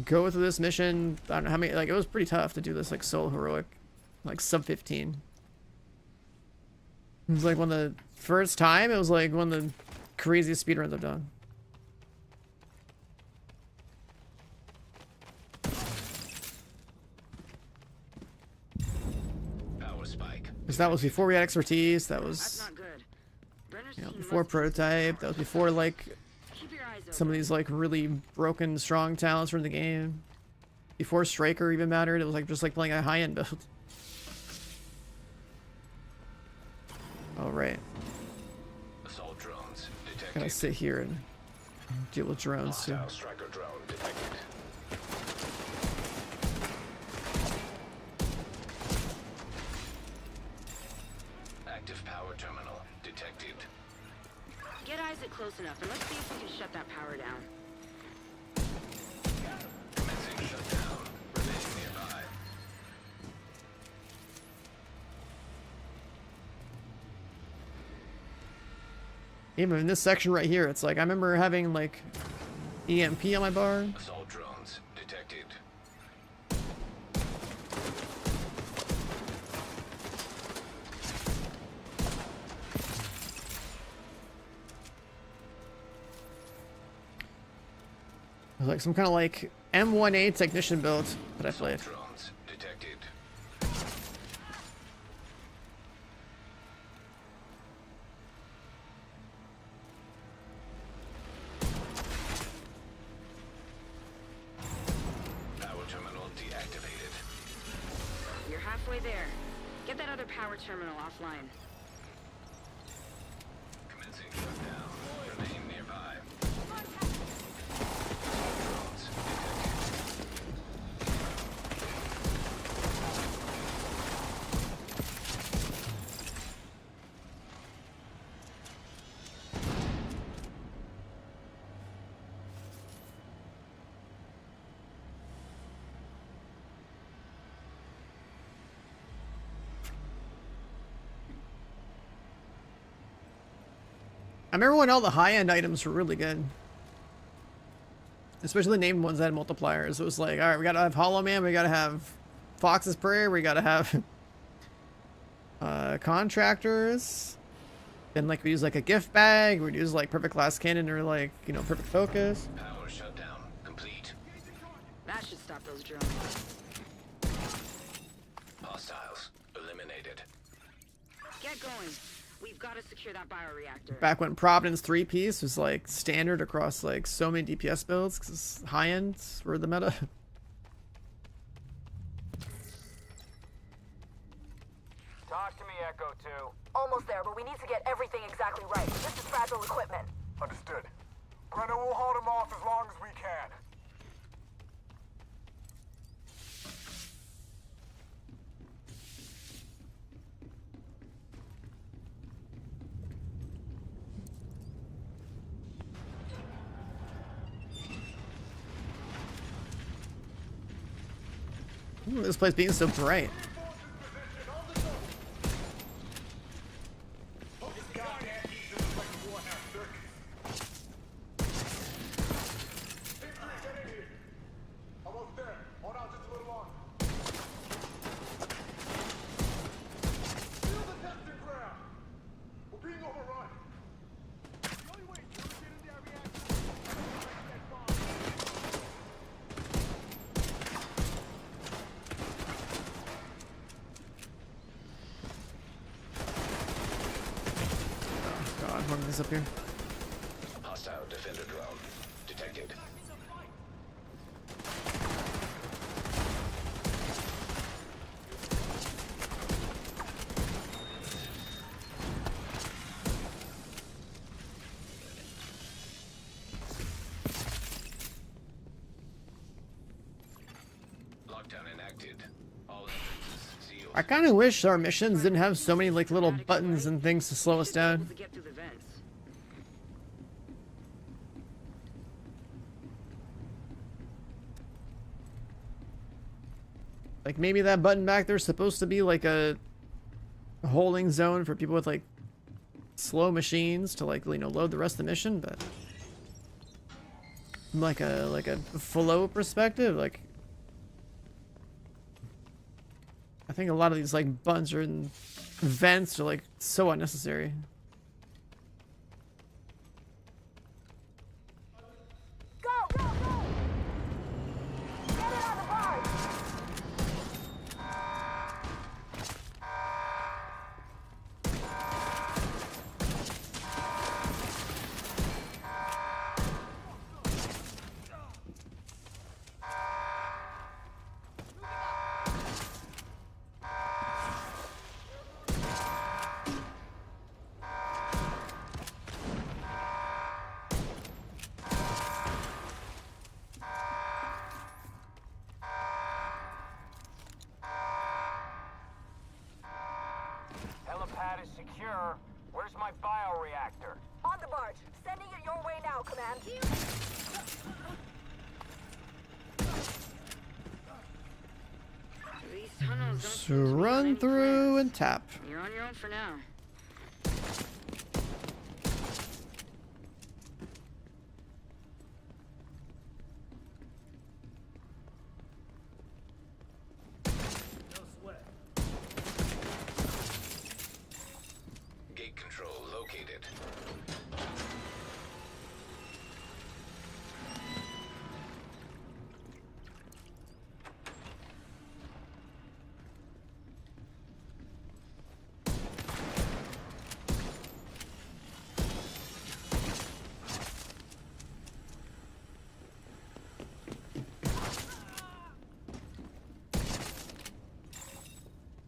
go through this mission. I don't know how many, like it was pretty tough to do this like solo heroic, like sub 15. It was like one of the first time, it was like one of the craziest speedruns I've done. Power spike. Because that was before we had expertise, that That's was, not good. Brenner's you know, team before must be prototype, that was before like Keep your eyes some of open. these like really broken strong talents from the game. Before Striker even mattered, it was like just like playing a high-end build. Oh right, Assault drones detected. gotta sit here and deal with drones too. Hostile striker drone detected. Active power terminal detected. Get Isaac close enough, and let's see if we can shut that power down. Commencing shutdown. Remain nearby. Even in this section right here, it's like I remember having like EMP on my bar. Assault drones detected. It was like some kind of like M1A technician build that I played. Drones detected. Power terminal deactivated. You're halfway there. Get that other power terminal offline. Commencing shutdown. Remain nearby. Drones detected. I remember when all the high-end items were really good. Especially the named ones that had multipliers. It was like, alright, we gotta have Hollow Man, we gotta have Fox's Prayer, we gotta have contractors. Then like we use like a gift bag, we'd use like perfect glass cannon or like, you know, perfect focus. Power shutdown complete. That should stop those drones. Hostiles eliminated. Get going. We've got to secure that bioreactor. Back when Providence 3-piece was like standard across like so many DPS builds because high-ends were the meta. Talk to me, Echo 2. Almost there, but we need to get everything exactly right. This is fragile equipment. Understood. Brenner will hold him off as long as we can. This place being so bright. Almost there. Hold on just a little longer. Feel the testing ground. We're being overrun. The only way to get in that reactor is to break that bomb. God, one of these up here. Hostile defender drone detected. Lockdown enacted. All entrances sealed. I kind of wish our missions didn't have so many like little buttons and things to slow us Should be able down. to get through the vents. Like maybe that button back there's supposed to be like a holding zone for people with like slow machines to like, you know, load the rest of the mission, but from like a flow perspective, like I think a lot of these like buttons or vents are like so unnecessary. Go, go, go! Get it on the barge! Helipad is secure. Where's my bioreactor? On the barge. Sending it your way now, Command. These tunnels don't So seem to be on run any through plans. and tap. You're on your own for now. Gate control located.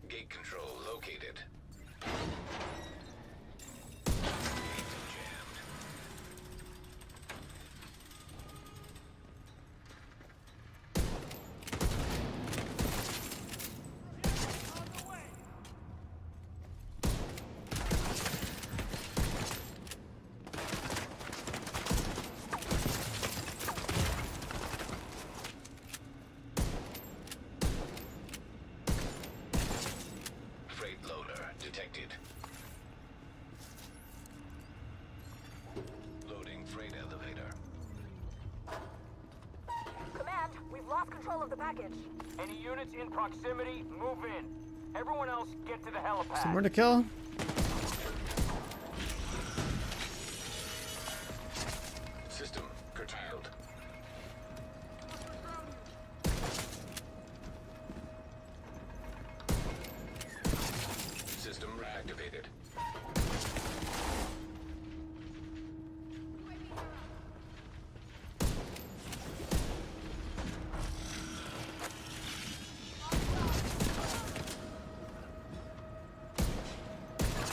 Gate control located. Gates jammed. Freight loader detected. Loading freight elevator. Command, we've lost control of the package. Any units in proximity, move in. Everyone else, get to the helipad. Somewhere to kill. System curtailed. System reactivated.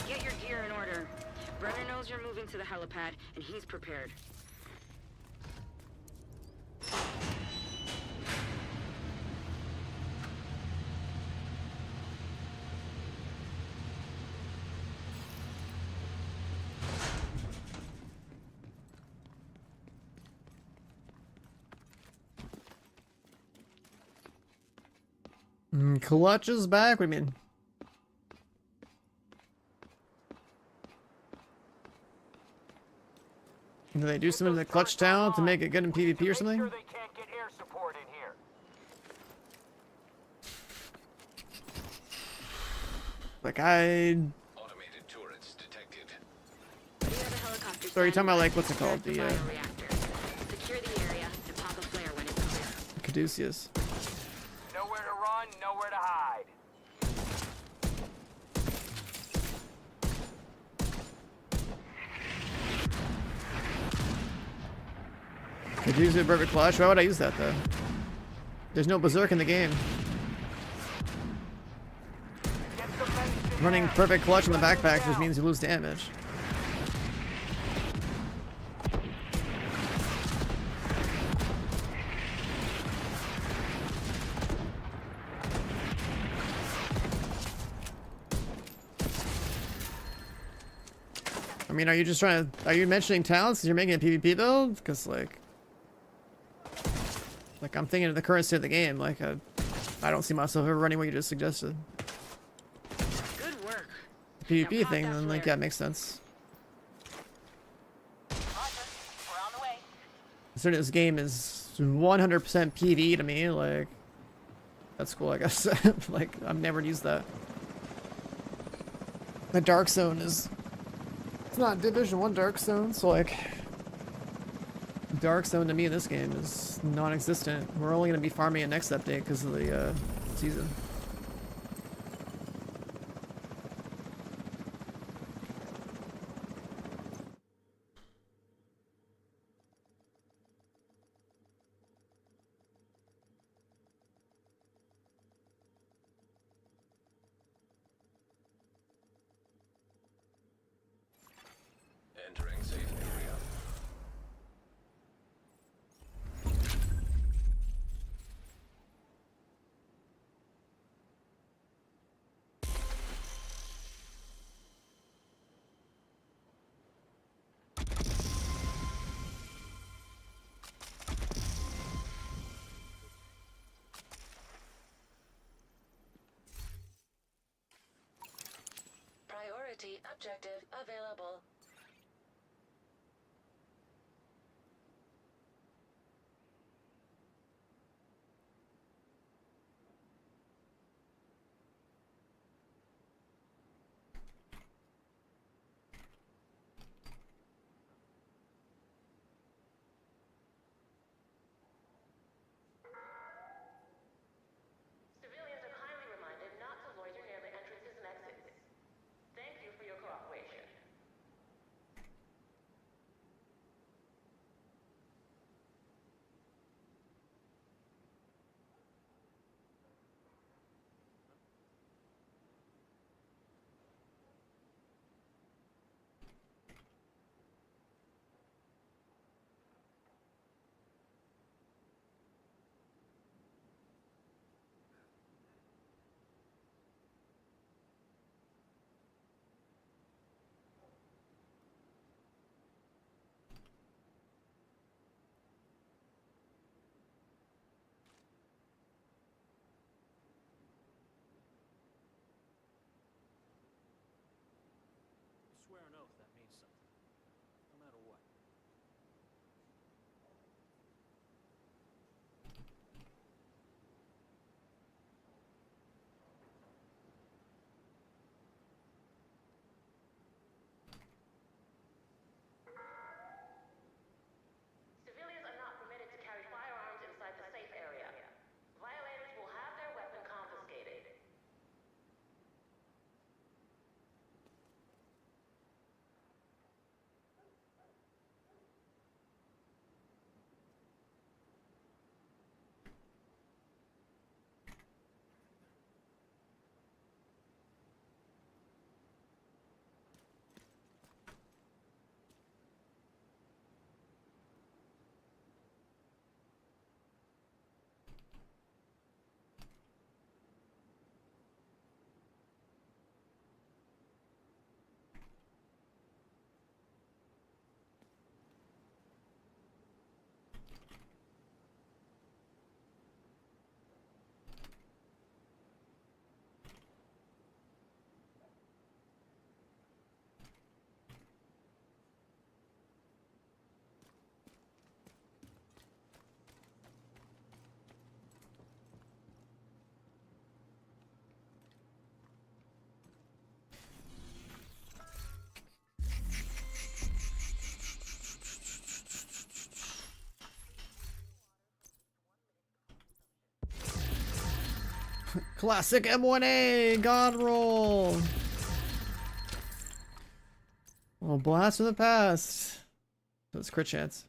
Get your gear in order. Brenner knows you're moving to the helipad, and he's prepared. Clutch is back. What do you mean? Do they do something to the clutch town to make it good in PvP or Make something? sure they can't get air support in here. Like I. Automated turrets detected. We have a helicopter. So are you talking about standing like what's it by. called? There's The bioreactor. Secure the area and pop a flare when it's clear. Caduceus. Nowhere to run, nowhere to hide. Caduceus perfect clutch. Why would I use that though? There's no berserk in the game. Get some medicine Running now. perfect clutch in the backpack just means you lose damage. I mean, are you just trying to... Are you mentioning talents because you're making a PvP build? Because, like... I'm thinking of the current state of the game. Like, I don't see myself ever running what you just suggested. Good work. The Now PvP pop thing, that then, like, flare. yeah, makes sense. Roger. We're on the way. Considering this game is 100% PvE to me, like... That's cool, I guess. Like, I've never used that. The Dark Zone is... It's not Division 1 Dark Zone, so, like... Dark Zone to me in this game is non-existent. We're only going to be farming it next update because of the season. Entering safe area. Priority objective available. Civilians are kindly reminded not to loiter near the entrances and exits. Thank you for your cooperation. Swear an oath that means something. No matter what. Civilians are not permitted to carry firearms inside the safe area. Violators will have their weapon confiscated. Classic M1A God roll. Oh, blast from the past. That's crit chance.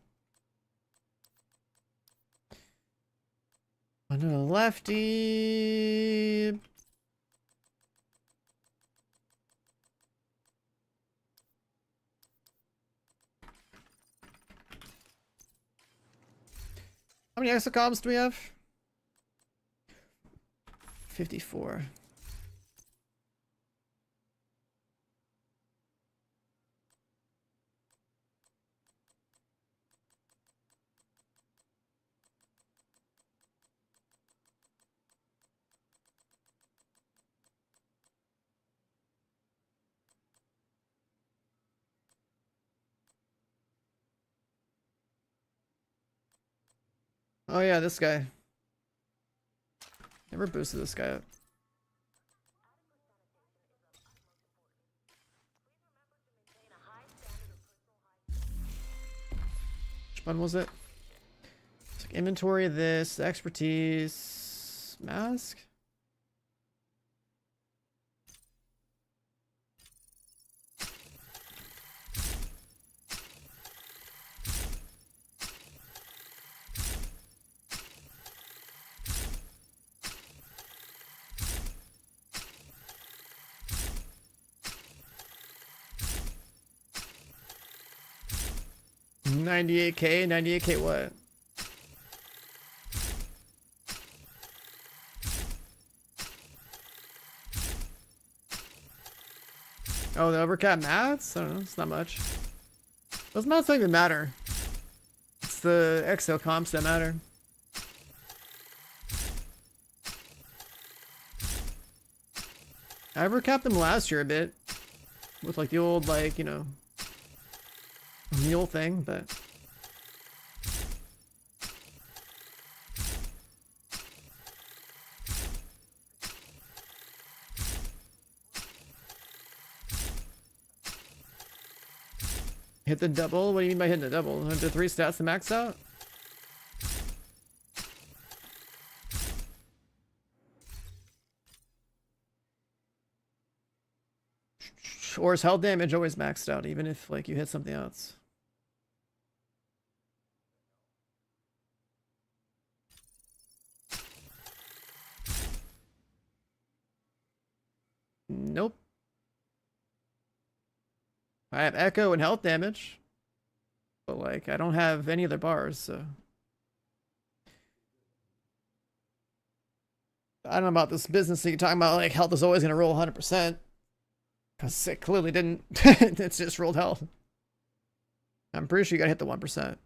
Under the lefty. How many exocomms do we have? 54. Oh yeah, this guy. Never boosted this guy up. Which one was it? It's like inventory, this, expertise, mask. $98K, $98K what? Oh, the overcap mats? I don't know, it's not much. Those mats don't even matter. It's the exo comps that matter. I overcapped them last year a bit. With like the old, like, you know, mule thing, but hit the double? What do you mean by hitting the double? The 3 stats to max out? Or is health damage always maxed out, even if like you hit something else? Nope. I have echo and health damage, but like I don't have any other bars, so I don't know about this business thing you're talking about. Like health is always gonna roll 100%, because it clearly didn't. It's just rolled health. I'm pretty sure you gotta hit the 1%.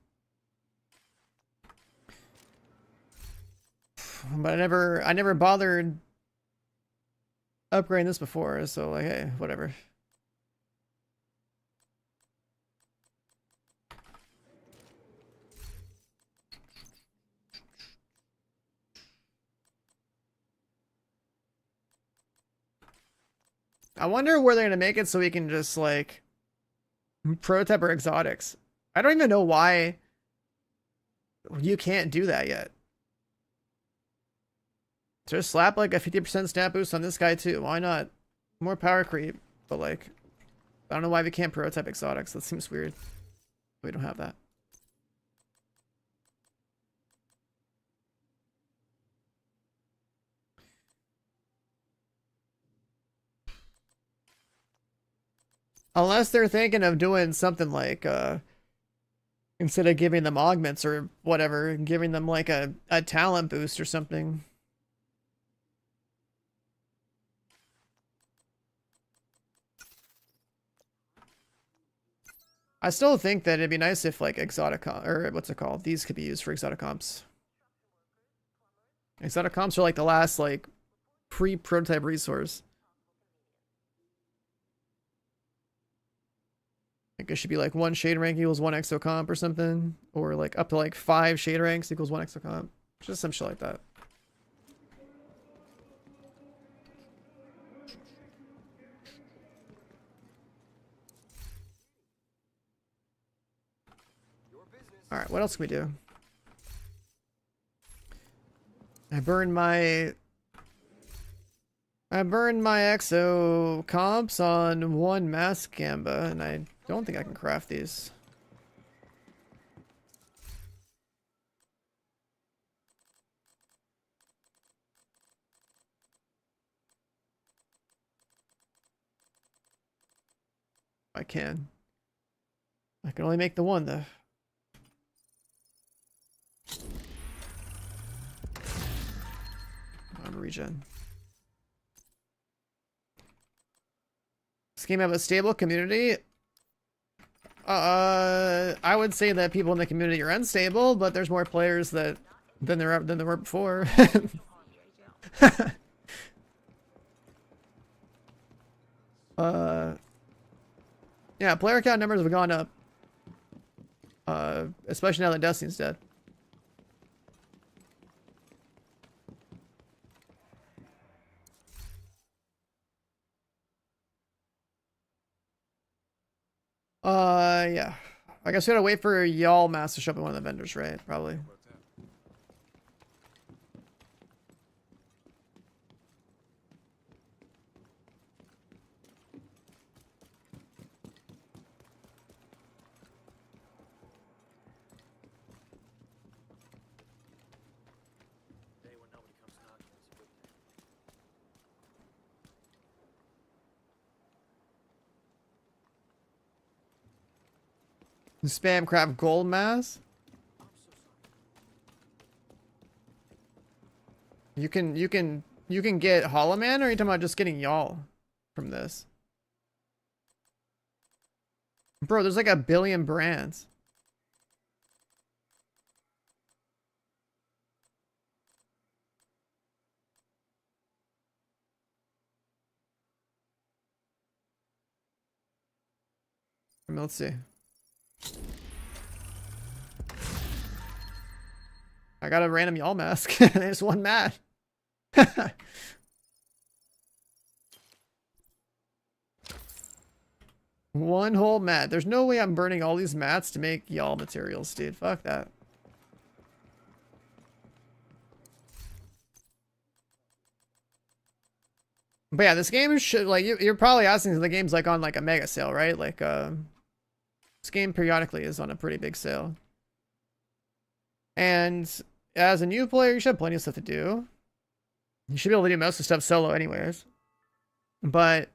But I never bothered upgrading this before, so like, hey, whatever. I wonder where they're gonna make it so we can just like prototype our exotics. I don't even know why you can't do that yet. Just slap like a 50% stat boost on this guy too. Why not? More power creep, but like, I don't know why we can't prototype exotics. That seems weird. We don't have that. Unless they're thinking of doing something like, instead of giving them augments or whatever, giving them like a talent boost or something. I still think that it'd be nice if like exotic, or what's it called? These could be used for exotic comps. Exotic comps are like the last like pre-prototype resource. I think it should be like 1 shade rank equals 1 exo comp or something, or like up to like 5 shade ranks equals 1 exo comp. Just some shit like that. All right, what else can we do? I burned my exo comps on 1 mask gamba, and I don't think I can craft these. I can. I can only make the 1 though. I'm regen. This game have a stable community. I would say that people in the community are unstable, but there's more players than there were before. Yeah, player count numbers have gone up. Especially now that Destiny's dead. Yeah. I guess we gotta wait for y'all mass to show up at one of the vendors, right? Probably. Day when nobody comes knocking is a good thing. Spam craft gold mass. I'm so sorry. You can get Hollow Man, or are you talking about just getting y'all from this? Bro, there's like a billion brands. Let's see. I got a random y'all mask. There's one mat. One whole mat. There's no way I'm burning all these mats to make y'all materials, dude. Fuck that. But yeah, this game should, like, you're probably asking if the game's like on like a mega sale, right? Like, this game periodically is on a pretty big sale. And as a new player, you should have plenty of stuff to do. You should be able to do most of the stuff solo anyways. But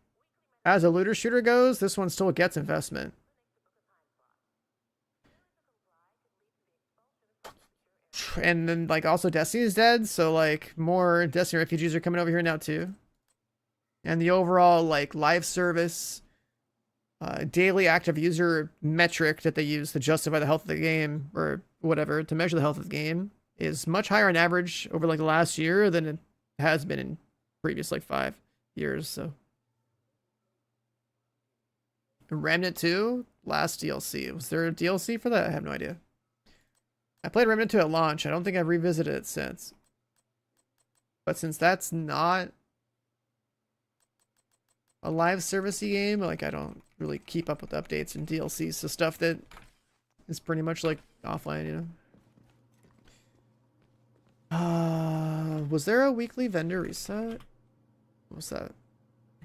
as a looter shooter goes, this one still gets investment. And then, like, also Destiny is dead, so like more Destiny refugees are coming over here now too. And the overall like live service daily active user metric that they use to justify the health of the game, or whatever, to measure the health of the game, is much higher on average over like the last year than it has been in previous like 5 years. So Remnant 2 last DLC, was there a DLC for that? I have no idea. I played Remnant 2 at launch. I don't think I've revisited it since. But since that's not a live servicey game, like, I don't really keep up with updates and DLCs, so stuff that is pretty much like offline, you know. Was there a weekly vendor reset? What was that?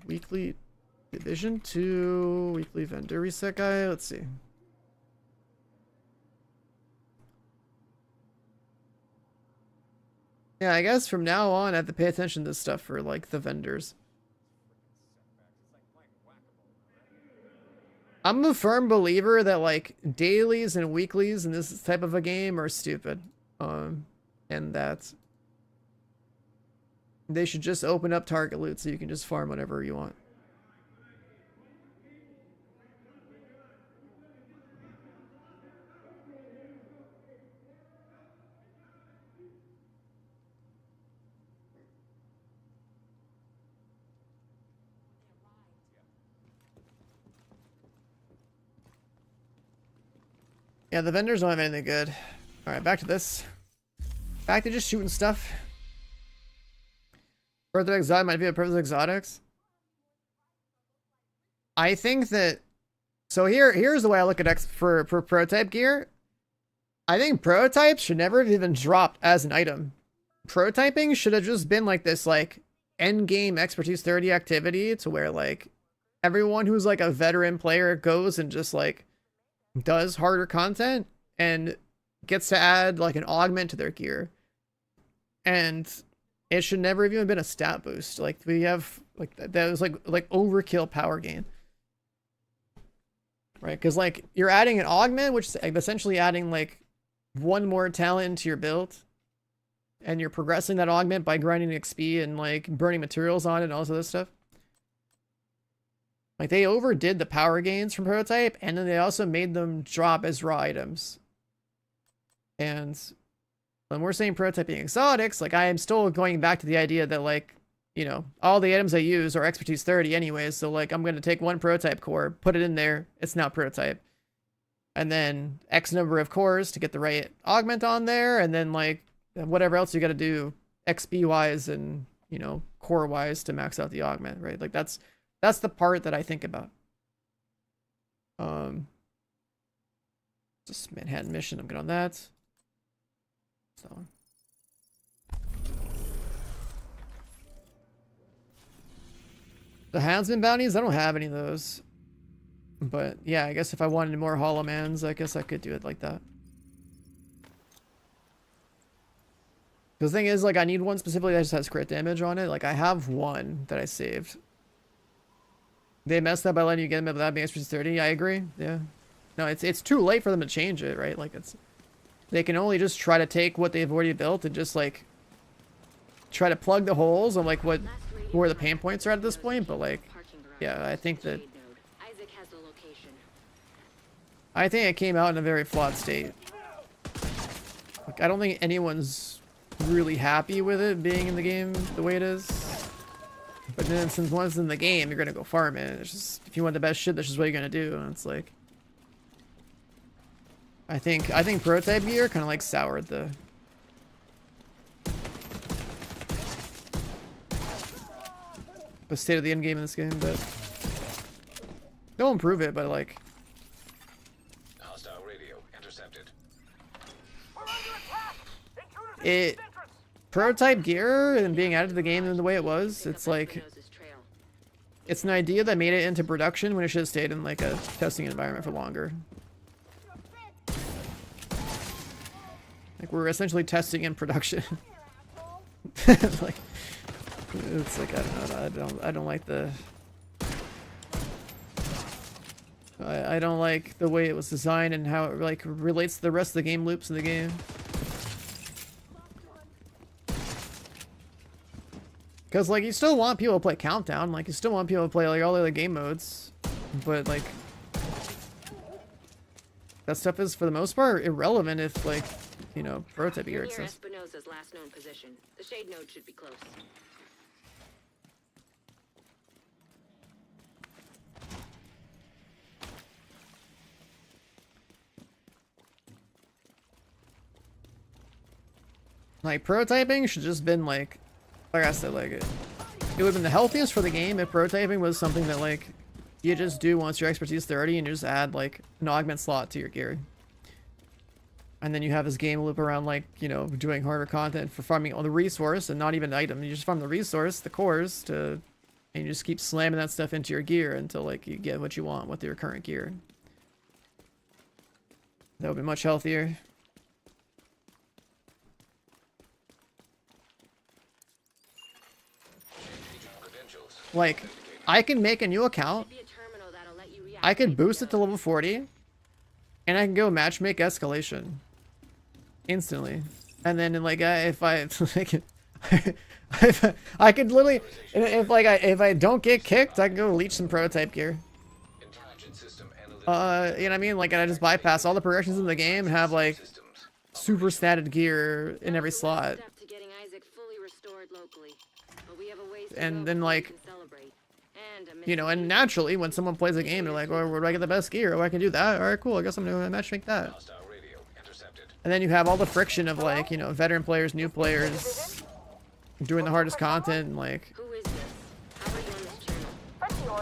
Weekly Division 2 weekly vendor reset guy? Let's see. Yeah, I guess from now on I have to pay attention to this stuff for like the vendors. I'm a firm believer that like dailies and weeklies in this type of a game are stupid. And that they should just open up target loot so you can just farm whatever you want. Yeah, the vendors don't have anything good. Alright, back to this. Back to just shooting stuff. Further exotic might be a purpose exotics. I think that, so here's the way I look at for prototype gear. I think prototypes should never have even dropped as an item. Prototyping should have just been like this like end game expertise 30 activity, to where like everyone who's like a veteran player goes and just like does harder content and gets to add like an augment to their gear. And it should never have even been a stat boost. Like we have like that was like overkill power gain, right? Because like you're adding an augment, which is essentially adding like one more talent into your build, and you're progressing that augment by grinding XP and like burning materials on it and all this other stuff. Like they overdid the power gains from prototype, and then they also made them drop as raw items. And when we're saying prototyping exotics, like I am still going back to the idea that like, you know, all the items I use are expertise 30 anyways. So like I'm going to take one prototype core, put it in there. It's now prototype. And then X number of cores to get the right augment on there. And then like whatever else you got to do XP wise and, you know, core wise to max out the augment, right? Like that's the part that I think about. Just Manhattan mission. I'm good on that. So. The Houndsman bounties, I don't have any of those. But yeah, I guess if I wanted more Hollow Mans, I guess I could do it like that. The thing is, like, I need one specifically that just has crit damage on it. Like, I have one that I saved. They messed up by letting you get them without being extra 30. I agree. Yeah. No, it's too late for them to change it, right? Like, they can only just try to take what they've already built and just like try to plug the holes on like where the pain points are at this point. But like, yeah, I think it came out in a very flawed state. Like, I don't think anyone's really happy with it being in the game the way it is. But then since once in the game, you're gonna go farm it. It's just, if you want the best shit, that's just what you're gonna do. And it's like, I think prototype gear kind of like soured the state of the end game in this game, but they'll improve it. But like, Hostile radio intercepted. it prototype gear and being added to the game in the way it was, it's like, it's an idea that made it into production when it should have stayed in like a testing environment for longer. Like, we're essentially testing in production. Like, it's like, I don't know, I don't like the I don't like the way it was designed and how it like relates to the rest of the game loops in the game. Because like, you still want people to play Countdown, like you still want people to play like all the other game modes, but like that stuff is for the most part irrelevant if like, you know, prototype gear exists. Espinosa's last known position. The shade node should be close. Like, prototyping should just been like I said, like it would have been the healthiest for the game if prototyping was something that like you just do once your expertise 30 and you just add like an augment slot to your gear. And then you have this game loop around like, you know, doing harder content for farming on the resource and not even an item. You just farm the resource, the cores, and you just keep slamming that stuff into your gear until like you get what you want with your current gear. That would be much healthier. Like, I can make a new account, I can boost it to level 40, and I can go matchmake escalation instantly. And then like, if I like, if I could literally, if I don't get kicked, I can go leech some prototype gear. You know what I mean? Like, and I just bypass all the progressions in the game and have like super statted gear in every slot. And then like, you know, and naturally when someone plays a game, they're like, oh, where do I get the best gear? Oh, I can do that. All right, cool. I guess I'm gonna matchmake that. And then you have all the friction of like, you know, veteran players, new players doing the hardest content, and like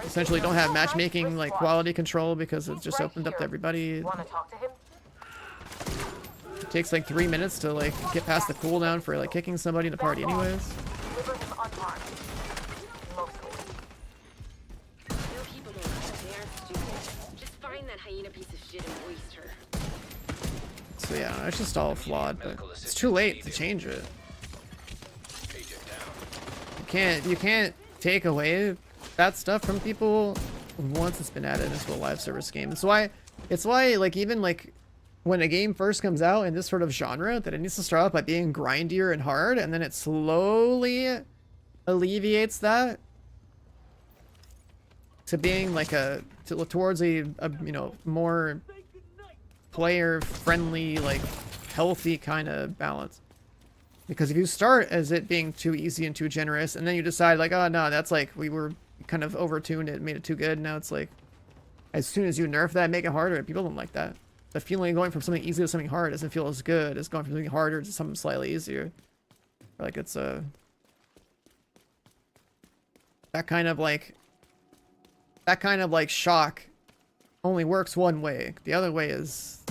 essentially don't have matchmaking like quality control because it's just opened up to everybody. Wanna talk to him? It takes like 3 minutes to like get past the cooldown for like kicking somebody in the party anyways. Deliver him unharmed. Mostly. No people don't know they aren't stupid. Just find that hyena piece of shit and waste her. So yeah, it's just all flawed, but it's too late to change it. You can't take away that stuff from people once it's been added into a live service game. It's why like even like when a game first comes out in this sort of genre, that it needs to start out by being grindier and hard, and then it slowly alleviates that to being like towards a you know, more player friendly, like healthy kind of balance. Because if you start as it being too easy and too generous, and then you decide like, oh no, that's like, we were kind of overtuned it, made it too good, now it's like, as soon as you nerf that, make it harder, people don't like that. The feeling of going from something easy to something hard doesn't feel as good as going from something harder to something slightly easier. Like, it's that kind of like shock only works one way. The other way is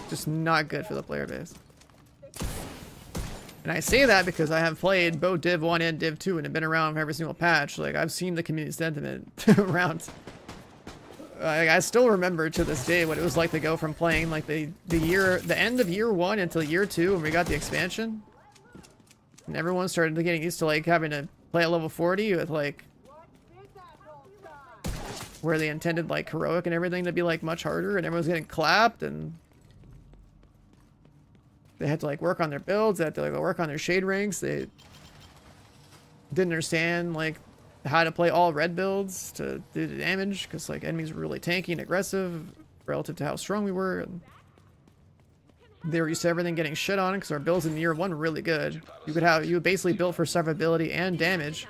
just not good for the player base. And I say that because I have played both Div 1 and Div 2 and have been around for every single patch. Like, I've seen the community sentiment around. I still remember to this day what it was like to go from playing like the end of year 1 until year 2 when we got the expansion. And everyone started getting used to like having to play at level 40 with like where they intended like heroic and everything to be like much harder, and everyone's getting clapped, and they had to like work on their builds, they had to like work on their shade ranks. They didn't understand like how to play all red builds to do the damage, because like enemies were really tanky and aggressive relative to how strong we were, and they were used to everything getting shit on because our builds in year 1 were really good. You would basically build for survivability and damage,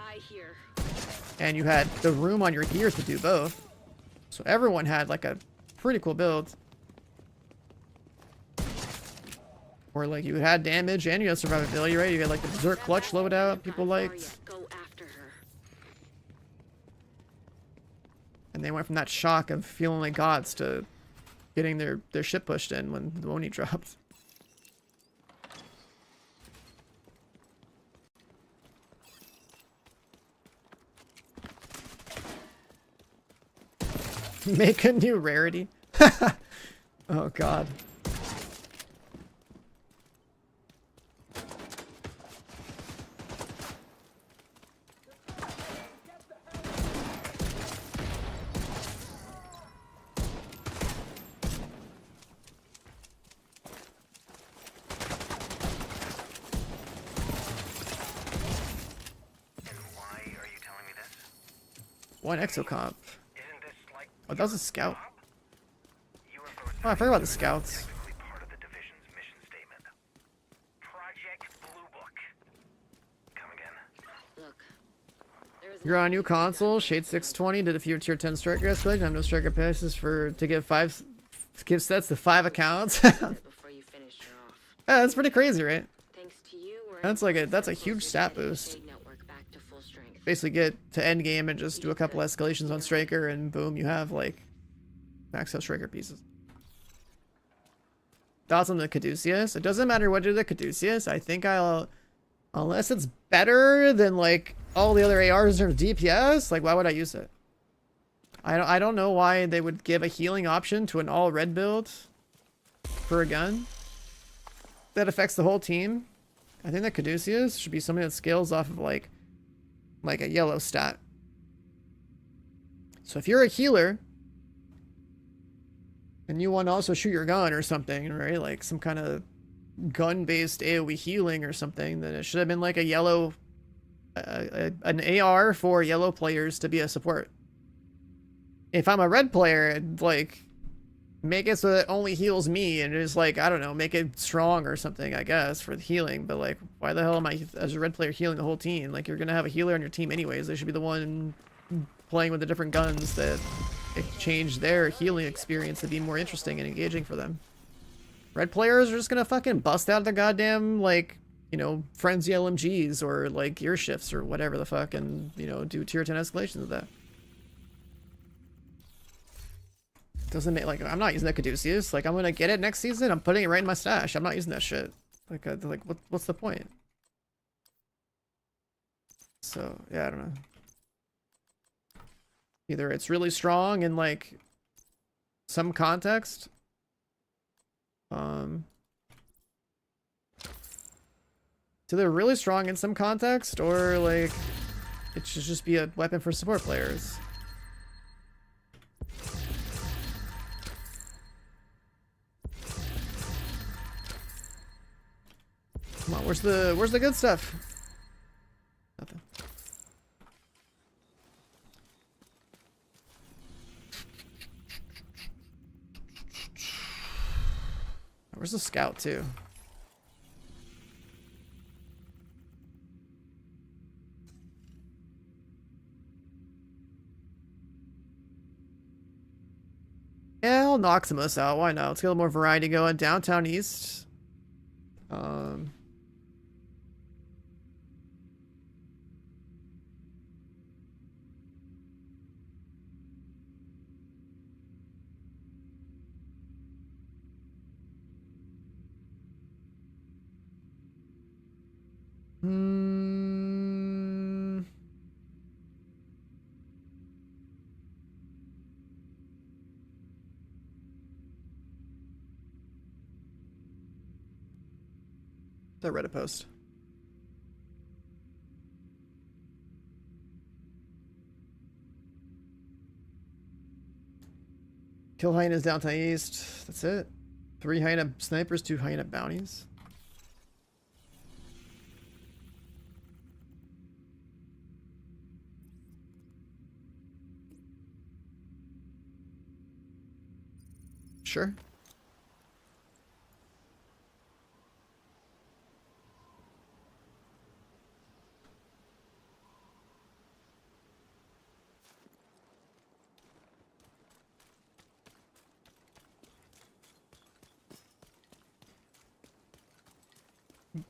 and you had the room on your gear to do both. So everyone had like a pretty cool build. Or like you had damage and you had survivability, right? You had like the Berserk Clutch loadout people liked. And they went from that shock of feeling like gods to getting their shit pushed in when the Oni dropped. Make a new rarity. Oh god. One exocomp. Oh, that was a scout. Oh, I forgot about the scouts. You're on a new console, Shade 620, did a few tier 10 striker escalation. I have no striker passes to give sets to 5 accounts. Yeah, that's pretty crazy, right? That's a huge stat boost. Basically get to end game and just do a couple escalations on striker, and boom, you have like max out striker pieces. Thoughts on the Caduceus? It doesn't matter what to the Caduceus. I think unless it's better than like all the other ARs in terms of DPS, like why would I use it? I don't know why they would give a healing option to an all red build for a gun that affects the whole team. I think that Caduceus should be something that scales off of like a yellow stat. So if you're a healer and you want to also shoot your gun or something, right? Like some kind of gun-based AoE healing or something, then it should have been like a yellow, an AR for yellow players to be a support. If I'm a red player, I'd like make it so that it only heals me, and just like, I don't know, make it strong or something, I guess, for the healing. But like, why the hell am I as a red player healing the whole team? Like, you're gonna have a healer on your team anyways. They should be the one playing with the different guns that change their healing experience to be more interesting and engaging for them. Red players are just gonna fucking bust out their goddamn, like, you know, frenzy LMGs or like gear shifts or whatever the fuck, and, you know, do tier 10 escalations with that. Doesn't make, like, I'm not using that Caduceus. Like, I'm gonna get it next season, I'm putting it right in my stash. I'm not using that shit. Like, what's the point? So, yeah, I don't know. Either it's really strong in, like, some context. So they're really strong in some context, or, like, it should just be a weapon for support players. Come on, where's the good stuff? Nothing. Where's the scout too? Yeah, I'll Noximus out. Why not? Let's get a little more variety going. Downtown East. Hmm. That Reddit post. Kill hyenas downtown east. That's it. 3 hyena snipers, 2 hyena bounties. Sure.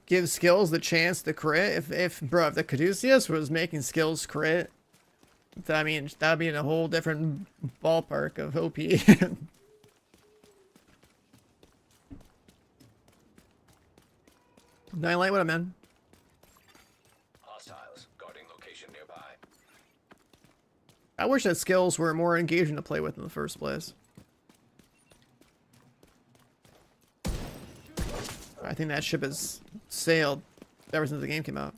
Give skills the chance to crit. If the Caduceus was making skills crit, I mean, that'd be in a whole different ballpark of OP. Nightlight, what up, man? Hostiles guarding location nearby. I wish that skills were more engaging to play with in the first place. I think that ship has sailed ever since the game came out.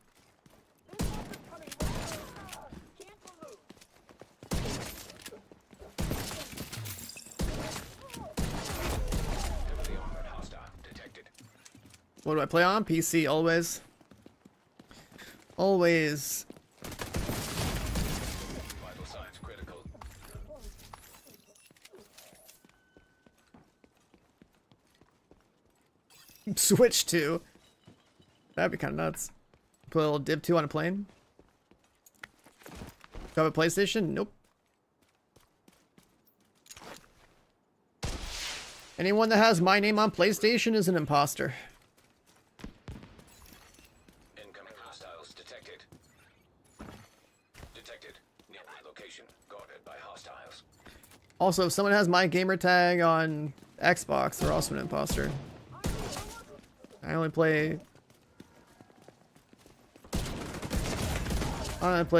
Heavily armored hostile detected. What do I play on? PC, always. Always. Vital signs critical. Switch to. That'd be kind of nuts. Put a little Div 2 on a plane. Do I have a PlayStation? Nope. Anyone that has my name on PlayStation is an imposter. Incoming hostiles detected. Detected. Nearby location guarded by hostiles. Also, if someone has my gamer tag on Xbox, they're also an imposter. I only play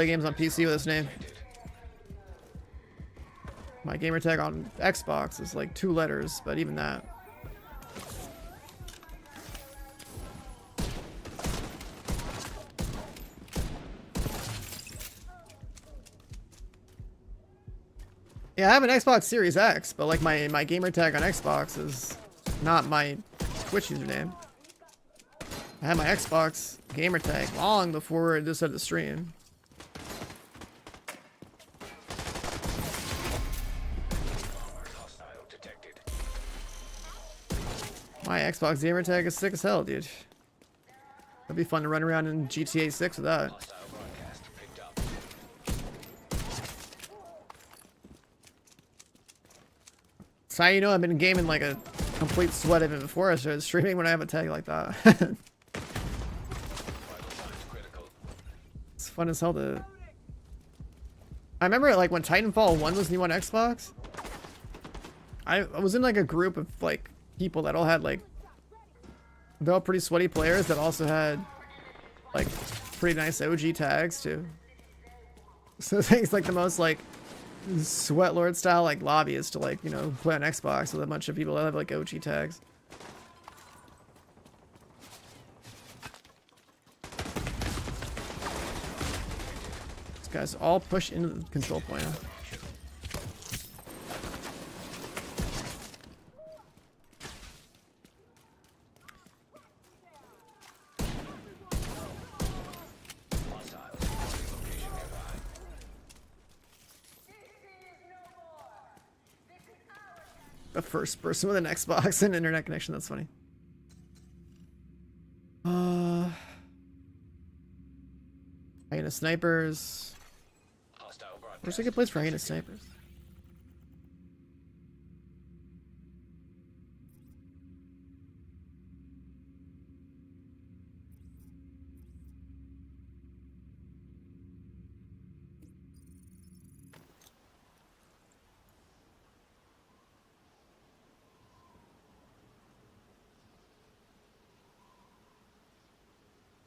games on PC with this name. My gamer tag on Xbox is like 2 letters, but even that. Yeah, I have an Xbox Series X, but like my gamer tag on Xbox is not my Twitch username. I had my Xbox gamer tag long before this started the stream. Hostile detected. My Xbox gamer tag is sick as hell, dude. It'd be fun to run around in GTA 6 with that. Hostile broadcast picked up. So how you know I've been gaming like a complete sweat even before I started streaming when I have a tag like that. Vital signs critical. It's fun as hell to... I remember like when Titanfall 1 was new on Xbox. I was in like a group of like people that all had like... They're all pretty sweaty players that also had like pretty nice OG tags too. So things like the most like sweat lord style like lobby is to like, you know, play on Xbox with a bunch of people that have like OG tags. These guys all push into the control point. Hostiles guarding location nearby. The first person with an Xbox and internet connection, that's funny. Hyena snipers. Hostile broadcast. Where's a good place for hyena snipers?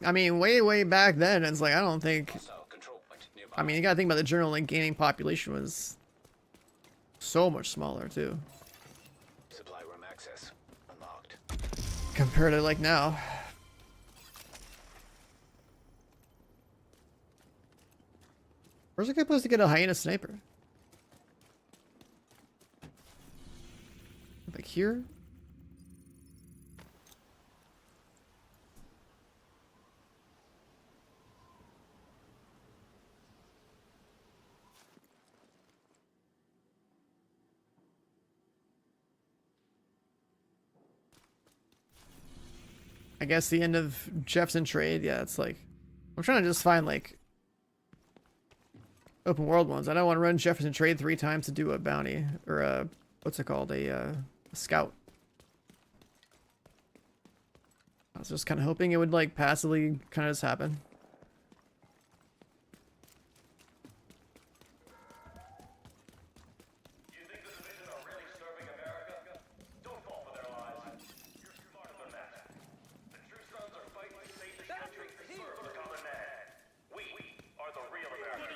I mean, way back then, it's like, I don't think, Hostile control point nearby. I mean, you gotta think about the general, like, gaming population was so much smaller, too, Supply room access unlocked. compared to, like, now. Where's a good place to get a hyena sniper? Like here? I guess the end of Jefferson Trade, yeah, it's like, I'm trying to just find like open world ones. I don't want to run Jefferson Trade 3 times to do a bounty or a, what's it called, a scout. I was just kind of hoping it would like passively kind of just happen. You think the division are really serving America? Don't fall for their lies. You're smarter than that. The true sons are fighting to save the country and serve the common man. We are the real Americans.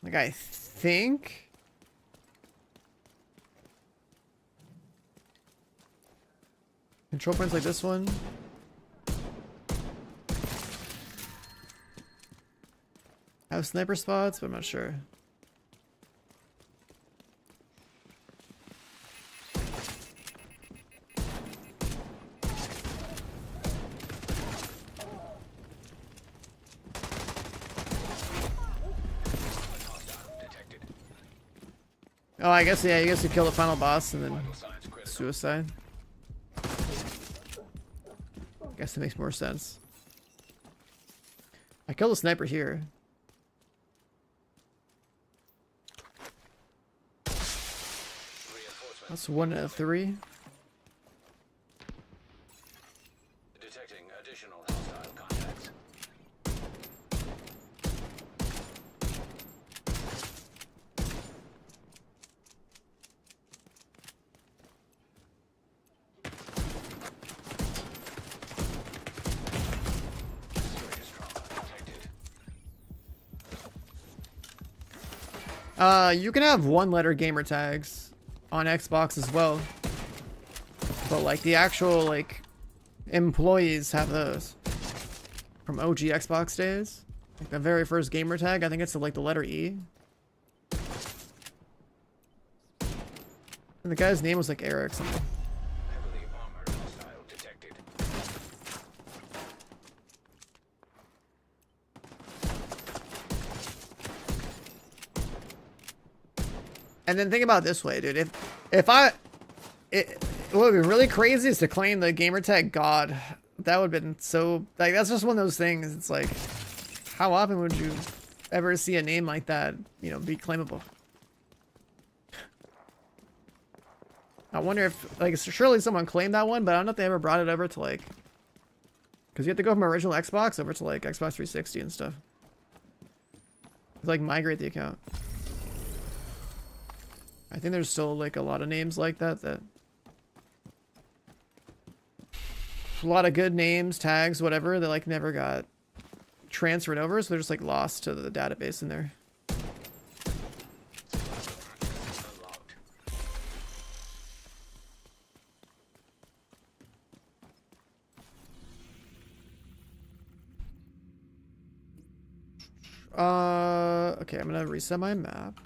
Like I think control points like this one. Have sniper spots, but I'm not sure. Detected. Oh, I guess, yeah, you guess you kill the final boss and then Signs critical. suicide. Guess it makes more sense. I killed a sniper here. Reinforcements. That's 1 out of 3. Detecting additional hostile contacts. Serious trauma detected. You can have 1-letter gamer tags on Xbox as well. But like the actual like employees have those from OG Xbox days. Like the very first gamer tag, I think it's like the letter E. And the guy's name was like Eric something. Heavily armored hostile detected. And then think about it this way, dude. If I it what would be really crazy is to claim the gamer tag God. That would have been so like that's just one of those things. It's like how often would you ever see a name like that, you know, be claimable? I wonder if like surely someone claimed that one, but I don't know if they ever brought it over to like because you have to go from original Xbox over to like Xbox 360 and stuff. Like migrate the account. I think there's still like a lot of names like that a lot of good names, tags, whatever that like never got transferred over, so they're just like lost to the database in there. Okay, I'm gonna reset my map.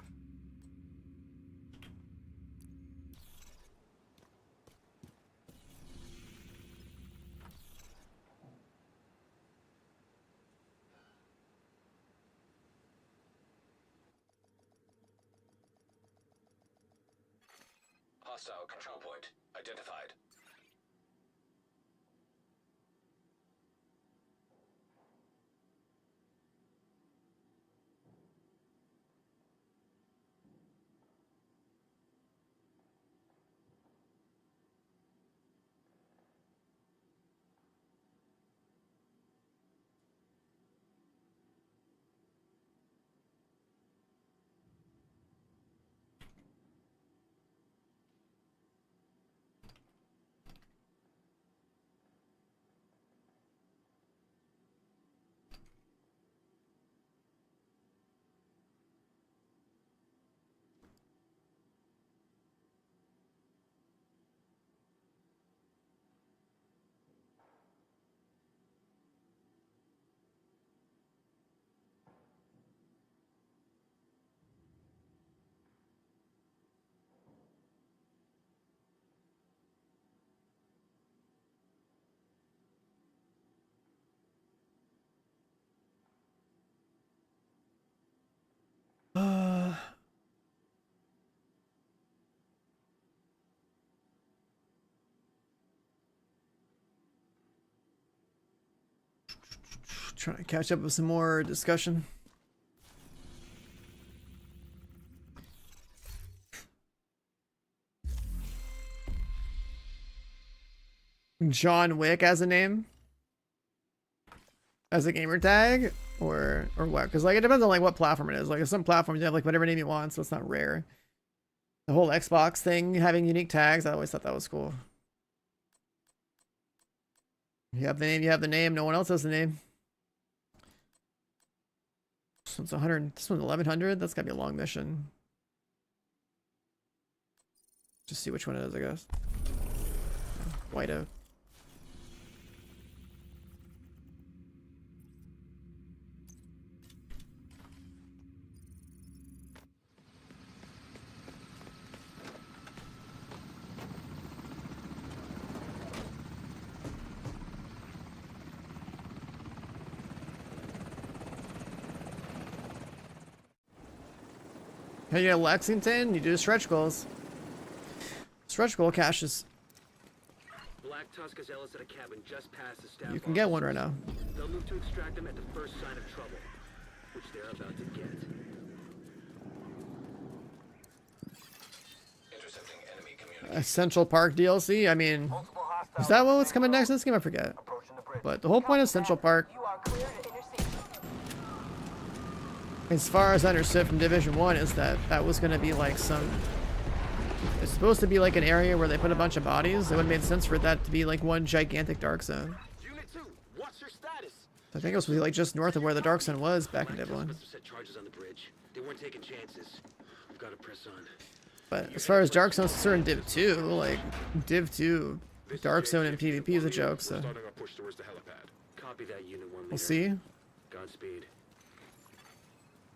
Hostile control point identified. Trying to catch up with some more discussion. John Wick as a name? As a gamer tag? Or what? Because like it depends on like what platform it is. Like some platforms you have like whatever name you want, so it's not rare. The whole Xbox thing having unique tags, I always thought that was cool. You have the name, you have the name, no one else has the name. This one's 100, this one's 1100, that's gotta be a long mission. Just see which one it is, I guess. Whiteout. Hey, you got Lexington, you do stretch goals. Stretch goal caches. Black Tusk is Ellis at a cabin just past the staff. You can get one right now. They'll move to extract them at the first sign of trouble, which they're about to get. Intercepting enemy communication. Central Park DLC, I mean, is that what's coming next in this game? I forget. But the whole point of Central Park, You are clear to intercede. as far as I understood from Division 1, is that that was going to be like some... It's supposed to be like an area where they put a bunch of bodies. It would have made sense for that to be like one gigantic dark zone. Unit 2, what's your status? I think it was like just north of where the dark zone was back in Div 1. Must have set charges on the bridge. They weren't taking chances. We've got to press on. But as far as dark zones concerned, Div 2, like Div 2, dark zone and PvP is a joke, so Starting our push towards the helipad. Copy that, Unit 1 leader. we'll see. Godspeed.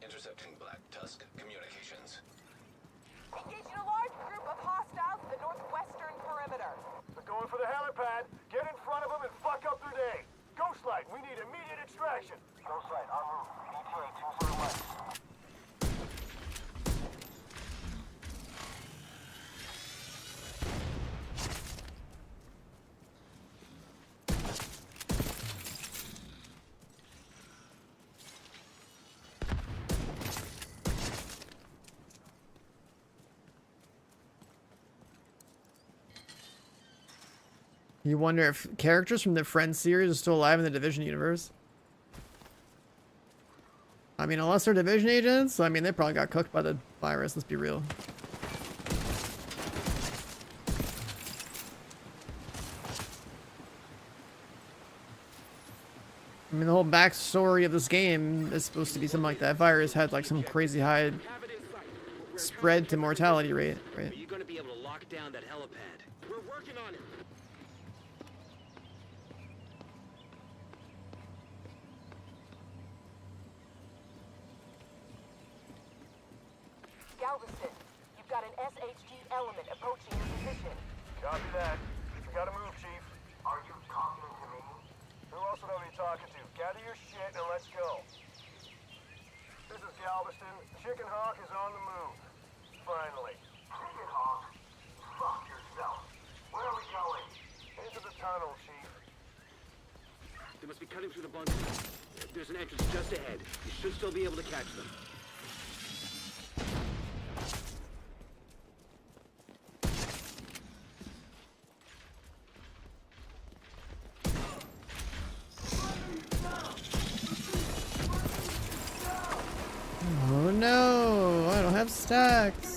Intercepting Black Tusk communications. Engaging a large group of hostiles in the northwestern perimeter. They're going for the helipad. Get in front of them and fuck up their day. Ghostlight, we need immediate extraction. Ghostlight, en route. ETA 201. You wonder if characters from the Friends series are still alive in the Division universe. I mean, unless they're Division agents, I mean, they probably got cooked by the virus, let's be real. I mean, the whole backstory of this game is supposed to be something like that virus had like some crazy high spread to mortality rate, right? Are you going to be able to lock down that helipad? We're working on it. Galveston, you've got an SHG element approaching your position. Copy that. We gotta move, Chief. Are you talking to me? Who else would I be talking to? Gather your shit and let's go. This is Galveston. Chicken Hawk is on the move. Finally. Chicken Hawk? Fuck yourself. Where are we going? Into the tunnel, Chief. They must be cutting through the bunker. There's an entrance just ahead. You should still be able to catch them. Oh no, I don't have stacks.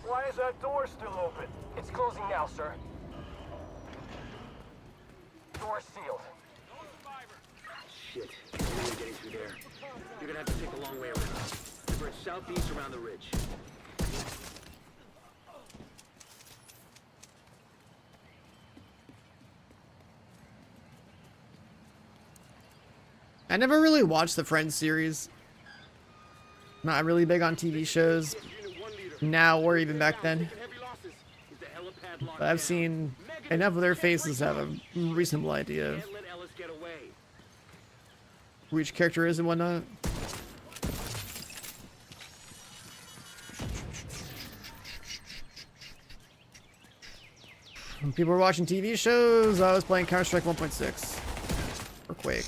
Why is that door still open? It's closing now, sir. Door sealed. Shit. No way getting through there. You're gonna have to take a long way around. Diverge southeast around the ridge. I never really watched the Friends series. Not really big on TV shows now or even back then. Heavy losses. Is the helipad but I've seen enough of their faces to have a reasonable idea of Can't let Ellis get away. who each character is and whatnot. When people were watching TV shows, I was playing Counter-Strike 1.6 or Quake.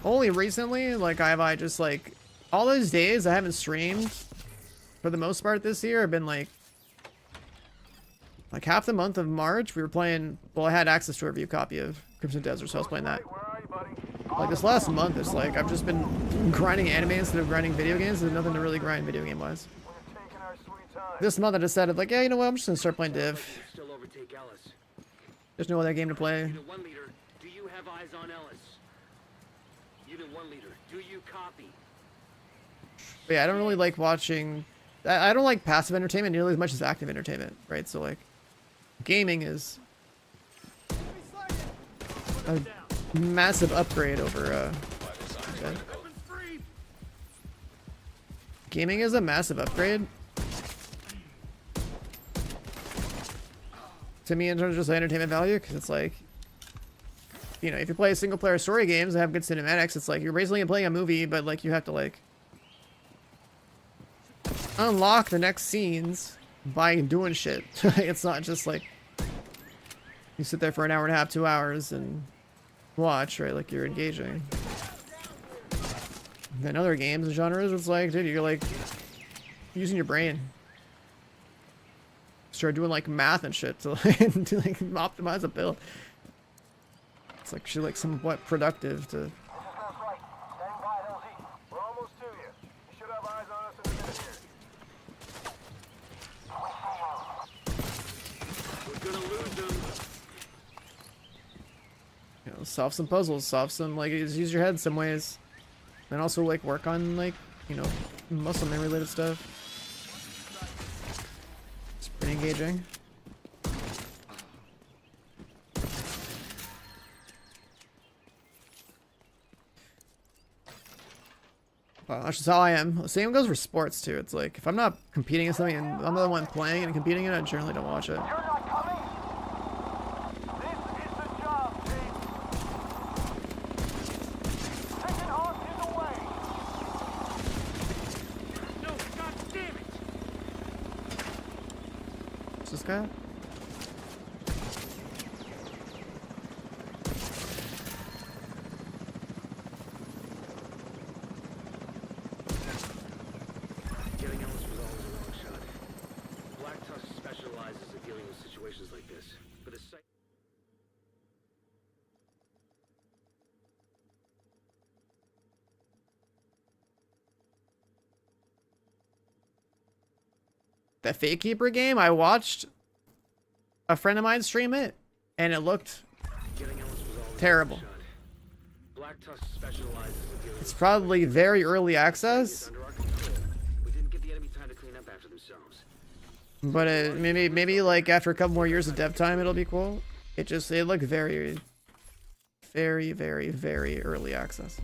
Only recently, like I just like all those days I haven't streamed for the most part this year. I've been like half the month of March we were playing. Well, I had access to a review copy of Crimson Desert, so I was playing that. Like this last month, it's like I've just been grinding anime instead of grinding video games. There's nothing to really grind video game wise. This month I decided like, yeah, you know what? I'm just gonna start playing Div. Still overtake Ellis. There's no other game to play. Unit 1 leader, do you have eyes on Ellis? Unit 1 leader, do you copy? But yeah, I don't really like watching. I don't like passive entertainment nearly as much as active entertainment, right? So like, gaming is a massive upgrade over. Okay. Gaming is a massive upgrade to me in terms of just entertainment value, because it's like, you know, if you play single player story games that have good cinematics, it's like you're basically playing a movie, but like you have to like unlock the next scenes by doing shit. It's not just like you sit there for an hour and a half, 2 hours and watch, right? Like you're engaging. Then other games and genres, it's like, dude, you're like using your brain. Start doing like math and shit to like, to like optimize a build. It's like she's like somewhat productive to. We're almost to you. You should have eyes on us in a minute here. We're gonna lose them. You know, solve some puzzles, solve some like just use your head in some ways, and also like work on like, you know, muscle memory related stuff. It's pretty engaging. Well, that's just how I am. Same goes for sports too. It's like if I'm not competing in something and I'm the one playing and competing in it, I generally don't watch it. You're not coming? This is the job, team. Taking hostages away. No, god damn it! What's this guy? Getting Ellis was always a long shot. Black Tusk specializes in dealing with situations like this. But the site. The Fate Keeper game, I watched a friend of mine stream it, and it looked Getting Ellis was always terrible. a long shot. Black Tusk specializes in dealing It's with probably very early It's access, under our control. We didn't give the enemy time to clean up after themselves. but maybe like after a couple more years of dev time, it'll be cool. It looked very, very, very, very early access.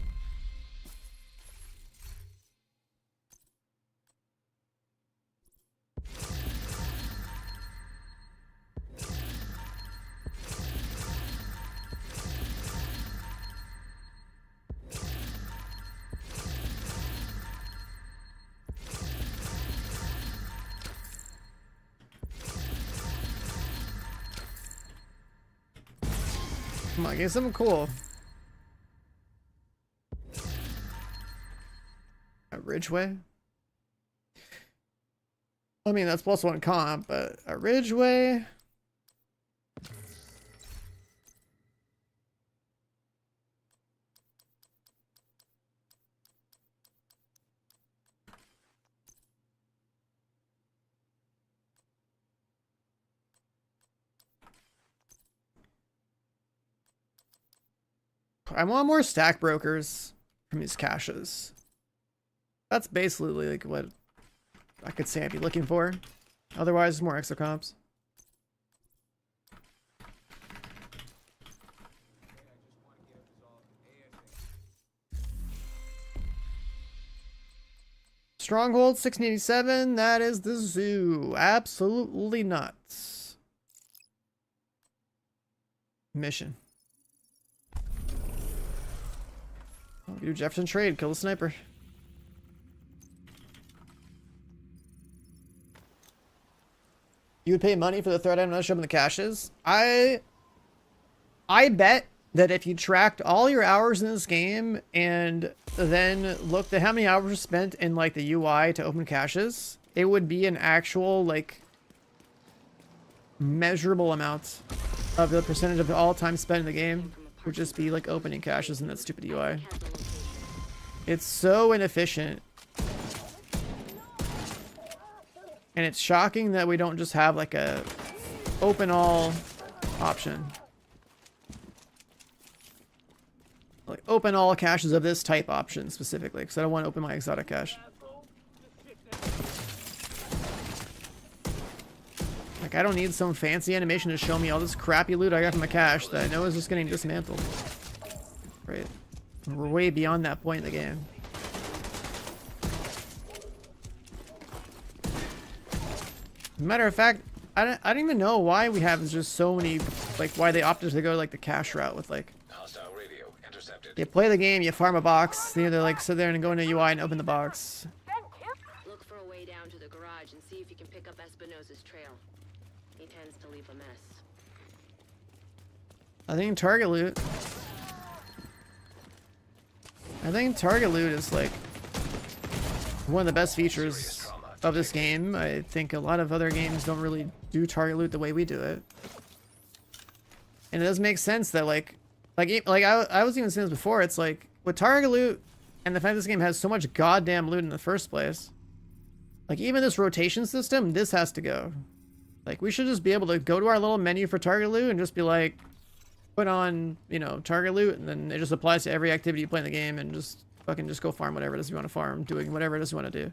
Come on, get something cool. A Ridgeway? I mean, that's +1 comp, but a Ridgeway? I want more stack brokers from these caches. That's basically like what I could say I'd be looking for. Otherwise, more exocomps. Stronghold 1687. That is the zoo. Absolutely nuts. Mission. Oh, do Jefferson trade. Kill the sniper. You would pay money for the threat item not showing the caches? I bet that if you tracked all your hours in this game and then looked at how many hours spent in like the UI to open caches, it would be an actual like measurable amount of the percentage of all time spent in the game would just be like opening caches in that stupid UI. It's so inefficient. And it's shocking that we don't just have like a open all option. Like open all caches of this type option specifically, because I don't want to open my exotic cache. Like I don't need some fancy animation to show me all this crappy loot I got from a cache that I know is just getting dismantled. Right. We're way beyond that point in the game. Matter of fact, I don't even know why we have just so many, like why they opted to go like the cache route with like, Hostile radio intercepted. you play the game, you farm a box, you either like sit there and go into UI and open the box. Look for a way down to the garage and see if you can pick up Espinosa's trail. He tends to leave a mess. I think target loot is like one of the best features of this game. I think a lot of other games don't really do target loot the way we do it. And it does make sense that like I was even saying this before, it's like with target loot and the fact this game has so much goddamn loot in the first place, like even this rotation system, this has to go. Like we should just be able to go to our little menu for target loot and just be like, put on, you know, target loot, and then it just applies to every activity you play in the game, and just fucking just go farm whatever it is you want to farm, doing whatever it is you want to do.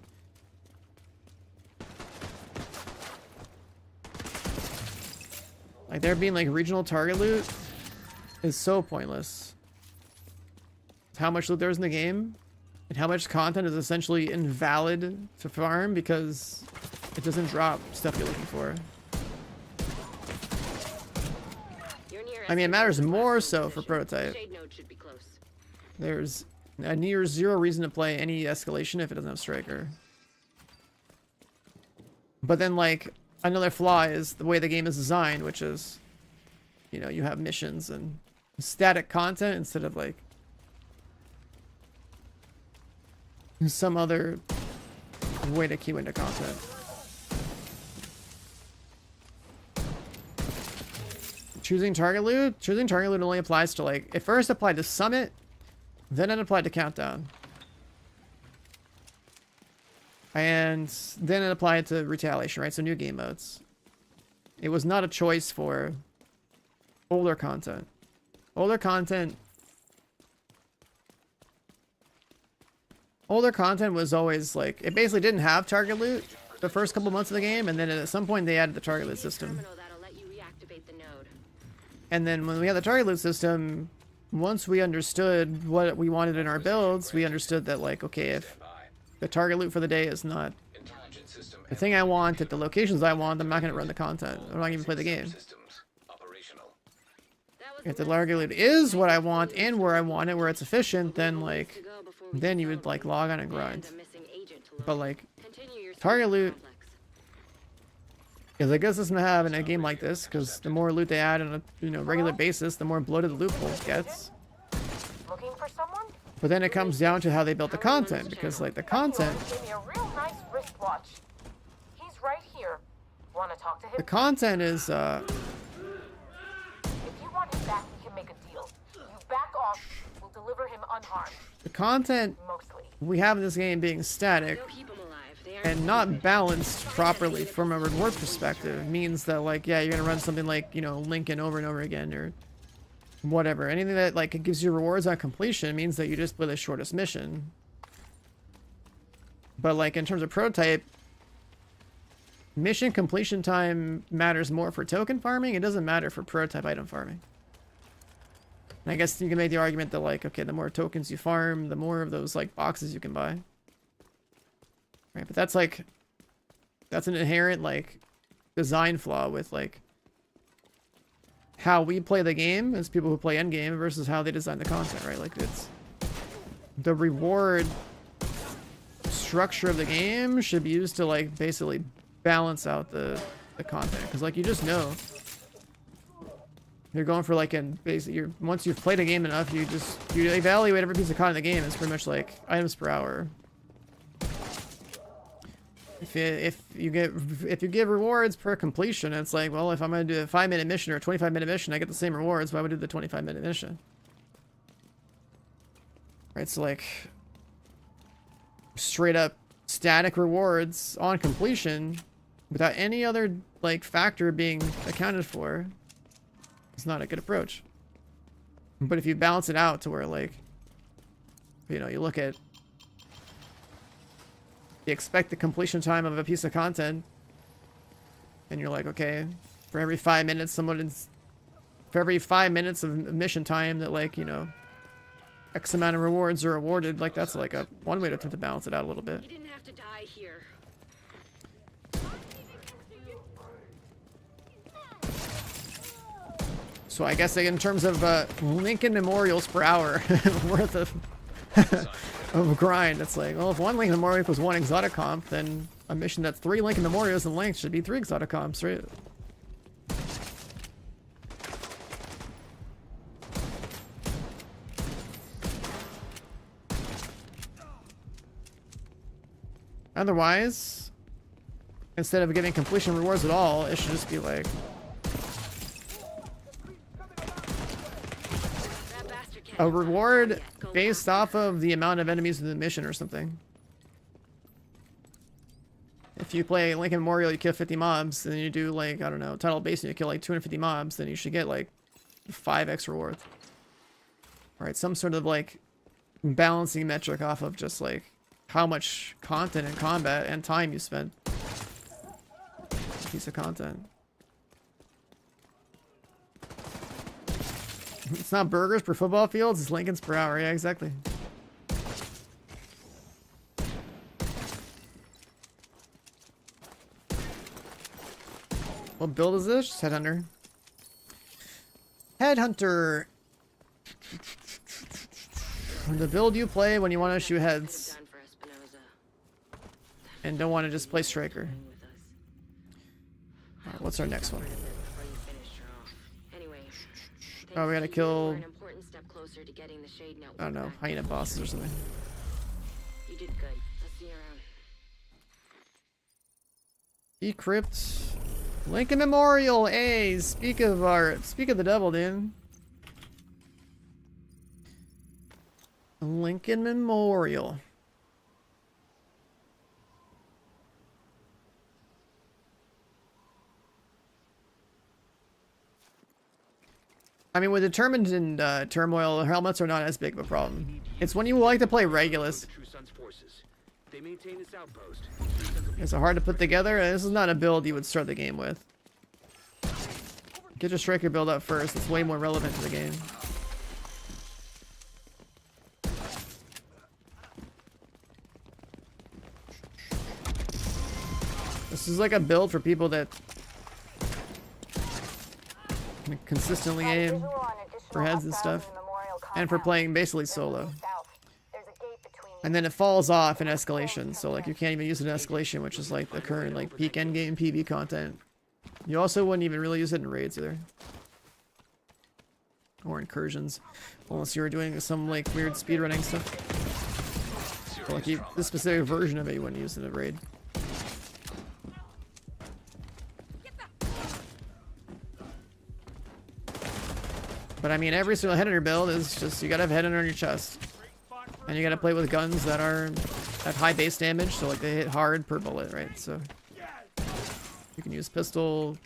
Like there being like regional target loot is so pointless. How much loot there is in the game and how much content is essentially invalid to farm because it doesn't drop stuff you're looking for. I mean, it matters more so for prototype. There's a near zero reason to play any escalation if it doesn't have striker. But then like another flaw is the way the game is designed, which is, you know, you have missions and static content instead of like some other way to queue into content. Choosing target loot only applies to like, it first applied to Summit, then it applied to Countdown. And then it applied to Retaliation, right? So new game modes. It was not a choice for older content. Older content was always like, it basically didn't have target loot the first couple months of the game, and then at some point they added the target loot system. And then when we had the target loot system, once we understood what we wanted in our builds, we understood that like, okay, if the target loot for the day is not the thing I want at the locations I want, I'm not going to run the content. I'm not going to even play the game. If the target loot is what I want and where I want it, where it's efficient, then like, then you would like log on and grind. But like, target loot, because I guess it's gonna have in a game like this, because the more loot they add on a regular basis, the more bloated the loot pool gets. Looking for someone? But then it comes down to how they built the content, because like the content, Gave me a real nice wristwatch. He's right here. Want to talk to him? the content is If you want him back, we can make a deal. You back off, we'll deliver him unharmed. the content we have in this game being static and not balanced properly from a reward perspective means that like, yeah, you're gonna run something like, you know, Lincoln over and over again or whatever. Anything that like it gives you rewards on completion means that you just play the shortest mission. But like in terms of prototype, mission completion time matters more for token farming. It doesn't matter for prototype item farming. And I guess you can make the argument that like, okay, the more tokens you farm, the more of those like boxes you can buy. Right, but that's like, that's an inherent like design flaw with like how we play the game as people who play endgame versus how they design the content, right? Like it's the reward structure of the game should be used to like basically balance out the content, because like you just know you're going for like an basic, you're once you've played a game enough, you evaluate every piece of content in the game. It's pretty much like items per hour. If you give rewards per completion, it's like, well, if I'm gonna do a 5-minute mission or a 25-minute mission, I get the same rewards. Why would I do the 25-minute mission? Right, so like straight up static rewards on completion without any other like factor being accounted for is not a good approach. But if you balance it out to where like, you know, you look at the expected completion time of a piece of content and you're like, okay, for every 5 minutes for every 5 minutes of mission time that like, you know, X amount of rewards are awarded, like that's like one way to attempt to balance it out a little bit. You didn't have to die here. So I guess like, in terms of Lincoln Memorials per hour worth of grind, it's like, well, if one Lincoln Memorial equals 1 exotic comp, then a mission that's 3 Lincoln Memorials in length should be 3 exotic comps, right? Otherwise, instead of giving completion rewards at all, it should just be like a reward based off of the amount of enemies in the mission or something. If you play Lincoln Memorial, you kill 50 mobs, and then you do like, I don't know, Tidal Basin, you kill like 250 mobs, then you should get like 5x rewards. Right, some sort of like balancing metric off of just like how much content and combat and time you spent. Piece of content. It's not burgers per football fields, it's Lincolns per hour. Yeah, exactly. What build is this? Just Headhunter. Headhunter. The build you play when you want to shoot heads and don't want to just play striker. Alright, what's our next one? Oh, we gotta kill, I don't know, hyena bosses or something. You did good. I'll see you around. Decrypt. Lincoln Memorial. Hey, speak of the devil, dude. Lincoln Memorial. I mean, with Determined and Turmoil, helmets are not as big of a problem. It's when you like to play Regulus. It's hard to put together. This is not a build you would start the game with. Get your striker build up first. It's way more relevant to the game. This is like a build for people that can consistently aim for heads and stuff, and for playing basically solo. And then it falls off in escalation, so like you can't even use it in escalation, which is like the current like peak endgame PV content. You also wouldn't even really use it in raids either, or incursions, unless you were doing some like weird speedrunning stuff. So, like this specific version of it you wouldn't use in a raid. But I mean, every single Headhunter build is just, you gotta have Headhunter on your chest. And you gotta play with guns that have high base damage, so like they hit hard per bullet, right? So you can use pistol,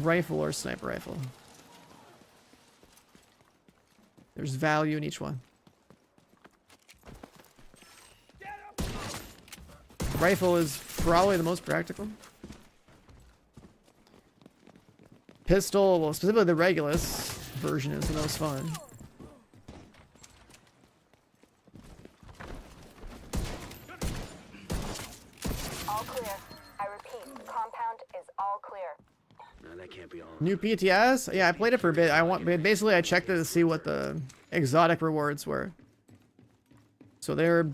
rifle, or sniper rifle. There's value in each one. Rifle is probably the most practical. Pistol, well, specifically the Regulus version is the most fun. ground is all clear. No, that can't be all. New PTS? Yeah, I played it for a bit. Basically I checked it to see what the exotic rewards were. So they're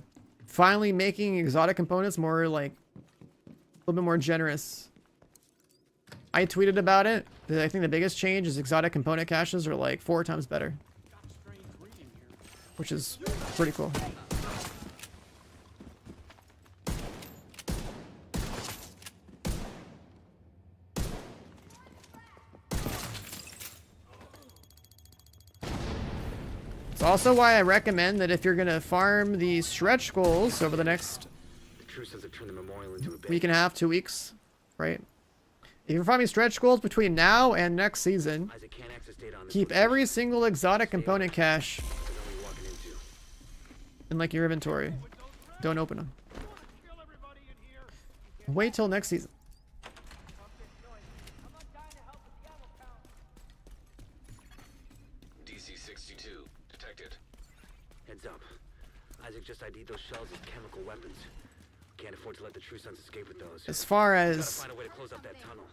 finally making exotic components more like a little bit more generous. I tweeted about it. I think the biggest change is exotic component caches are like 4 times better, which is pretty cool. It's also why I recommend that if you're gonna farm the stretch goals over the next The True Sons have turned the memorial into a base. week and a half, 2 weeks, right? If you're farming stretch goals between now and next season, Isaac can't access data on this keep location. every single exotic component cache They're only walking into. in like your inventory. Don't open them. Wait till next season. DC-62 detected. Heads up. Isaac just ID'd those shells as chemical weapons. Can't afford to let the True Sons escape with those. As far Gotta as find a way to close up that tunnel.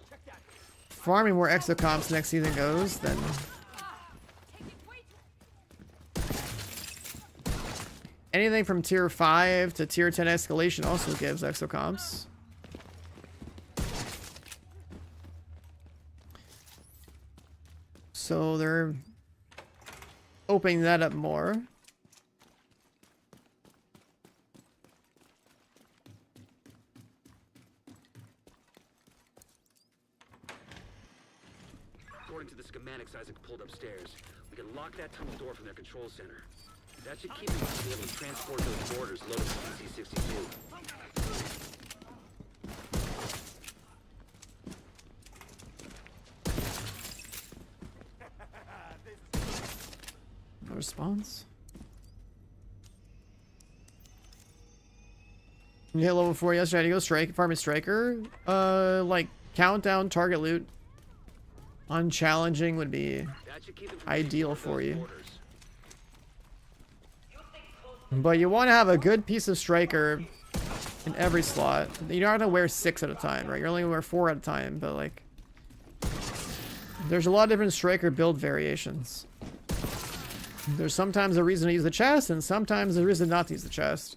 farming more exocomps next season goes, then anything from tier 5 to tier 10 escalation also gives exocomps. So they're opening that up more. According to the schematics Isaac pulled upstairs, we can lock that tunnel door from their control center. That should keep them from being able to transport those boarders loaded with DC-62. No response. You hit level 4 yesterday to go strike farming striker. Like countdown target loot on challenging would be That should keep them from ideal transporting for those you. boarders. But you want to have a good piece of striker in every slot. You're not gonna wear 6 at a time, right? You're only gonna wear 4 at a time, but like there's a lot of different striker build variations. There's sometimes a reason to use the chest, and sometimes a reason not to use the chest.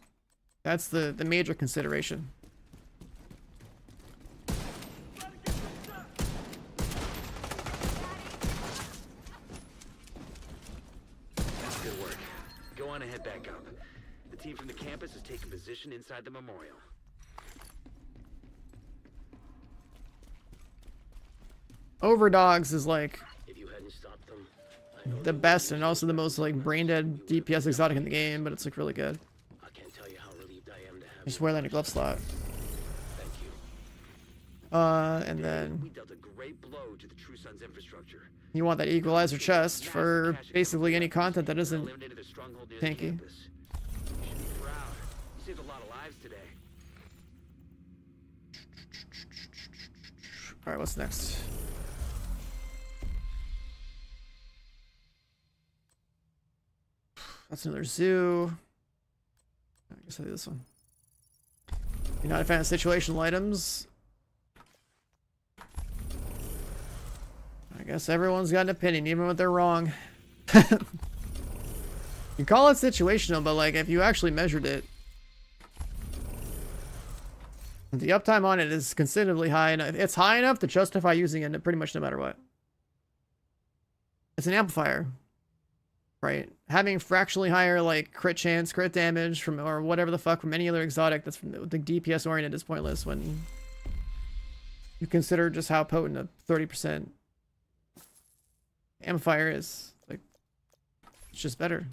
That's the major consideration. Good work. Go on and head back up. The team from the campus is taking position inside the memorial. Overdogs is like If you hadn't stopped them, the best and also the most like brain dead DPS exotic in the game, but it's like really good. I can't tell you how relieved I am to have Just you. wear that in a glove slot. Thank you. And then We dealt a great blow to the True Sons infrastructure. you want that equalizer chest for basically any content that isn't Eliminated their stronghold near the tanky. campus. You should be proud. You saved a lot of lives today. Alright, what's next? That's another zoo. I guess I'll do this one. You're not a fan of situational items? I guess everyone's got an opinion, even when they're wrong. You call it situational, but like if you actually measured it, the uptime on it is considerably high enough. It's high enough to justify using it pretty much no matter what. It's an amplifier, right? Having fractionally higher like crit chance, crit damage from or whatever the fuck from any other exotic that's from the DPS oriented is pointless when you consider just how potent a 30% amplifier is. Like, it's just better.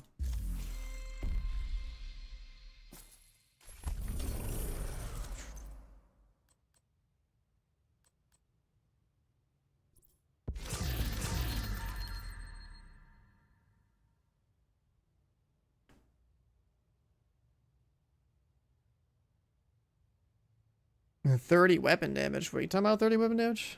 And 30 weapon damage. What are you talking about? 30 weapon damage?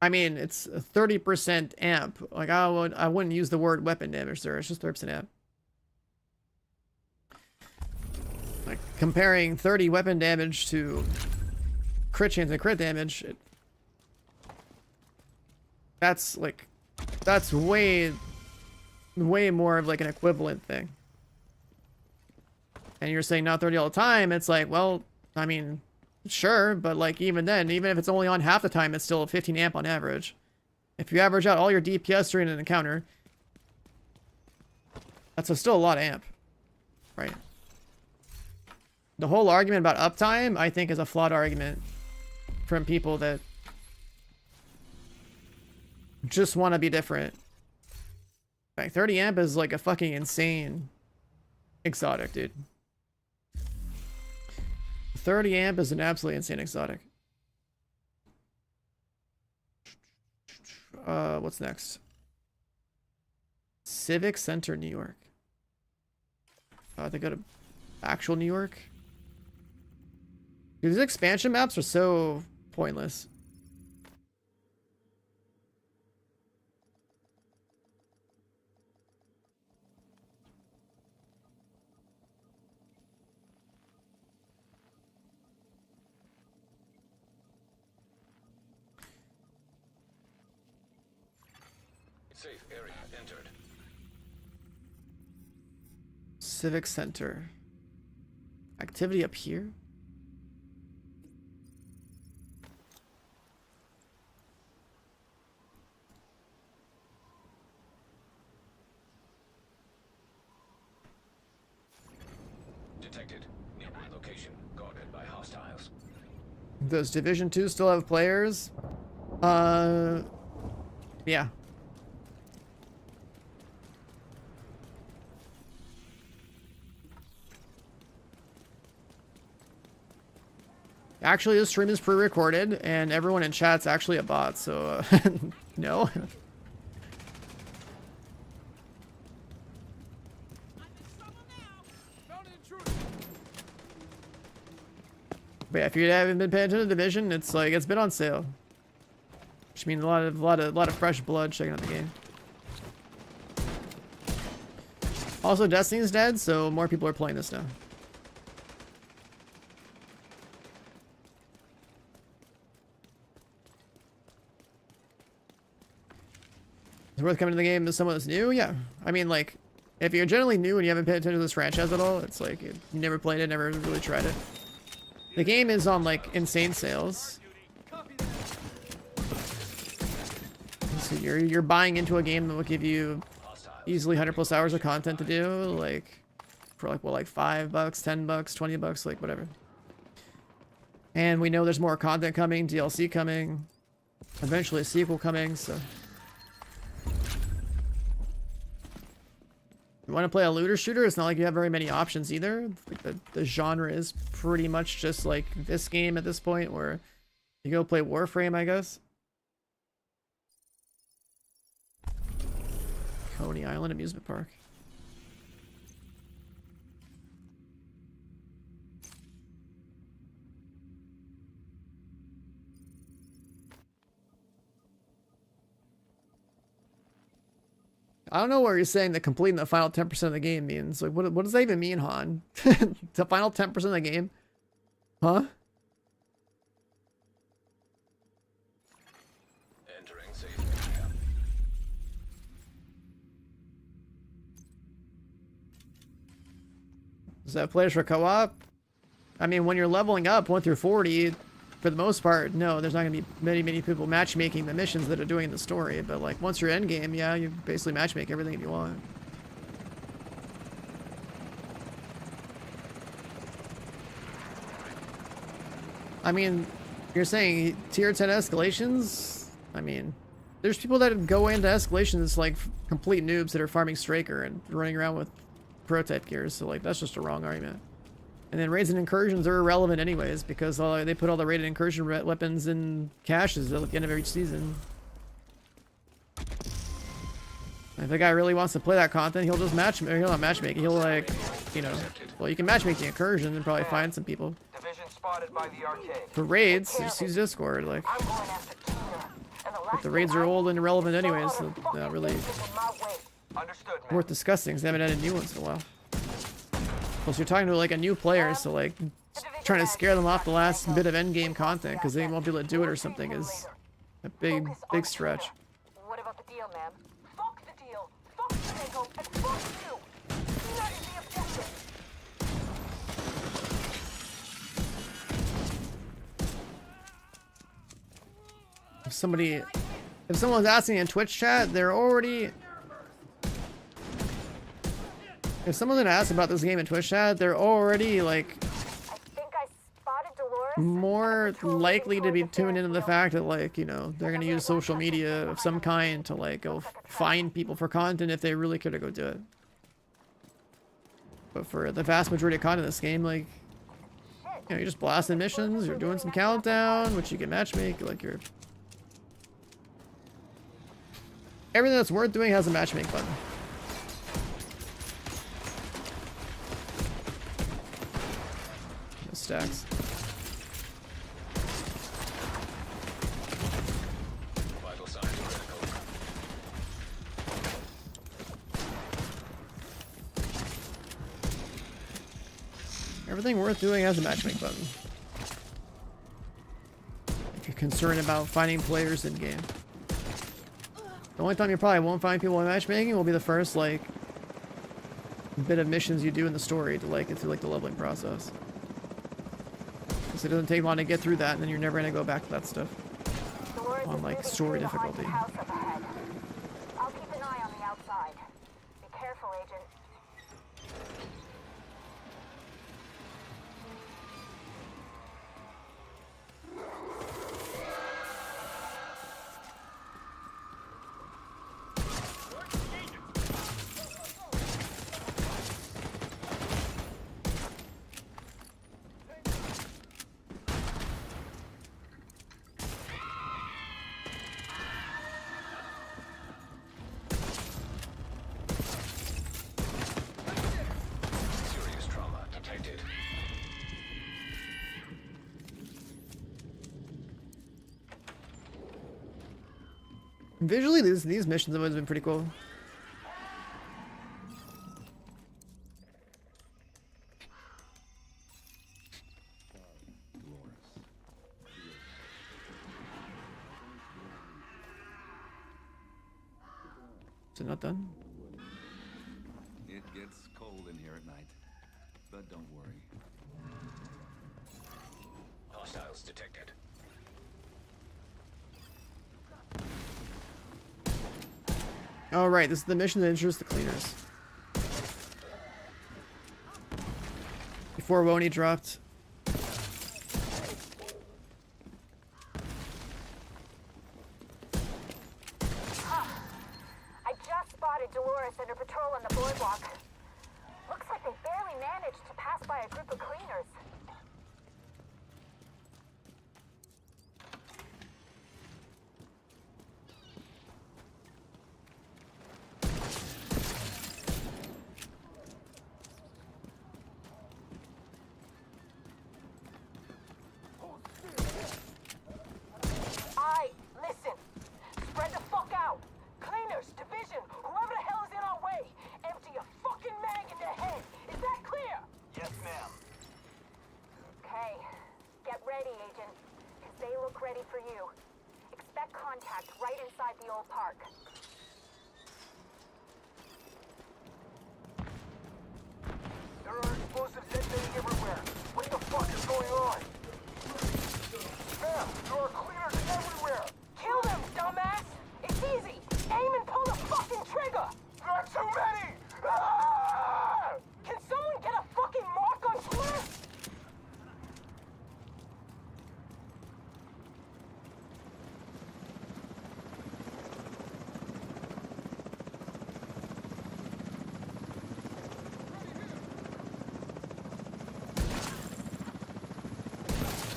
I mean, it's a 30% amp. Like, I wouldn't use the word weapon damage there. It's just 30% amp. Like, comparing 30 weapon damage to crit chance and crit damage, that's way more of like an equivalent thing. And you're saying not 30 all the time, it's like, well, I mean, sure, but like even then, even if it's only on half the time, it's still a 15 amp on average. If you average out all your DPS during an encounter, that's still a lot of amp, right? The whole argument about uptime, I think, is a flawed argument from people that just want to be different. Like 30 amp is like a fucking insane exotic, dude. 30 amp is an absolutely insane exotic. What's next? Civic Center, New York. They go to actual New York. Dude, these expansion maps are so pointless. Safe area entered. Civic Center. Activity up here? Detected. Nearby location guarded by hostiles. Does Division 2 still have players? Yeah. Actually, this stream is pre-recorded, and everyone in chat's actually a bot, so, no. But yeah, if you haven't been paying attention to Division, it's like, it's been on sale. Which means a lot of fresh blood checking out the game. Also, Destiny's dead, so more people are playing this now. It's worth coming to the game as someone that's new? Yeah. I mean, like, if you're generally new and you haven't paid attention to this franchise at all, it's like, you never played it, never really tried it. The game is on, like, insane sales. So you're buying into a game that will give you easily 100+ hours of content to do, like, for like, what, like $5, $10, $20, like, whatever. And we know there's more content coming, DLC coming, eventually a sequel coming, so... You want to play a looter shooter? It's not like you have very many options either. Like the genre is pretty much just like this game at this point, where you go play Warframe, I guess. Coney Island Amusement Park. I don't know what you're saying that completing the final 10% of the game means. Like, what does that even mean, Han? The final 10% of the game? Huh? Entering safe area. Is that players for co-op? I mean, when you're leveling up 1 through 40, for the most part, no, there's not going to be many people matchmaking the missions that are doing the story. But like once you're in game, yeah, you basically matchmake everything you want. I mean, you're saying tier 10 escalations? I mean, there's people that go into escalations like complete noobs that are farming Straker and running around with prototype gears. So like that's just a wrong argument. And then raids and incursions are irrelevant anyways, because they put all the raided incursion weapons in caches at the end of each season. If a guy really wants to play that content, he'll just he'll not matchmake. He'll like, you know, well, you can matchmake the incursion and probably find some people. Division spotted by the arcade. For raids, just use Discord. Like, I'm going after Keener, and the But the raids are old and irrelevant anyway, so they're not really Understood, man. worth discussing, because they haven't added new ones in a while. Plus, you're talking to like a new player, so like trying to scare them off the last bit of endgame content because they won't be able to do it or something is a big stretch. What about the deal, ma'am? Fuck the deal. Fuck Diego, and fuck you. That is the objective. If someone's asking in Twitch chat, they're already. If someone's gonna ask about this game in Twitch chat, they're already like I think I spotted Dolores. more likely to be tuned into the fact that like, you know, they're gonna use social media of some kind to like go find people for content if they really care to go do it. But for the vast majority of content in this game, like, you know, you're just blasting missions, you're doing some countdown, which you can matchmake, like you're everything that's worth doing has a matchmake button. No stacks. Vital signs critical. Everything worth doing has a matchmake button. If you're concerned about finding players in game. The only time you probably won't find people in matchmaking will be the first like bit of missions you do in the story to like get through like the leveling process. Because it doesn't take long to get through that, and then you're never gonna go back to that stuff on like story difficulty. House up ahead. I'll keep an eye on the outside. Be careful, Agent. Serious trauma detected. Visually, these missions have always been pretty cool. Is it not done? It gets cold in here at night, but don't worry. Hostiles detected. Oh right, this is the mission that interests the cleaners. Before Woni dropped. I just spotted Dolores under patrol on the boardwalk. Looks like they barely managed to pass by a group of cleaners. Listen. Spread the fuck out. Cleaners, division, whoever the hell is in our way. Empty a fucking mag in their head. Is that clear? Yes, ma'am. Okay. Get ready, Agent. Because they look ready for you. Expect contact right inside the old park. There are explosives detonating everywhere. What the fuck is going on? Ma'am, there are cleaners everywhere. Kill them, dumbass! It's easy! Aim and pull the fucking trigger! There are too many! Ah! Can someone get a fucking mark on Twitter?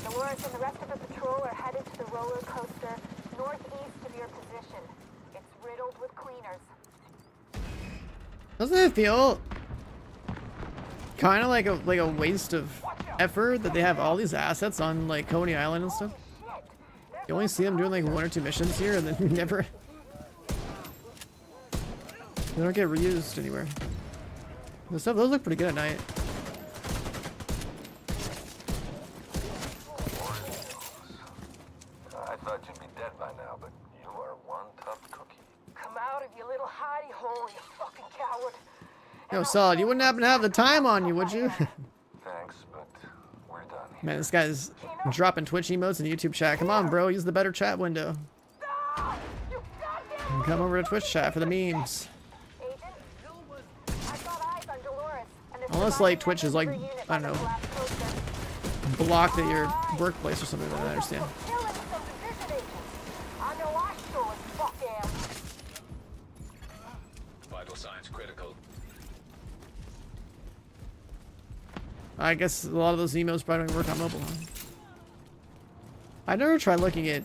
Dolores and the rest of the patrol are headed to the roller coaster northeast of your position. It's riddled with cleaners. Doesn't it feel kind of like a waste of effort that they have all these assets on like Coney Island and stuff? Shit! There's You only see them doing like 1 or 2 missions here, and then never. They don't get reused anywhere. Those look pretty good at night. I thought you'd be dead by now, but you are one tough cookie. Come out of your little hidey hole, you fucking coward. Yo, Solid, you wouldn't happen to have the time on you, would you? Thanks, but we're done. Man, this guy's dropping Twitch emotes in the YouTube chat. Come on, bro, use the better chat window. And come over to Twitch chat for the memes. Unless like Twitch is like, I don't know, blocked at your workplace or something, then I understand. Vital signs critical. I guess a lot of those emails probably don't work on mobile. Huh? I never tried looking at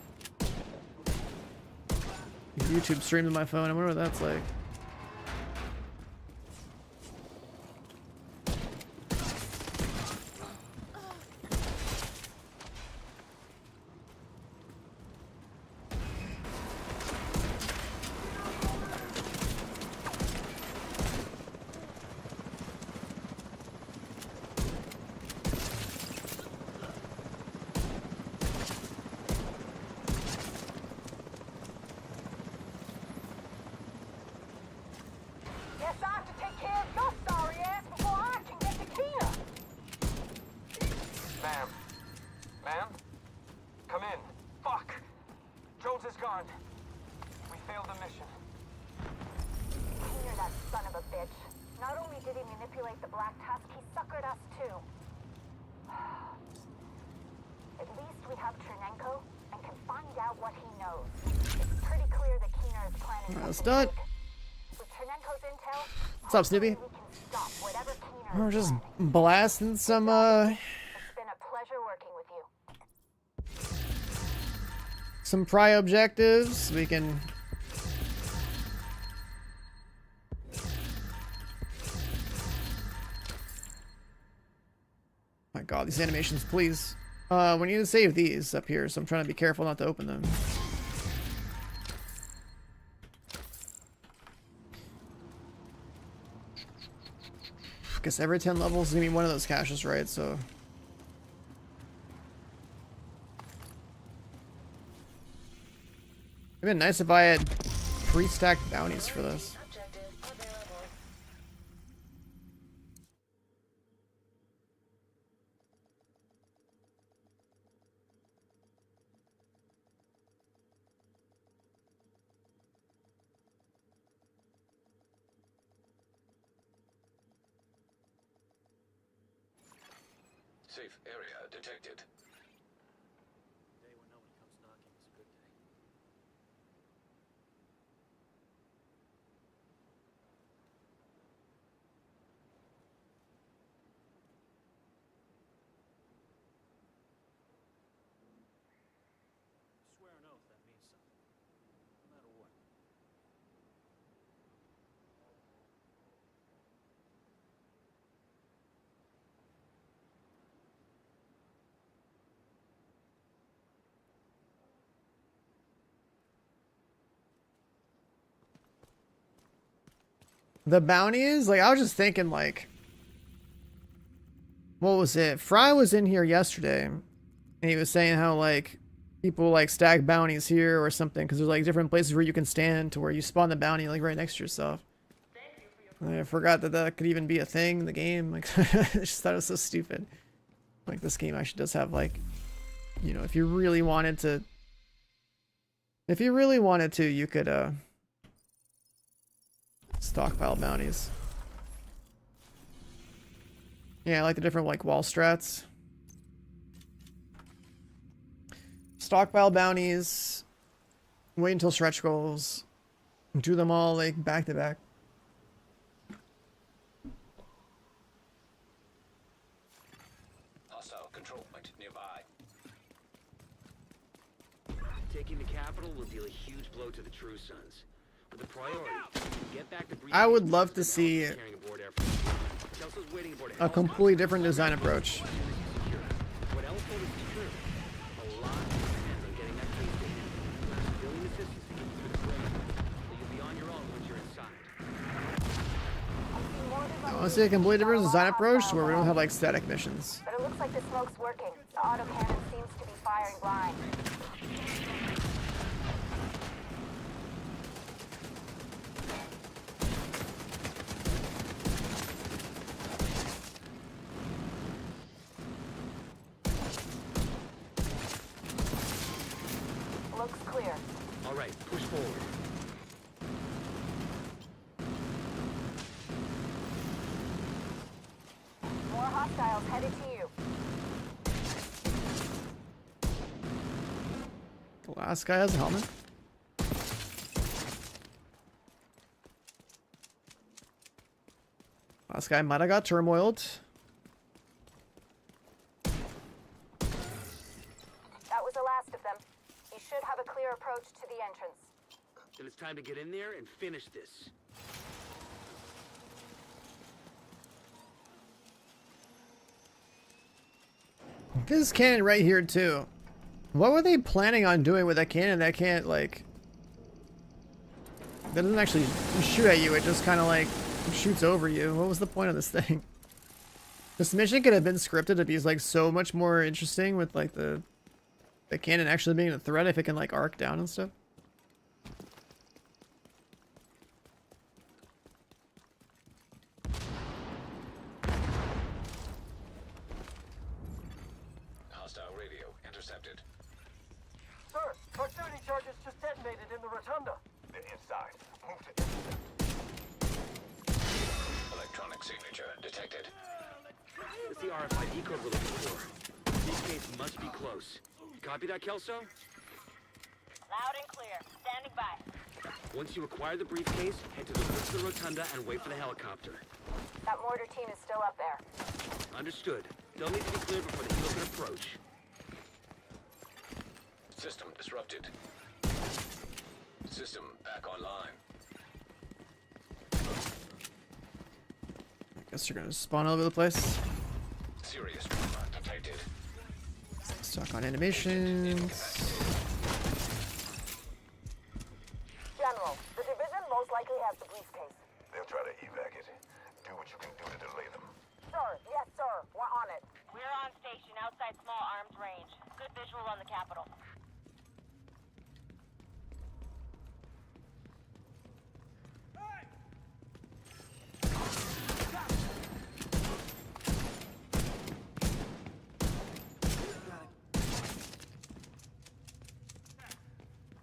YouTube streams on my phone. I wonder what that's like. Guess I have to take care of your sorry ass before I can get to Tina. Ma'am. Ma'am? Come in. Fuck. Jones is gone. We failed the mission. Tina, that son of a bitch. Not only did he manipulate the Black Tusk, he suckered us too. At least we have Chernenko and can find out what he knows. It's pretty clear that Keener is planning Alright, let's something do it. big. With Chernenko's intel, What's up, Snoopy? we can stop whatever Keener We're is just planning. blasting some, It's been a pleasure working with you. some prio objectives. We can. My God, these animations, please. We need to save these up here, so I'm trying to be careful not to open them. Guess every 10 levels is gonna be one of those caches, right? So. It'd been nice if I had pre-stacked bounties for this. Safe area detected. Day when no one comes knocking is a good day. Swear an oath that means something. No matter what. The bounties, like I was just thinking, like, what was it? Fry was in here yesterday, and he was saying how like people like stack bounties here or something because there's like different places where you can stand to where you spawn the bounty like right next to yourself. I forgot that that could even be a thing in the game. Like, I just thought it was so stupid. Like this game actually does have like, you know, if you really wanted to, you could stockpile bounties. Yeah, I like the different like wall strats. Stockpile bounties. Wait until stretch goals. Do them all like back to back. Hostile control point nearby. Taking the capital will deal a huge blow to the True Sons. But the priority, get back to I would love to see a completely different design approach. What else is true? A lot depends on getting that thing want to see a completely different design approach where we don't have like static missions. But it looks like the smoke's working. The autocannon seems to be firing blind. Looks clear. All right, push forward. More hostiles headed to you. The last guy has a helmet. Last guy might have got turmoiled. That was the last of them. You should have a clear approach to the entrance. Then it's time to get in there and finish this. This cannon right here too. What were they planning on doing with that cannon that can't like... That doesn't actually shoot at you, it just kind of like shoots over you. What was the point of this thing? This mission could have been scripted to be like so much more interesting with like the cannon actually being a threat if it can like arc down and stuff. Hostile radio intercepted. Sir, proximity charges just detonated in the rotunda. They're inside. Move to Electronic signature detected. It's the RFID code we're looking for. Briefcase must be close. Copy that, Kelso? Loud and clear. Standing by. Once you acquire the briefcase, head to the roof of the rotunda and wait for the helicopter. That mortar team is still up there. Understood. They'll need to be cleared before the heels can approach. System disrupted. System back online. I guess you're gonna spawn all over the place. Serious trauma detected. Stuck on animations. General, the division most likely has the briefcase. They'll try to evac it. Do what you can do to delay them. Sir, yes, sir. We're on it. We're on station outside small arms range. Good visual on the capital.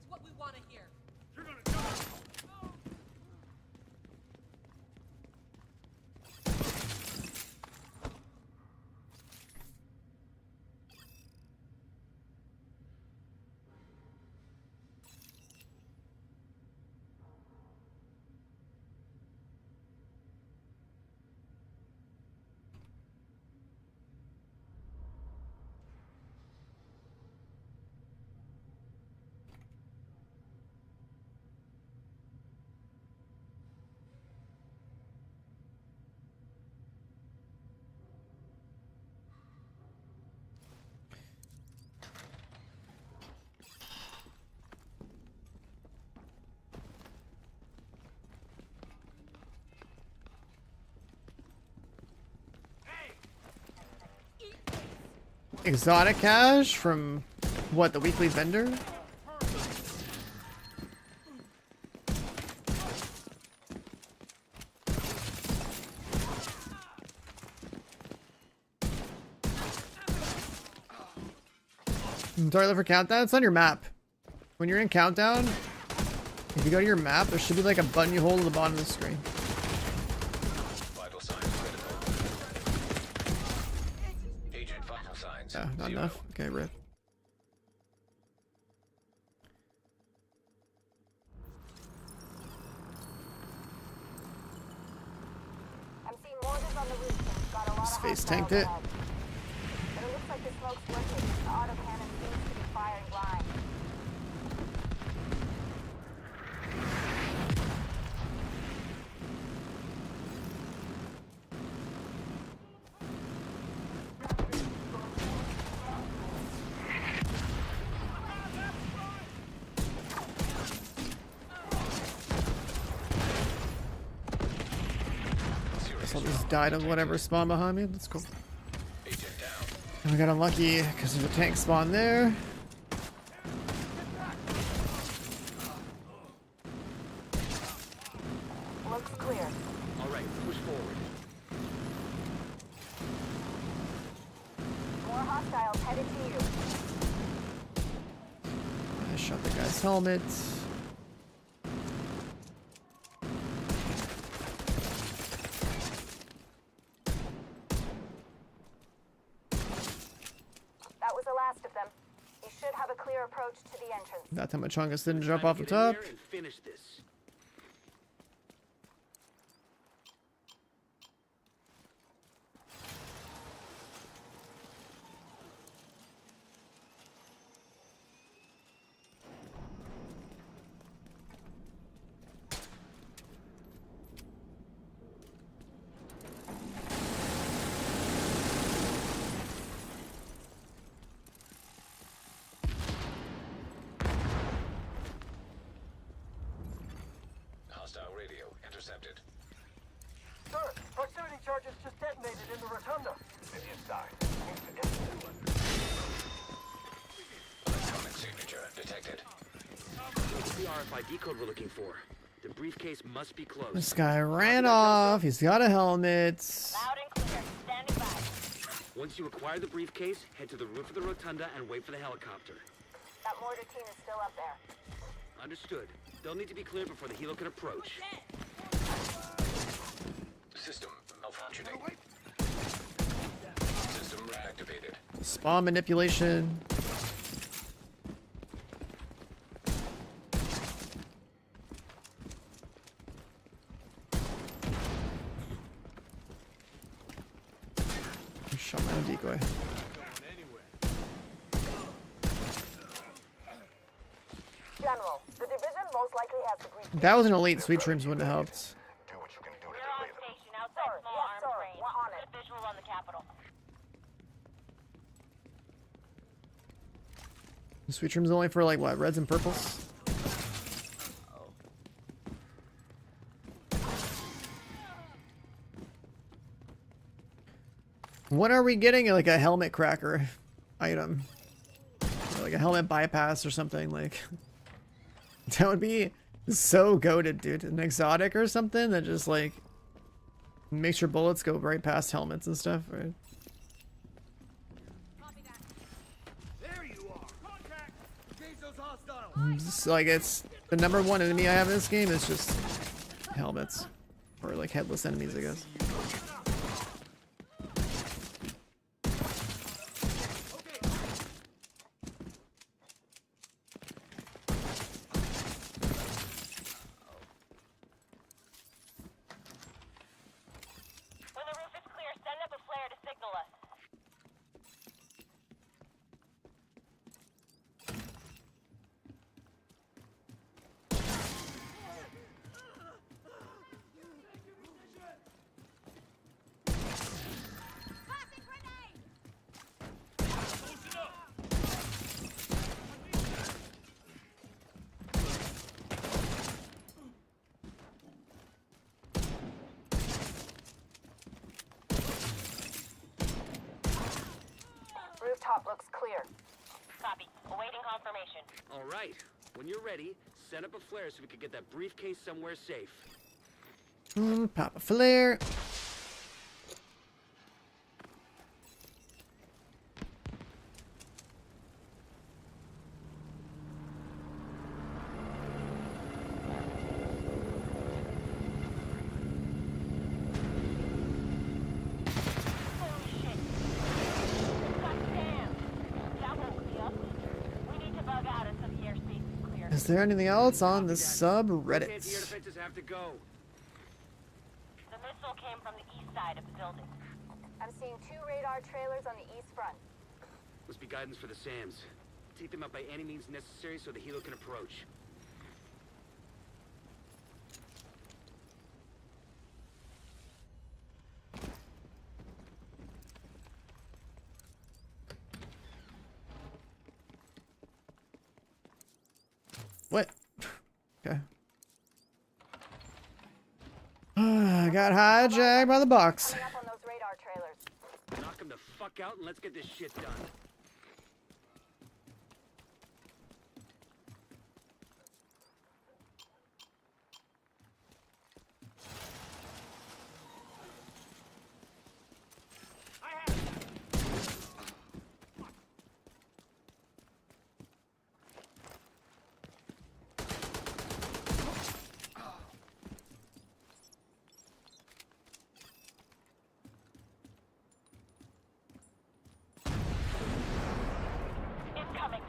What we want to hear. Exotic cash from what, the weekly vendor? Sorry, look for Countdown. It's on your map. When you're in Countdown, if you go to your map, there should be like a button you hold at the bottom of the screen. Vital signs critical. Agent vital signs. Yeah, not 0. enough. Okay, rip. I'm seeing mortars on the roof and we've got a lot of Space hostiles tanked it. ahead. But it looks like the smoke's working. The autocannon seems to be firing blind. guess I'll just die to whatever spawn behind me. That's cool. Agent down. And we got unlucky because of a tank spawn there. Looks clear. All right, push forward. More hostiles headed to you. I shot the guy's helmet. That was the last of them. You should have a clear approach to the entrance. That time my Chungus didn't jump Time off to the get in top. there and finish this. Hostile radio intercepted. Sir, proximity charges just detonated in the rotunda. Get inside. Electronic signature detected. What's the RFID code we're looking for? The briefcase must be close. This guy ran off. He's got a helmet. Loud and clear. Standing by. Once you acquire the briefcase, head to the roof of the rotunda and wait for the helicopter. That mortar team is still up there. Understood. They'll need to be cleared before the helo can approach. System malfunctioning. System reactivated. Spawn manipulation. Shot my own decoy. General, the division most likely has the briefcase. That was an elite. Sweet Dreams wouldn't have helped. Do what you can do to We're on delay them. station outside small arms range. We're on it. Good visual on the capital. Sweet Dreams only for like what? Reds and purples? When are we getting like a helmet cracker item? Or, like a helmet bypass or something like that would be so goated, dude. An exotic or something that just like makes your bullets go right past helmets and stuff, right? There you are. Contact. Engage those hostiles. Just, like it's the #1 enemy I have in this game is just helmets or like headless enemies, I guess. When the roof is clear, send up a flare to signal us. Rooftop looks clear. Copy. Awaiting confirmation. All right. When you're ready, set up a flare so we can get that briefcase somewhere safe. Pop a flare. Holy shit. Goddamn. That won't be up. We need to bug out as some airspace is clear. Is there anything else on the Anti-air subreddit? defenses have to go. The missile came from the east side of the building. I'm seeing 2 radar trailers on the east front. Must be guidance for the SAMs. Take them out by any means necessary so the helo can approach. What? Okay. I I got hijacked by the box. Coming up on those radar trailers. Knock them the fuck out and let's get this shit done. Incoming.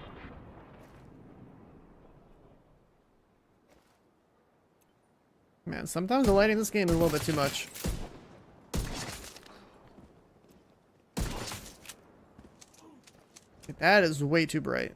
Man, sometimes the lighting in this game is a little bit too much. That is way too bright.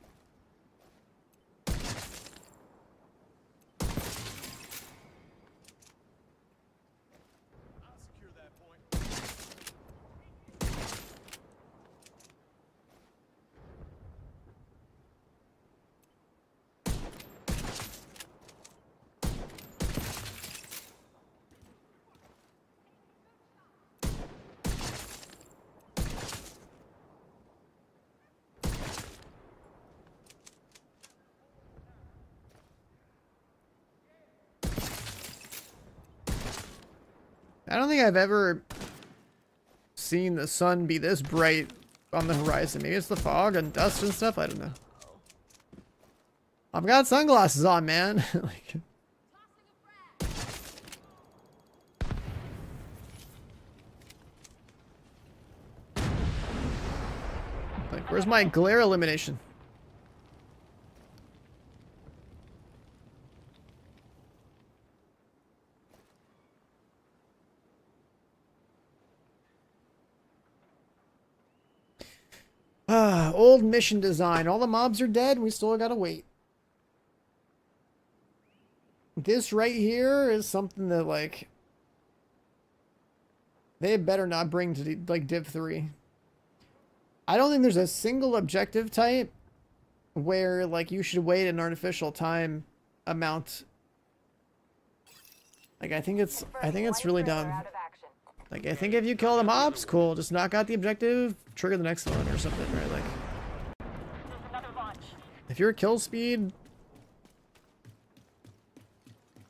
I don't think I've ever seen the sun be this bright on the horizon. Maybe it's the fog and dust and stuff. I don't know. I've got sunglasses on, man. Like, where's my glare elimination? Old mission design. All the mobs are dead. We still gotta wait. This right here is something that, like, they better not bring to, like, Div 3. I don't think there's a single objective type where, like, you should wait an artificial time amount. Like, I think it's really dumb. Like, I think if you kill the mobs, cool. Just knock out the objective, trigger the next one or something, right? Like, if your kill speed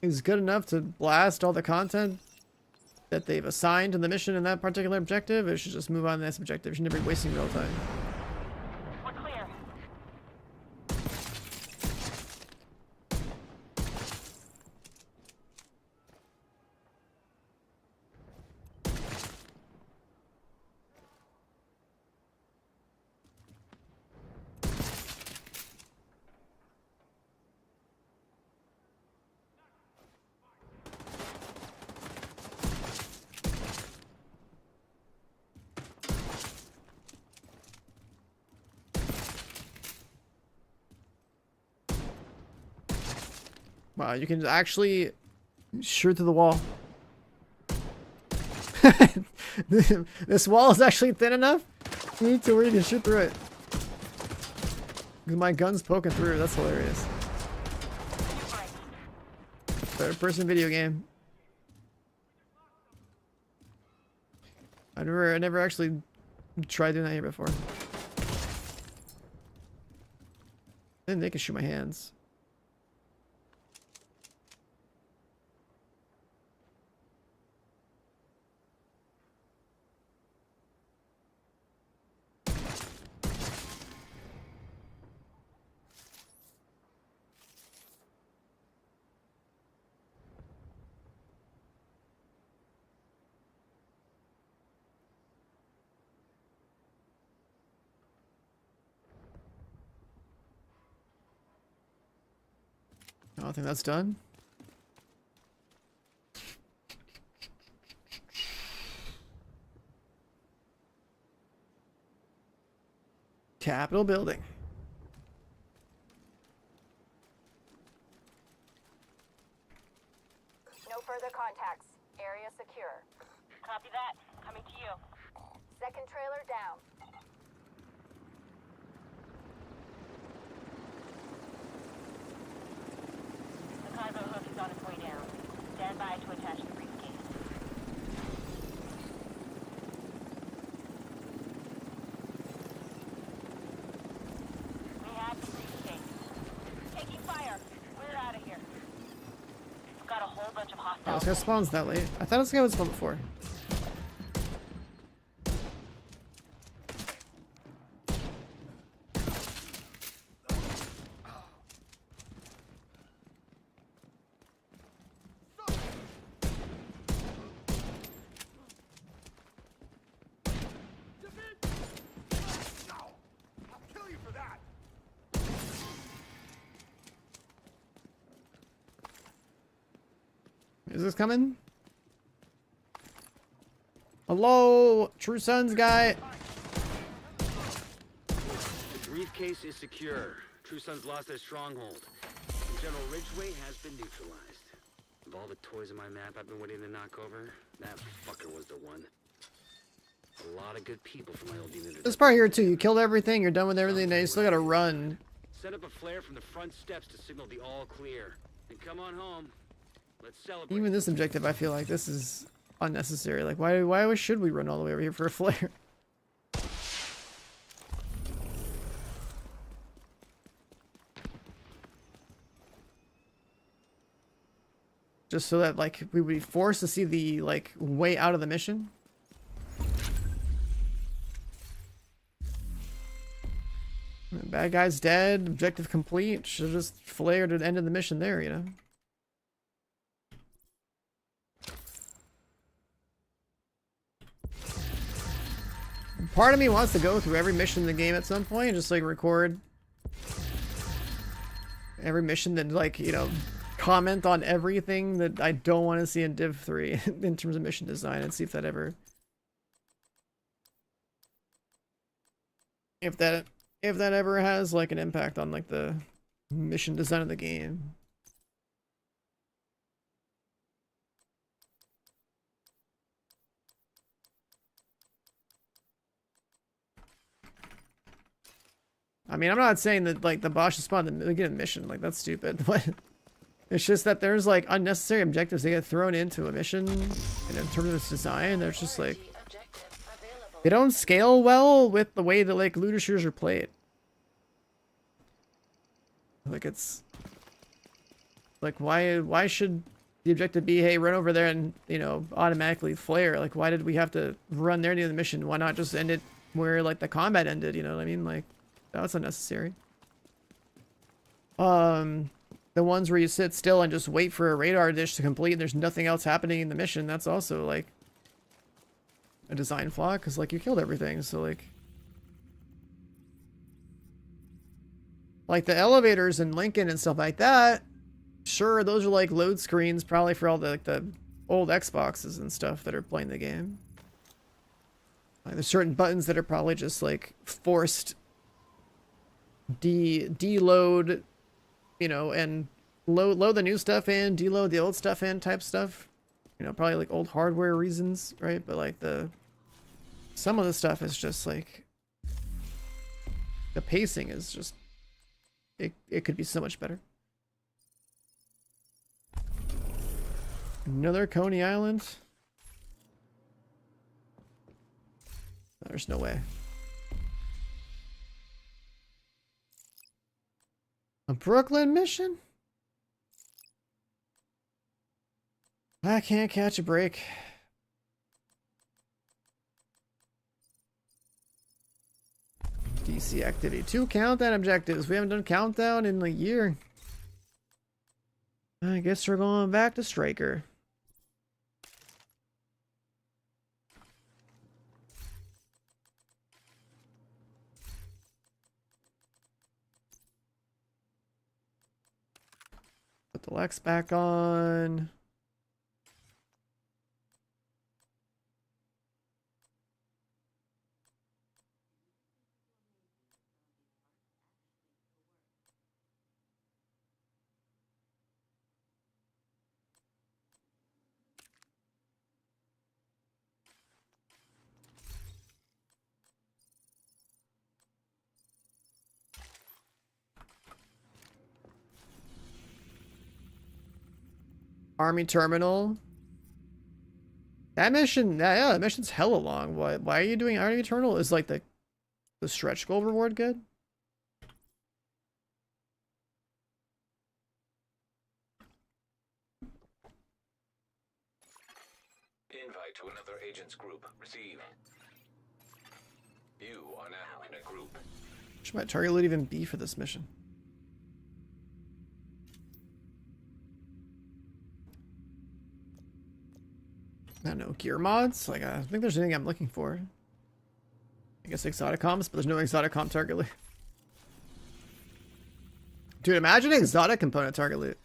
is good enough to blast all the content that they've assigned to the mission in that particular objective, it should just move on to the next objective. You should never be wasting real time. We're clear. Wow, you can actually shoot through the wall. This wall is actually thin enough to where you can shoot through it. My gun's poking through. That's hilarious. Third person video game. I never actually tried doing that here before. Then they can shoot my hands. I don't think that's done. Capitol building. No further contacts. Area secure. Copy that. Coming to you. Second trailer down. The cargo hook is on its way down. Stand by to attach the briefcase. bunch of Oh, hostiles. this guy spawns that late. I thought this guy would spawn before. I'll kill you for that. Is this coming? Hello, True Sons guy. The briefcase is secure. True Sons lost their stronghold. And General Ridgway has been neutralized. Of all the toys on my map I've been waiting to knock over, that fucker was the one. A lot of good people from my old unit. This part here too, you killed everything, you're done with everything, now you still gotta run. Set up a flare from the front steps to signal the all clear. And come on home. Let's celebrate. Even this objective, I feel like this is unnecessary. Like, why should we run all the way over here for a flare? Just so that, like, we would be forced to see the, like, way out of the mission? Bad guy's dead, objective complete. Should've just flared at the end of the mission there, you know? Part of me wants to go through every mission in the game at some point and just, like, record every mission that, like, you know, comment on everything that I don't want to see in Div 3 in terms of mission design and see if that ever... If that ever has, like, an impact on, like, the mission design of the game. I mean, I'm not saying that, like, the boss should spawn at the beginning of the mission. Like, that's stupid. But it's just that there's, like, unnecessary objectives that get thrown into a mission. And in terms of its design, they're just, like... They don't scale well with the way that, like, looter shooters are played. Like, it's... Like, why should the objective be, hey, run over there and, you know, automatically flare? Like, why did we have to run there near the mission? Why not just end it where, like, the combat ended, you know what I mean? Like... That's unnecessary. The ones where you sit still and just wait for a radar dish to complete and there's nothing else happening in the mission, that's also, like, a design flaw, because, like, you killed everything, so, like... Like, the elevators in Lincoln and stuff like that, sure, those are, like, load screens, probably for all the, like, the old Xboxes and stuff that are playing the game. Like, there's certain buttons that are probably just, like, forced... deload, you know, and load the new stuff in, deload the old stuff in type stuff. You know, probably like old hardware reasons, right? But like some of the stuff is just like, the pacing is just, it could be so much better. Another Coney Island? There's no way. A Brooklyn mission? I can't catch a break. DC activity. 2 countdown objectives. We haven't done countdown in a year. I guess we're going back to Striker. Put the Lex back on. Army Terminal. That mission, yeah, that mission's hella long. Why are you doing Army Terminal? Is like the stretch goal reward good? agents group received. You are now in a group. Should my target loot even be for this mission? I don't know, gear mods? Like, I don't think there's anything I'm looking for. I guess exotic comps, but there's no exotic comp target loot. Dude, imagine an exotic component target loot.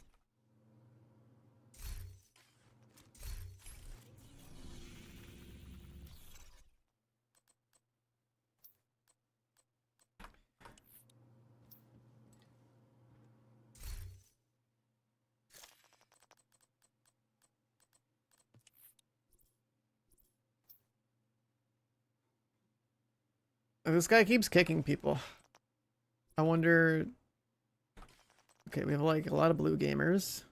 This guy keeps kicking people. I wonder... Okay, we have like a lot of blue gamers.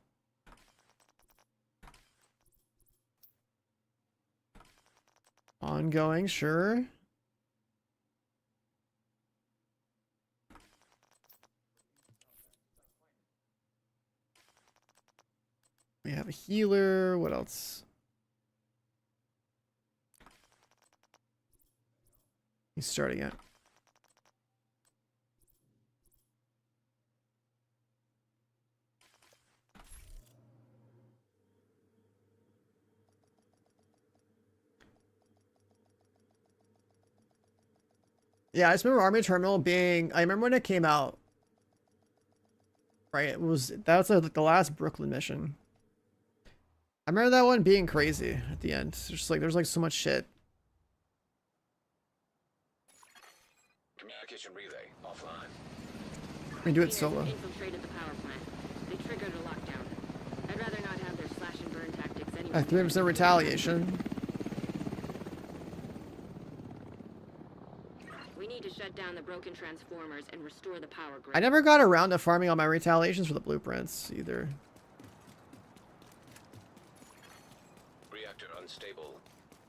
Ongoing, sure. We have a healer. What else? He's starting it. Yeah, I just remember Army Terminal being... I remember when it came out. Right, that was like the last Brooklyn mission. I remember that one being crazy at the end. It's just like there's like so much shit. Communication relay offline. We do it solo. Infiltrated the power plant. They triggered a lockdown. I'd rather not have their slash and burn tactics anyway. 3% retaliation. We need to shut down the broken transformers and restore the power grid. I never got around to farming all my retaliations for the blueprints either. Reactor unstable.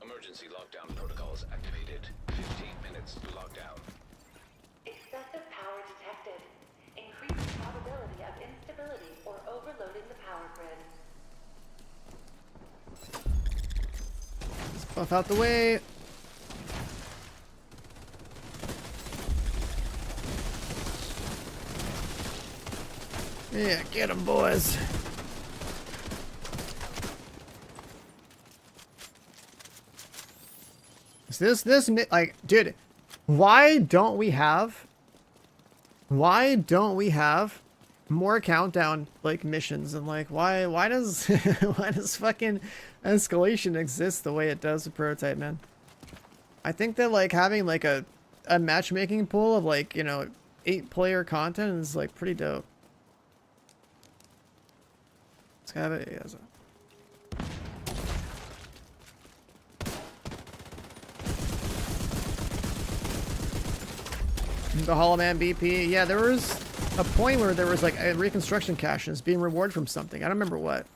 Emergency lockdown protocols activated. 15 minutes to lockdown. Excessive power detected. Increased probability of instability or overloading the power grid. Let's buff out the way. Yeah, get them, boys. Is this like, dude, why don't we have more countdown like missions, and like why does why does fucking escalation exist the way it does with Prototype, man? I think that like having like a matchmaking pool of like, you know, 8-player content is like pretty dope. Let's have it as a... The Hollow Man BP. Yeah, there was a point where there was like a reconstruction caches being rewarded from something. I don't remember what.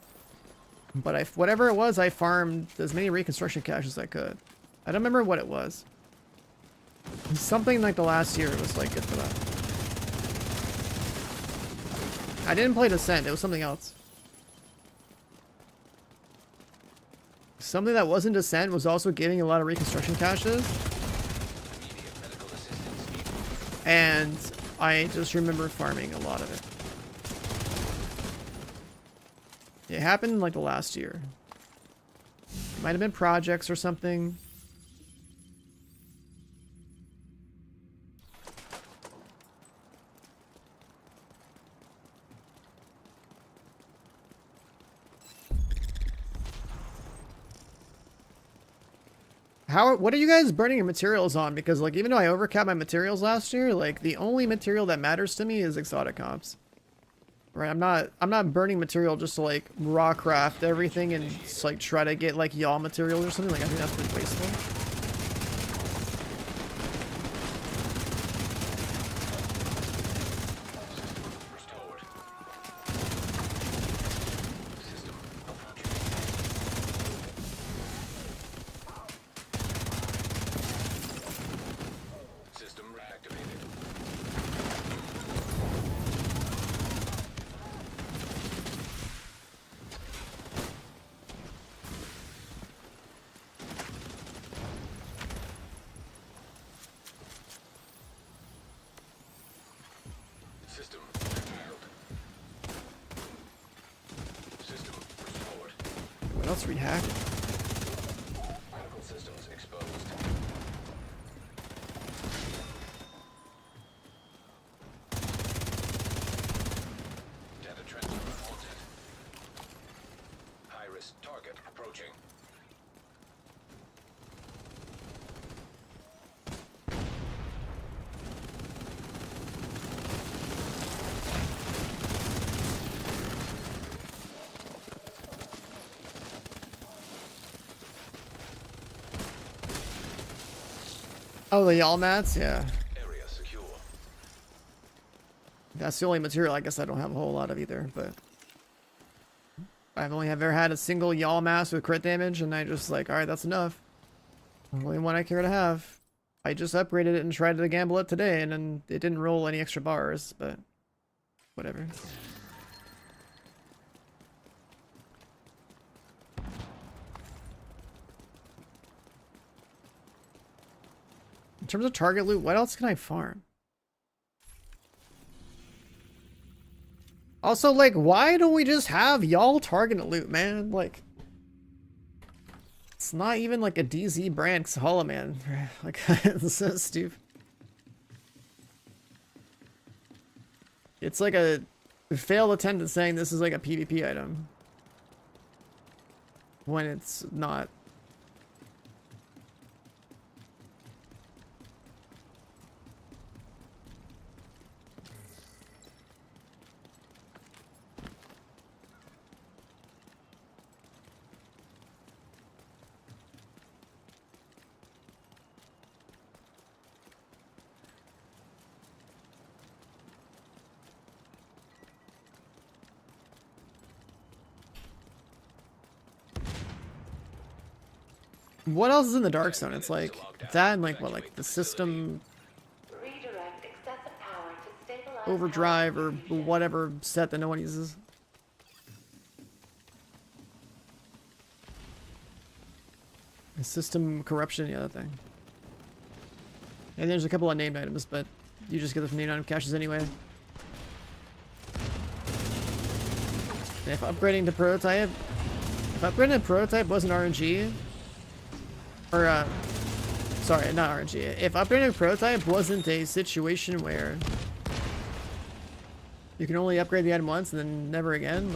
But whatever it was, I farmed as many reconstruction caches as I could. I don't remember what it was. Something like the last year it was like good for that. I didn't play Descent, it was something else. Something that wasn't Descent was also giving a lot of reconstruction caches. And I just remember farming a lot of it. It happened like the last year. Might have been projects or something. What are you guys burning your materials on? Because like, even though I overcapped my materials last year, like the only material that matters to me is exotic comps. Right? I'm not burning material just to like raw craft everything and just like try to get like y'all materials or something. Like I think that's pretty wasteful. that's rehacked. Medical systems exposed. Data transfer halted. High-risk target approaching. Oh, the y'all mats? Yeah. Area secure. That's the only material I guess I don't have a whole lot of either, but I've only ever had a single y'all mask with crit damage, and I just like, alright, that's enough. Only one I care to have. I just upgraded it and tried to gamble it today, and then it didn't roll any extra bars, but whatever. In terms of target loot, what else can I farm? Also, like, why don't we just have y'all target loot, man? Like, it's not even like a DZ brand Xhala, man. Like, it's so stupid. It's like a failed attempt at saying this is like a PvP item. When it's not. What else is in the Dark Zone? It's like that and like what, like the system Redirect excessive power to stabilize overdrive or whatever set that no one uses. The system corruption, the other thing. And there's a couple of named items, but you just get them from named item caches anyway. And if upgrading to prototype wasn't RNG, or sorry, not RNG. If upgrading to prototype wasn't a situation where you can only upgrade the item once and then never again,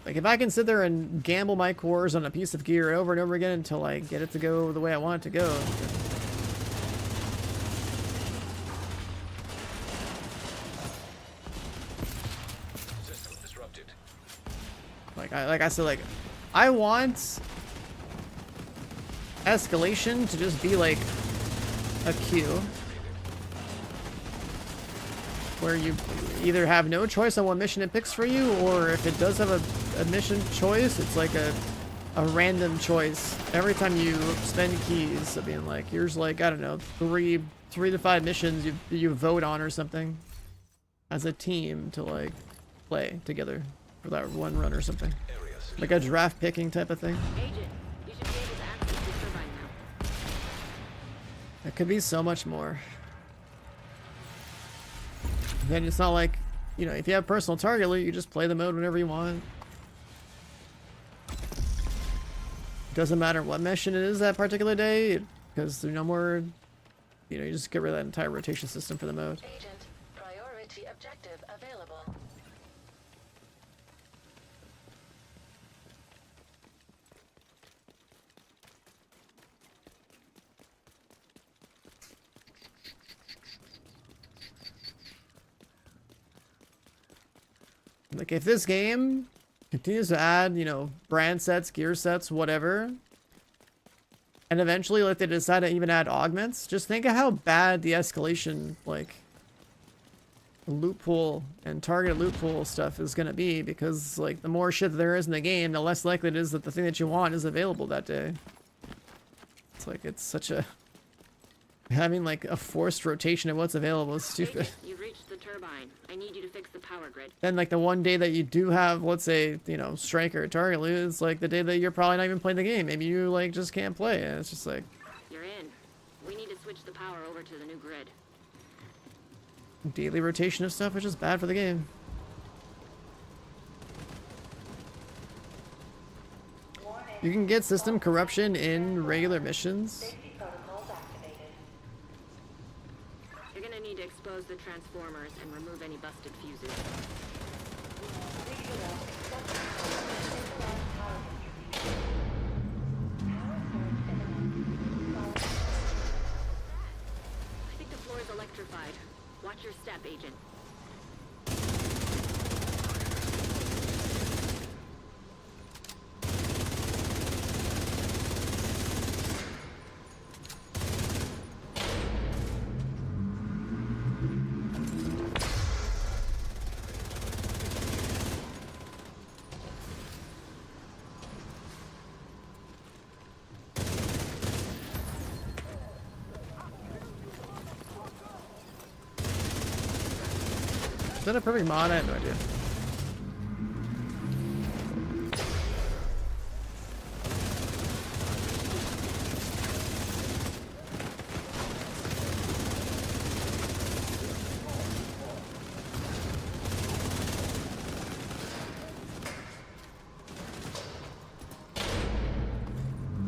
like, if I can sit there and gamble my cores on a piece of gear over and over again until I get it to go the way I want it to go. System disrupted. Like I said, like, I want escalation to just be like a queue where you either have no choice on what mission it picks for you, or if it does have a mission choice, it's like a random choice every time you spend keys. So being like, here's like, I don't know, three to five missions you vote on or something as a team to like play together for that one run or something. Like a draft picking type of thing. Agent, you should be able to access the turbine now. It could be so much more. Then it's not like, you know, if you have personal target loot, you just play the mode whenever you want. Doesn't matter what mission it is that particular day, because there's no more, you know, you just get rid of that entire rotation system for the mode. Agent, priority objective available. Like, if this game continues to add, you know, brand sets, gear sets, whatever, and eventually, like, they decide to even add augments, just think of how bad the escalation, like, loot pool and targeted loot pool stuff is gonna be, because, like, the more shit that there is in the game, the less likely it is that the thing that you want is available that day. It's like, it's such a... Having, like, a forced rotation of what's available is stupid. Agent, you've reached the turbine. I need you to fix the power grid. Then, like, the one day that you do have, let's say, you know, striker or target loot is, like, the day that you're probably not even playing the game. Maybe you, like, just can't play. And it's just like... You're in. We need to switch the power over to the new grid. Daily rotation of stuff, which is bad for the game. You can get system corruption in regular missions. Safety protocols activated. You're gonna need to expose the transformers and remove any busted fuses. Redirect acceptance stabilized power distribution. Power surge imminent. I think the floor is electrified. Watch your step, Agent. Is that a perfect mod? I have no idea.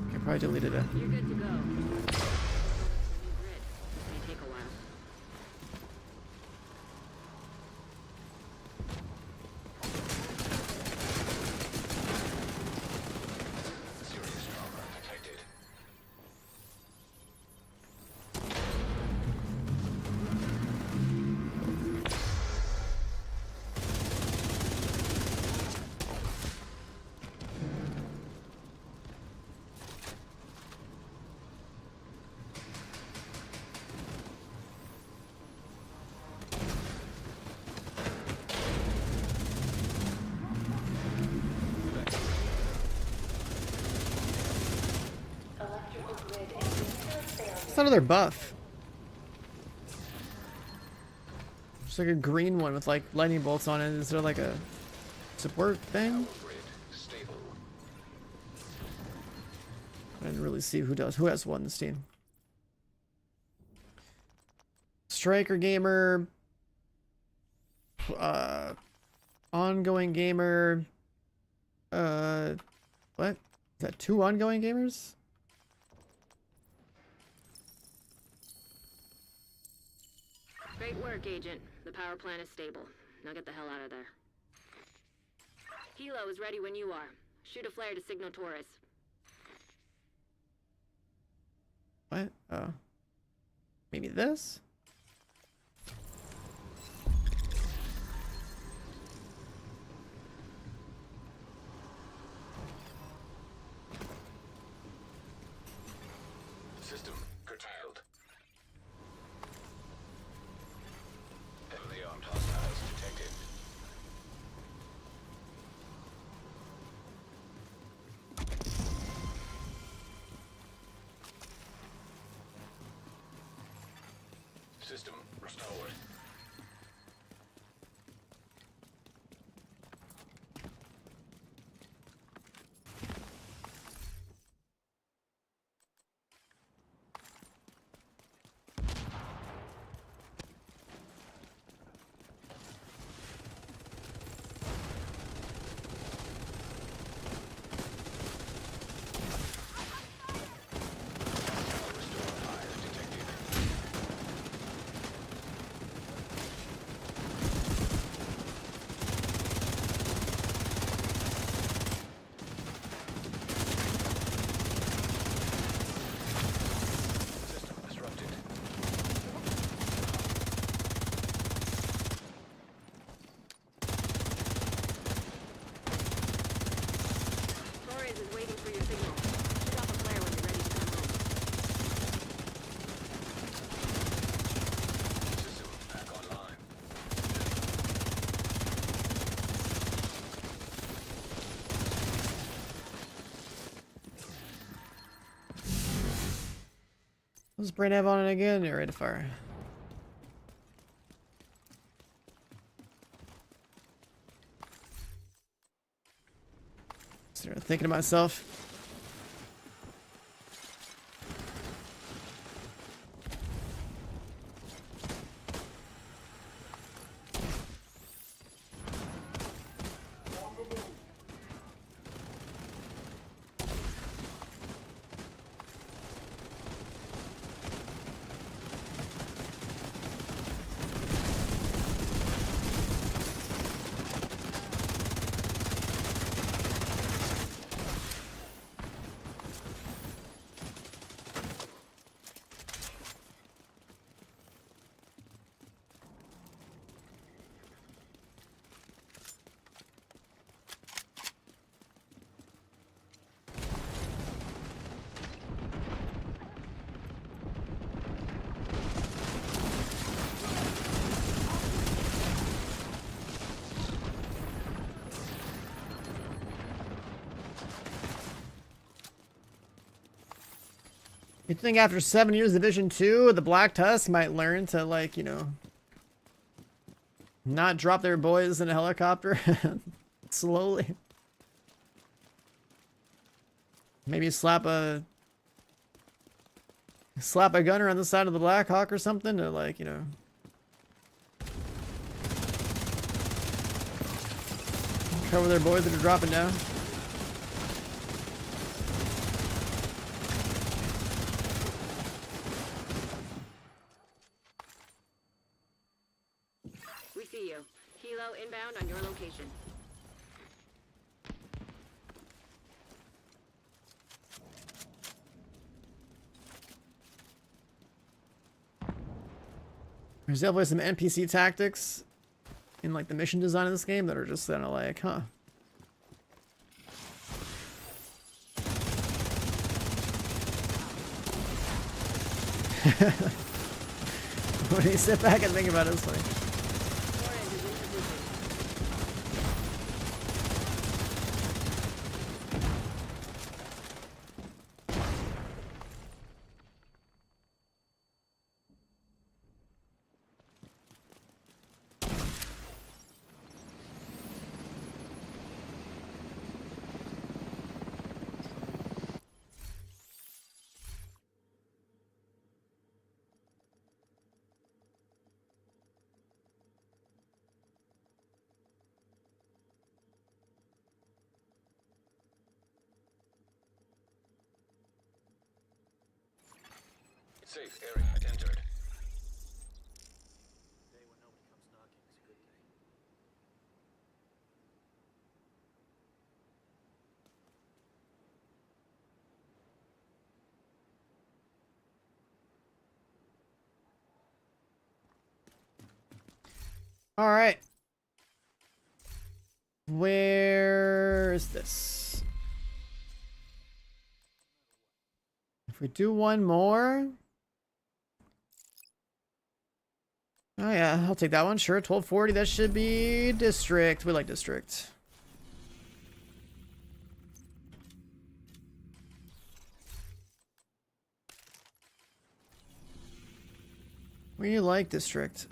Okay, probably deleted it. You're good to go. New grid. This may take a while. Serious trauma detected. Electrical grid in nuclear failure. It's another buff. Just like a green one with like lightning bolts on it. Is there like a support thing? Grid stable. I didn't really see who has one this team. Striker gamer, ongoing gamer, what? Is that 2 ongoing gamers? Great work, Agent. The power plant is stable. Now get the hell out of there. Hilo is ready when you are. Shoot a flare to signal Taurus. What? Oh. Maybe this? System curtailed. Heavily armed hostiles detected. System restored. Let's brain have on it again. You're ready to fire. Started thinking to myself. You think after 7 years of Division 2, the Black Tusk might learn to, like, you know, not drop their boys in a helicopter slowly? Maybe slap a gunner on the side of the Black Hawk or something to, like, you know, cover their boys that are dropping down. We see you. Helo inbound on your location. There's definitely some NPC tactics in like the mission design of this game that are just kind of like, huh. When you sit back and think about it, it's funny. Safe area entered. All right. Where is this? If we do one more. Oh yeah, I'll take that one. Sure, 1240. That should be district. We like district. We like district.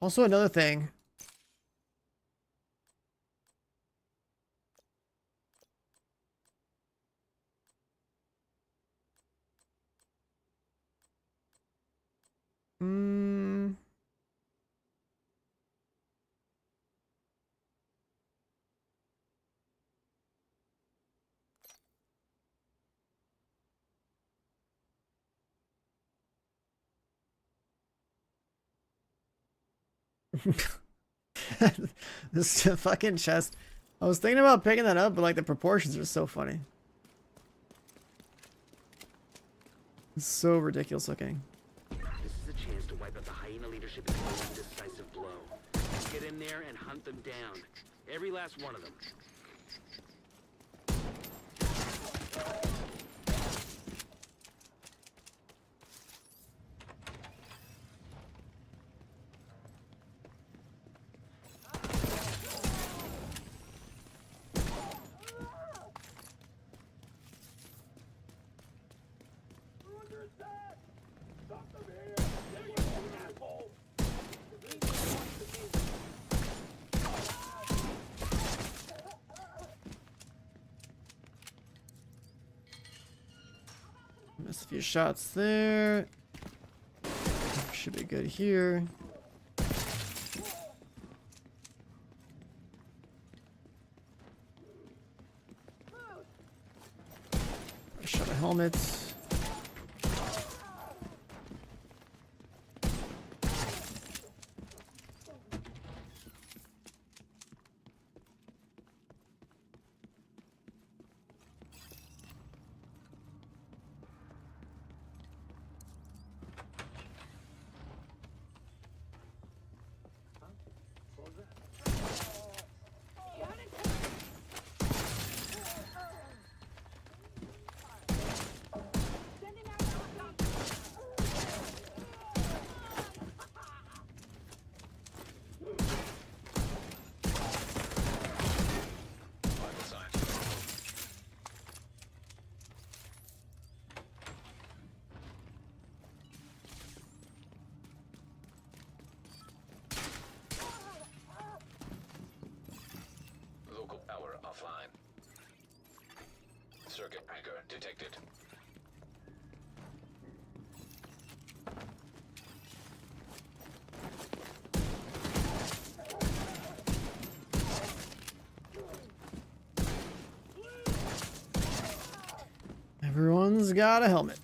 Also, another thing. This fucking chest. I was thinking about picking that up, but like the proportions are so funny. It's so ridiculous looking. This is a chance to wipe out the hyena leadership in one decisive blow. Get in there and hunt them down. Every last one of them. Missed a few shots there. Should be good here. I shot a helmet. offline. Circuit breaker detected. Everyone's got a helmet.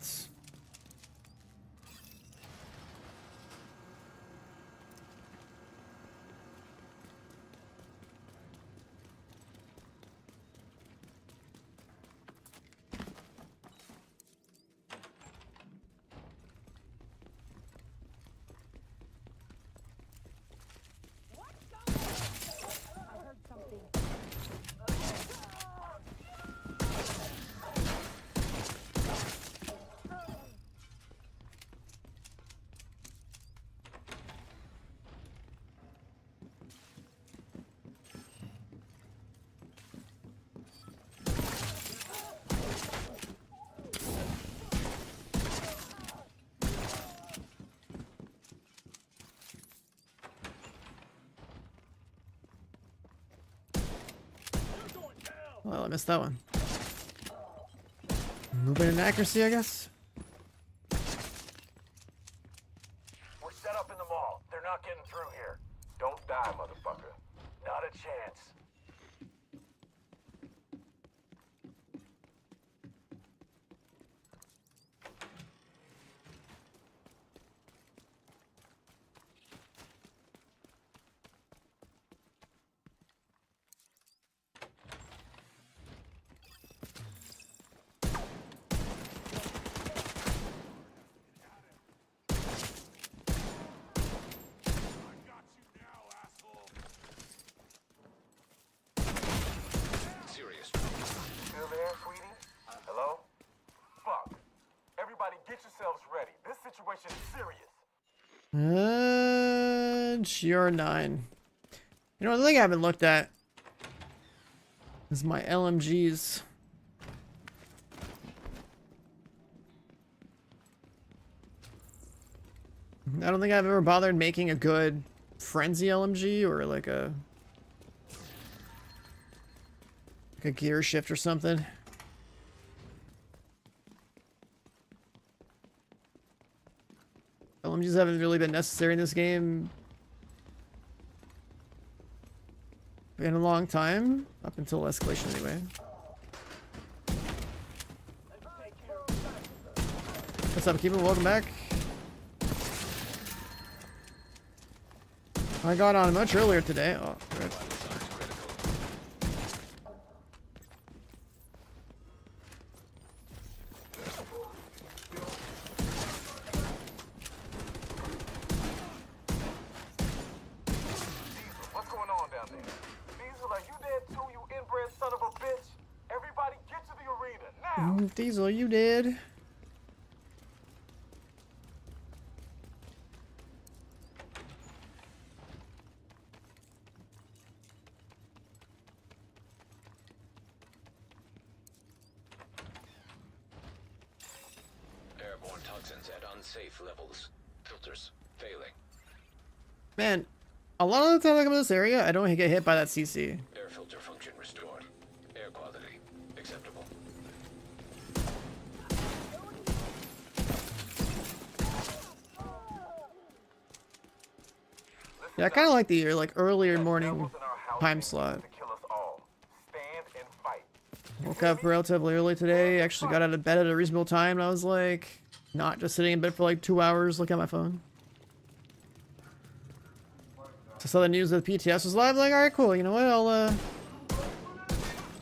Well, I missed that one. Movement and accuracy, I guess. We're set up in the mall. They're not getting through here. Don't die, motherfucker. Not a chance. Serious. Still there, sweetie? Hello? Fuck. Everybody get yourselves ready. This situation is serious. GR9. You know, the thing I haven't looked at is my LMGs. I don't think I've ever bothered making a good Frenzy LMG or like a gear shift or something. LMGs haven't really been necessary in this game in a long time, up until escalation anyway. What's up, Keeper? Welcome back. I got on much earlier today. Oh, right. What's going on down there? Diesel, are you dead too, you inbred son of a bitch? Everybody get to the arena, now! Diesel, you did. Airborne toxins at unsafe levels. Filters failing. Man, a lot of the time I come in this area, I don't get hit by that CC. Air filter function restored. Air quality acceptable. Yeah, I kind of like the earlier morning time slot. Woke up relatively early today. Actually got out of bed at a reasonable time, and I was like, not just sitting in bed for like 2 hours looking at my phone. So saw the news that the PTS was live. Like, all right, cool. You know what? I'll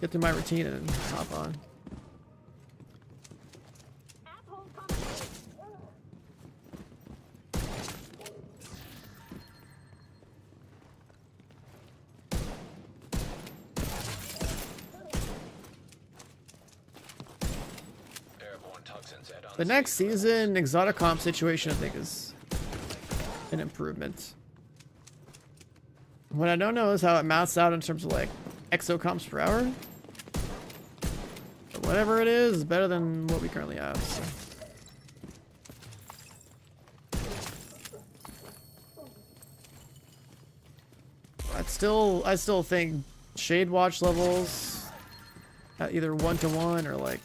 get through my routine and hop on. The next season, exotic comp situation, I think, is an improvement. What I don't know is how it maps out in terms of like exo comps per hour. But whatever it is better than what we currently have. So. I still think Shade Watch levels at either 1-to-1 or like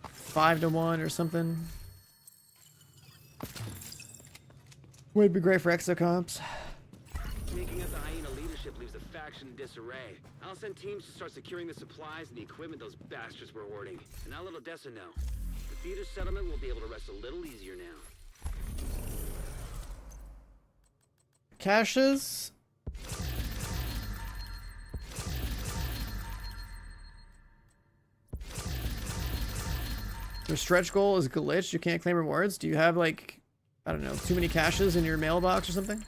5-to-1 or something. Would be great for exocomps. Taking out the hyena leadership leaves the faction in disarray. I'll send teams to start securing the supplies and the equipment those bastards were hoarding. And I'll let Odessa know. The theater settlement will be able to rest a little easier now. Caches. Your stretch goal is glitched. You can't claim rewards. Do you have like, I don't know, too many caches in your mailbox or something?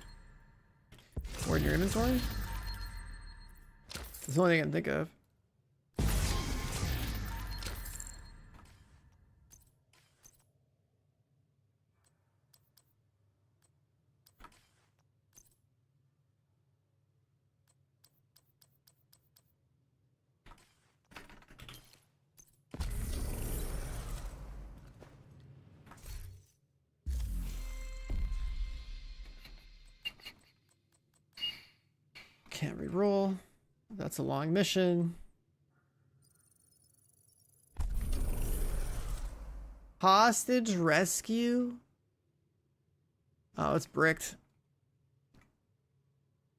Or in your inventory? That's the only thing I can think of. Can't reroll. That's a long mission. Hostage rescue? Oh, it's bricked.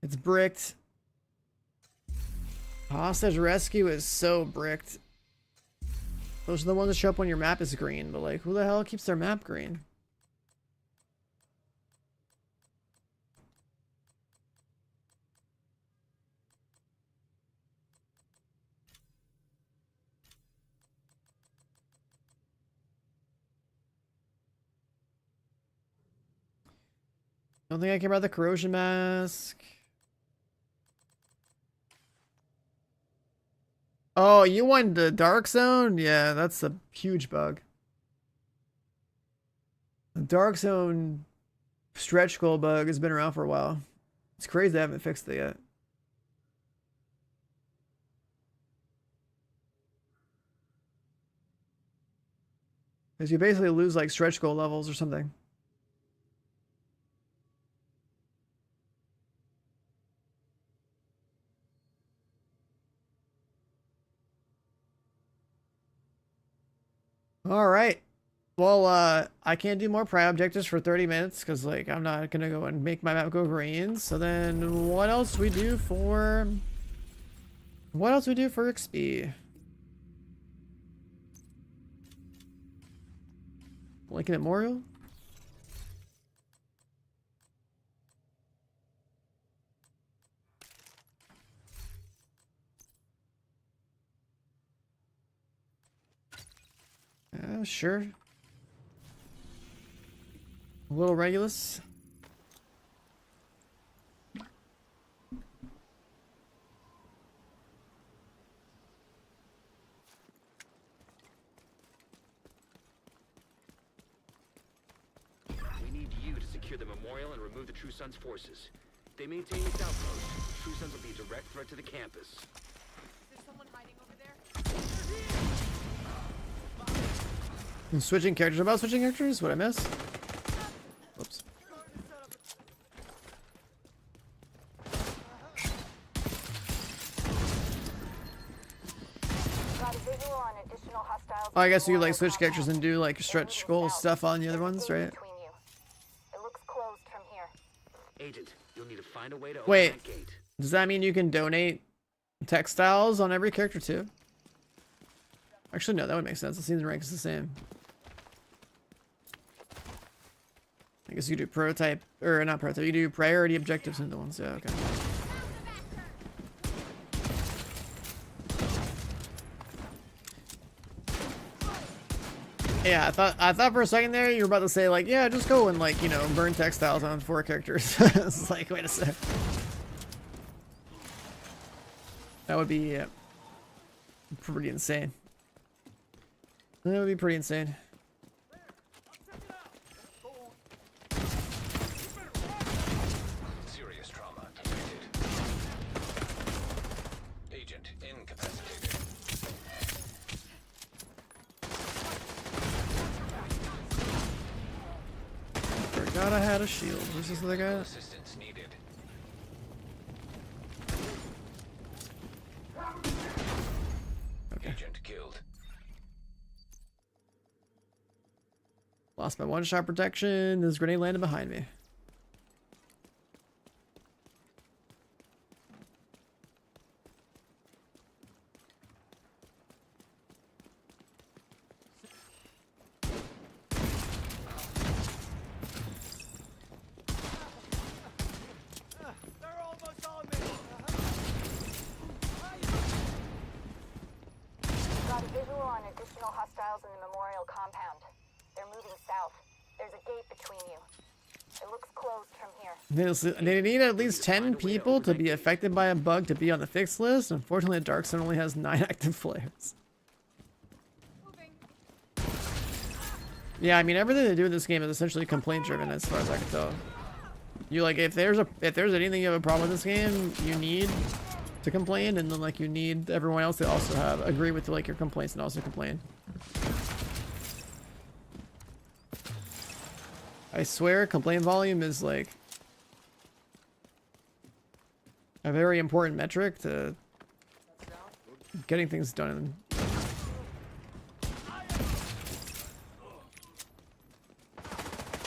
It's bricked. Hostage rescue is so bricked. Those are the ones that show up when your map is green, but like, who the hell keeps their map green? Don't think I care about the corrosion mask. Oh, you want the dark zone? Yeah, that's a huge bug. The dark zone stretch goal bug has been around for a while. It's crazy they haven't fixed it yet. Because you basically lose like stretch goal levels or something. All right. Well, I can't do more pry objectives for 30 minutes because, like, I'm not gonna go and make my map go green. So then, what else we do for? What else we do for XP? Lincoln Memorial. Sure. A little Regulus. We need you to secure the memorial and remove the True Sons forces. If they maintain this outpost, True Sons will be a direct threat to the campus. Is there someone hiding over there? I'm switching characters. About switching characters? What I miss? Oops. Got a visual on additional hostiles. Oh, I guess you could like switch characters and do like stretch goal stuff on the other ones, right? Between you. It looks closed from here. Agent, you'll need to find a way to Wait. open that gate. Does that mean you can donate textiles on every character too? Actually, no, that would make sense. It seems the rank is the same. I guess you do prototype, or not prototype, you do priority objectives into ones. Yeah, okay. Yeah, I thought for a second there you were about to say like, yeah, just go and like, you know, burn textiles on 4 characters. It's like, wait a sec. That would be pretty insane. That would be pretty insane. Serious trauma detected. Agent incapacitated. Forgot I had a shield. Who's this other guy? Assistance needed. Okay. Lost my one-shot protection. This grenade landed behind me. They're almost on me. Got a visual on additional hostiles in the memorial compound. They're moving south. There's a gate between you. It looks closed from here. They need at least 10 people to be affected by a bug to be on the fixed list. Unfortunately, Dark Sun only has 9 active players. Yeah, I mean, everything they do in this game is essentially complaint driven as far as I can tell. You like, if there's anything you have a problem with this game, you need to complain, and then like you need everyone else to also agree with like your complaints and also complain. I swear complaint volume is like a very important metric to getting things done.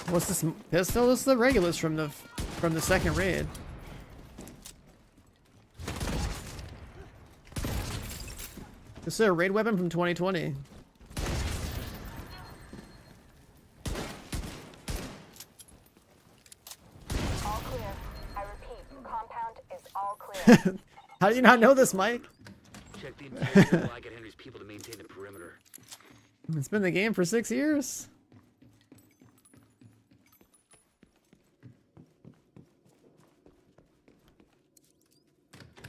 What's this pistol? This is the Regulus from the second raid. This is a raid weapon from 2020. All clear. I repeat, compound is all clear. How do you not know this, Mike? Check the interior while I get Henry's people to maintain the perimeter. It's been the game for 6 years.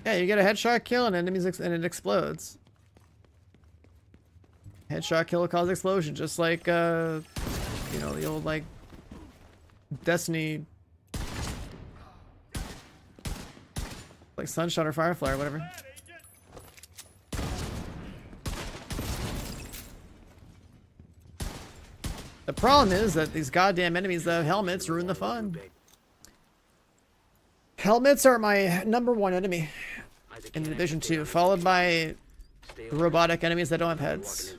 Yeah, you get a headshot kill and enemies and it explodes. Headshot kill will cause explosion, just like you know, the old like Destiny, like Sunshot or Firefly or whatever. The problem is that these goddamn enemies that have helmets ruin the fun. Helmets are my #1 enemy in Division 2, followed by robotic enemies that don't have heads.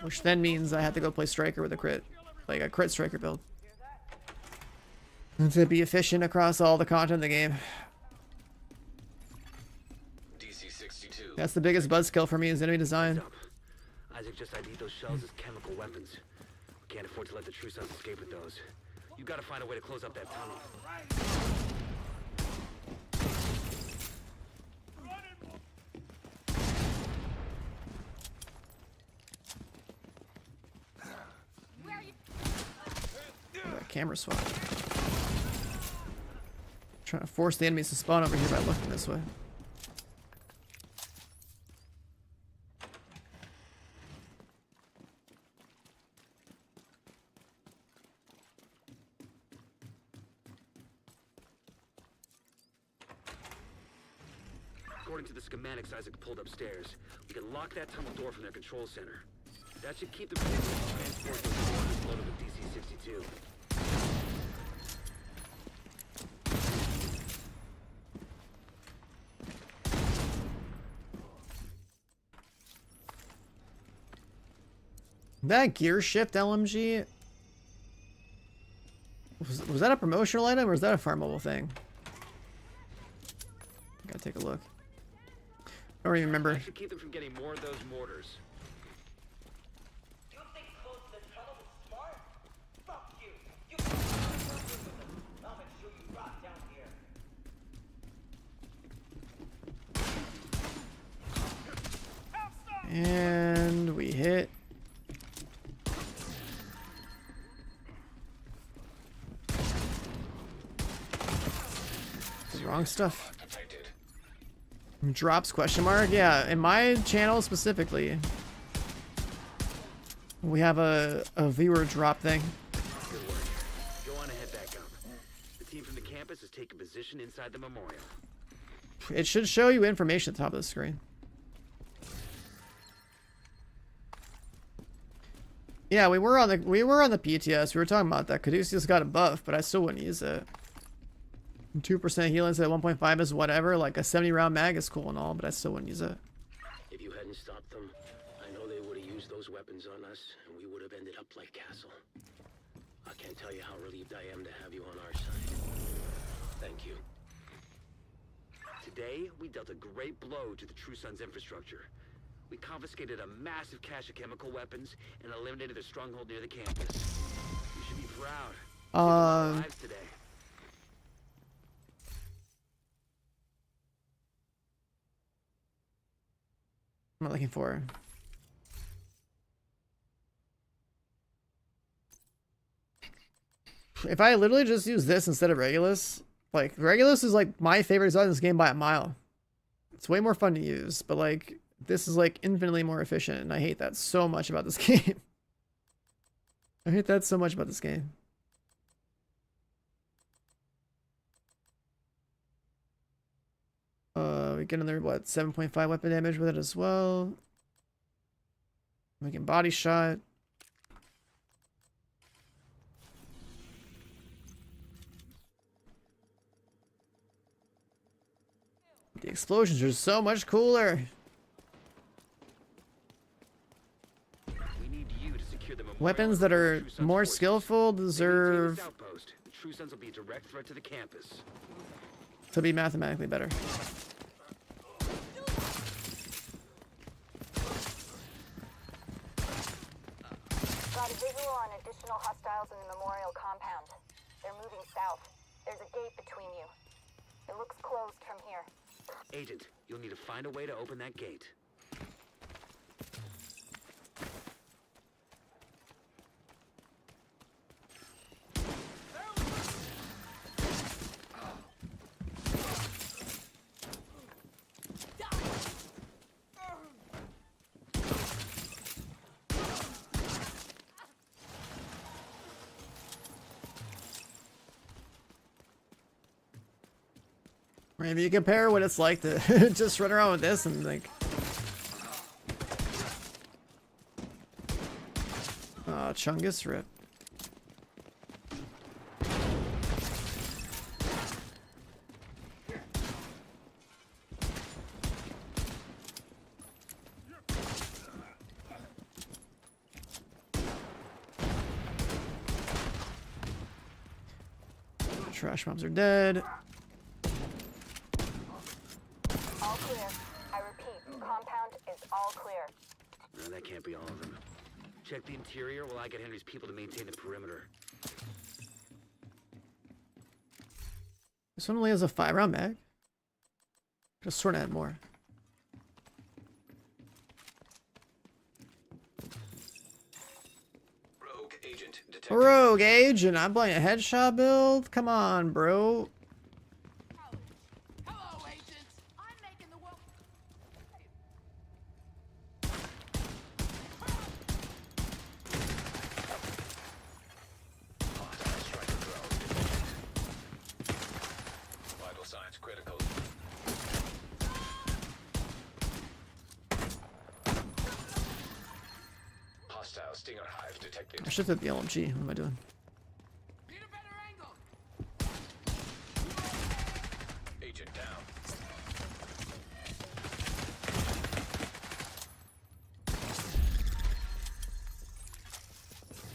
Which then means I have to go play Striker with a crit. Like a crit Striker build. And to be efficient across all the content in the game. DC-62. That's the biggest buzzkill for me is enemy design. Isaac just ID'd those shells as chemical weapons. We can't afford to let the True Sons escape with those. You gotta find a way to close up that tunnel. Camera swap. Trying to force the enemies to spawn over here by looking this way. According to the schematics Isaac pulled upstairs, we can lock that tunnel door from their control center. That should keep the vehicles from transport those orders loaded with DC-62. That gear shift LMG, was that a promotional item or is that a farmable thing? Gotta take a look. I don't even remember. That should keep them from getting more of those mortars. You think close the tunnel is smart? Fuck you! You can't work with them. I'll make sure you rot down here. And we hit. Wrong stuff. Drops question mark? Yeah, in my channel specifically, we have a viewer drop thing. Good work. Go on and head back up. The team from the campus has taken position inside the memorial. It should show you information at the top of the screen. Yeah, we were on the PTS. We were talking about that. Caduceus got a buff, but I still wouldn't use it. 2% healing at 1.5 is whatever. Like a 70 round mag is cool and all, but I still wouldn't use it. If you hadn't stopped them, I know they would have used those weapons on us, and we would have ended up like Castle. I can't tell you how relieved I am to have you on our side. Thank you. Today, we dealt a great blow to the True Sons infrastructure. We confiscated a massive cache of chemical weapons and eliminated their stronghold near the campus. You should be proud. Lives today. What am I looking for? If I literally just use this instead of Regulus, like Regulus is like my favorite design in this game by a mile. It's way more fun to use, but like this is like infinitely more efficient, and I hate that so much about this game. I hate that so much about this game. We get another what 7.5 weapon damage with it as well. We can body shot. The explosions are so much cooler. We need you to secure the memorial. Weapons that are more skillful deserve Outpost. The True Sons will be a direct threat to the campus. to be mathematically better. Got a visual on additional hostiles in the memorial compound. They're moving south. There's a gate between you. It looks closed from here. Agent, you'll need to find a way to open that gate. Right, if you compare what it's like to just run around with this and like, Chungus rip. Trash mobs are dead. All clear. I repeat, compound is all clear. No, that can't be all of them. Check the interior while I get Henry's people to maintain the perimeter. This one only has a 5-round mag. Just sort of add more. Rogue agent detected. Rogue agent, I'm playing a headshot build. Come on, bro. Hello, agents. I'm making the world. Hostile striker drone detected. Vital signs critical. Hostile Stinger hive detected. I shifted the LMG. What am I doing? Need a better angle. Agent down.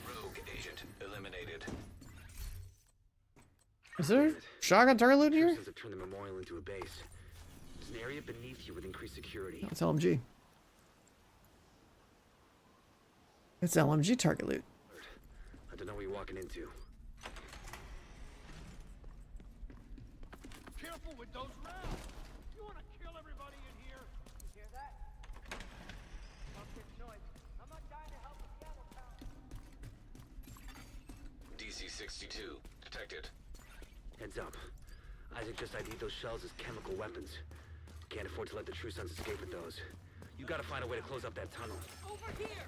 Rogue agent eliminated. Is there shotgun target loot True here? Sons have turned the memorial into a base. There's an area beneath you with increased security. It's LMG. It's LMG target loot. I don't know what you're walking into. Careful with those rounds. You want to kill everybody in here? You hear that? Pumpkin choice. I'm not dying to help with the ammo count. DC-62 detected. Heads up. Isaac just ID'd those shells as chemical weapons. Can't afford to let the True Sons escape with those. You gotta find a way to close up that tunnel. Over here.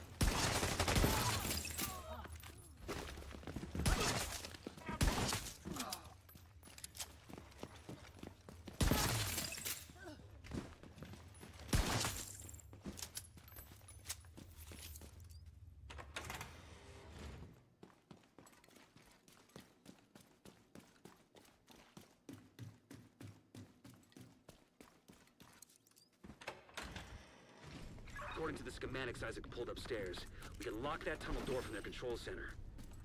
according to the schematics Isaac pulled upstairs. We can lock that tunnel door from their control center.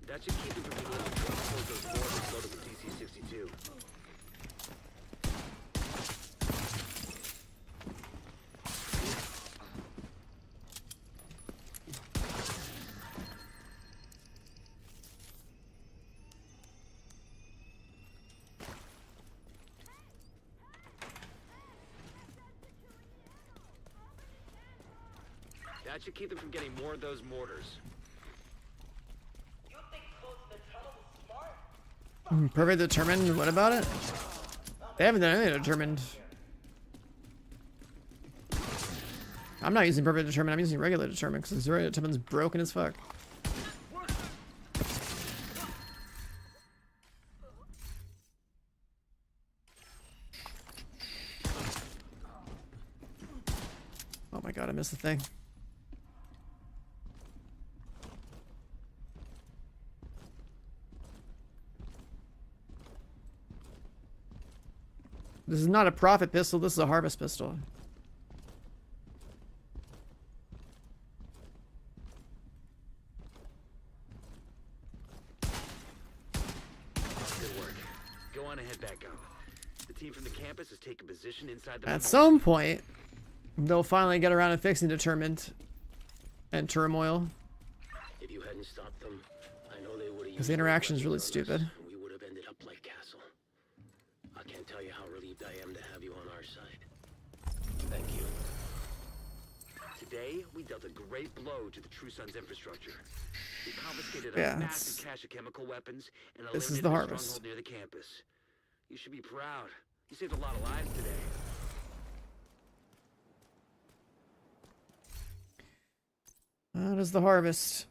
That should keep them from being able to drop towards those mortars loaded with DC-62. That should keep them from getting more of those mortars. Perfect determined. What about it? They haven't done anything determined. I'm not using perfect determined. I'm using regular determined because regular determined's broken as fuck. Oh my god, I missed the thing. This is not a profit pistol, this is a harvest pistol. Good work. Go on ahead back up. The team from the campus has taken position inside the At some point, they'll finally get around to fixing determined and turmoil. If you hadn't stopped them, I know they would have. Because the interaction is really stupid. We would have ended up like Castle. I can't tell you how relieved I am to have you on our side. Thank you. Today, we dealt a great blow to the True Sons infrastructure. We confiscated Yeah, a massive cache of chemical weapons and this is eliminated the the harvest. stronghold near the campus. You should be proud. You saved a lot of lives today. That is the harvest.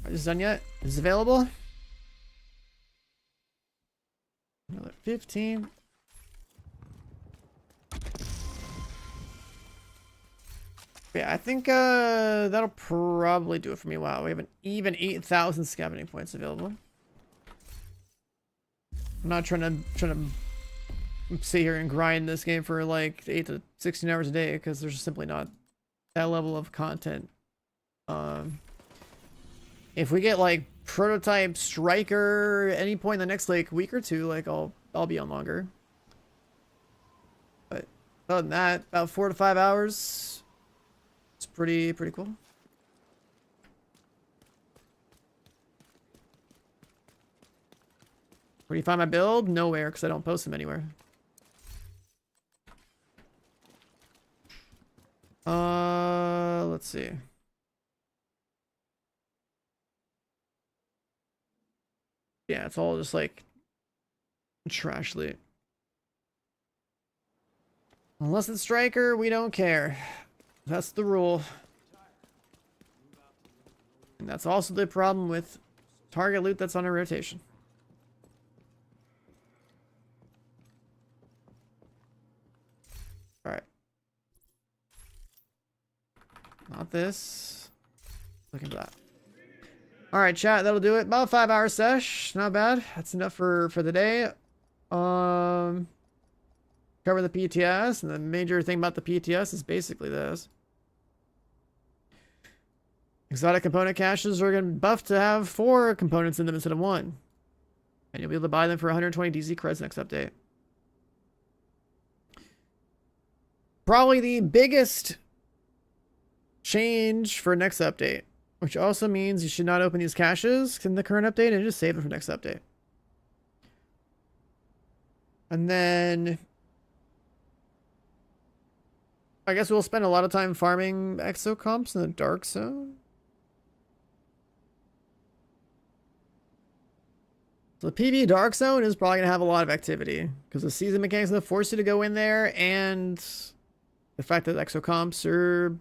Are this done yet? Is it available? Another 15. Yeah, I think that'll probably do it for me. Wow, we have an even 8,000 scavenging points available. I'm not trying to sit here and grind this game for like 8 to 16 hours a day because there's simply not that level of content. If we get like prototype striker any point in the next like week or two, like I'll be on longer. But other than that, about 4 to 5 hours. It's pretty cool. Where do you find my build? Nowhere, because I don't post them anywhere. Let's see. Yeah, it's all just like trash loot. Unless it's striker, we don't care. That's the rule. And that's also the problem with target loot that's on a rotation. Alright. Not this. Looking for that. Alright, chat, that'll do it. About 5 hour sesh. Not bad. That's enough for the day. Cover the PTS, and the major thing about the PTS is basically this. Exotic component caches are going to be buffed to have 4 components in them instead of 1. And you'll be able to buy them for 120 DZ creds next update. Probably the biggest change for next update, which also means you should not open these caches in the current update and just save them for next update. And then I guess we'll spend a lot of time farming exocomps in the dark zone. So the PV dark zone is probably going to have a lot of activity because the season mechanics will force you to go in there, and the fact that exocomps are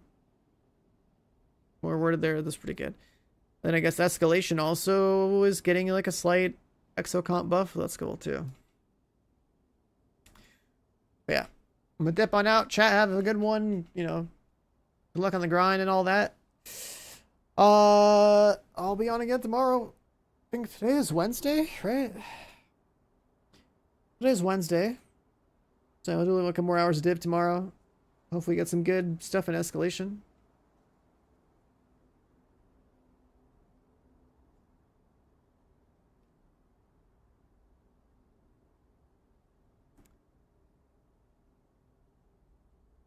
more worded there, that's pretty good. Then I guess escalation also is getting like a slight exocomp buff. That's cool too. I'm gonna dip on out. Chat, have a good one. You know, good luck on the grind and all that. I'll be on again tomorrow. I think today is Wednesday, right? Today's Wednesday. So I'll do like a couple more hours of dip tomorrow. Hopefully get some good stuff in escalation.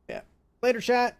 Yeah. Later, chat.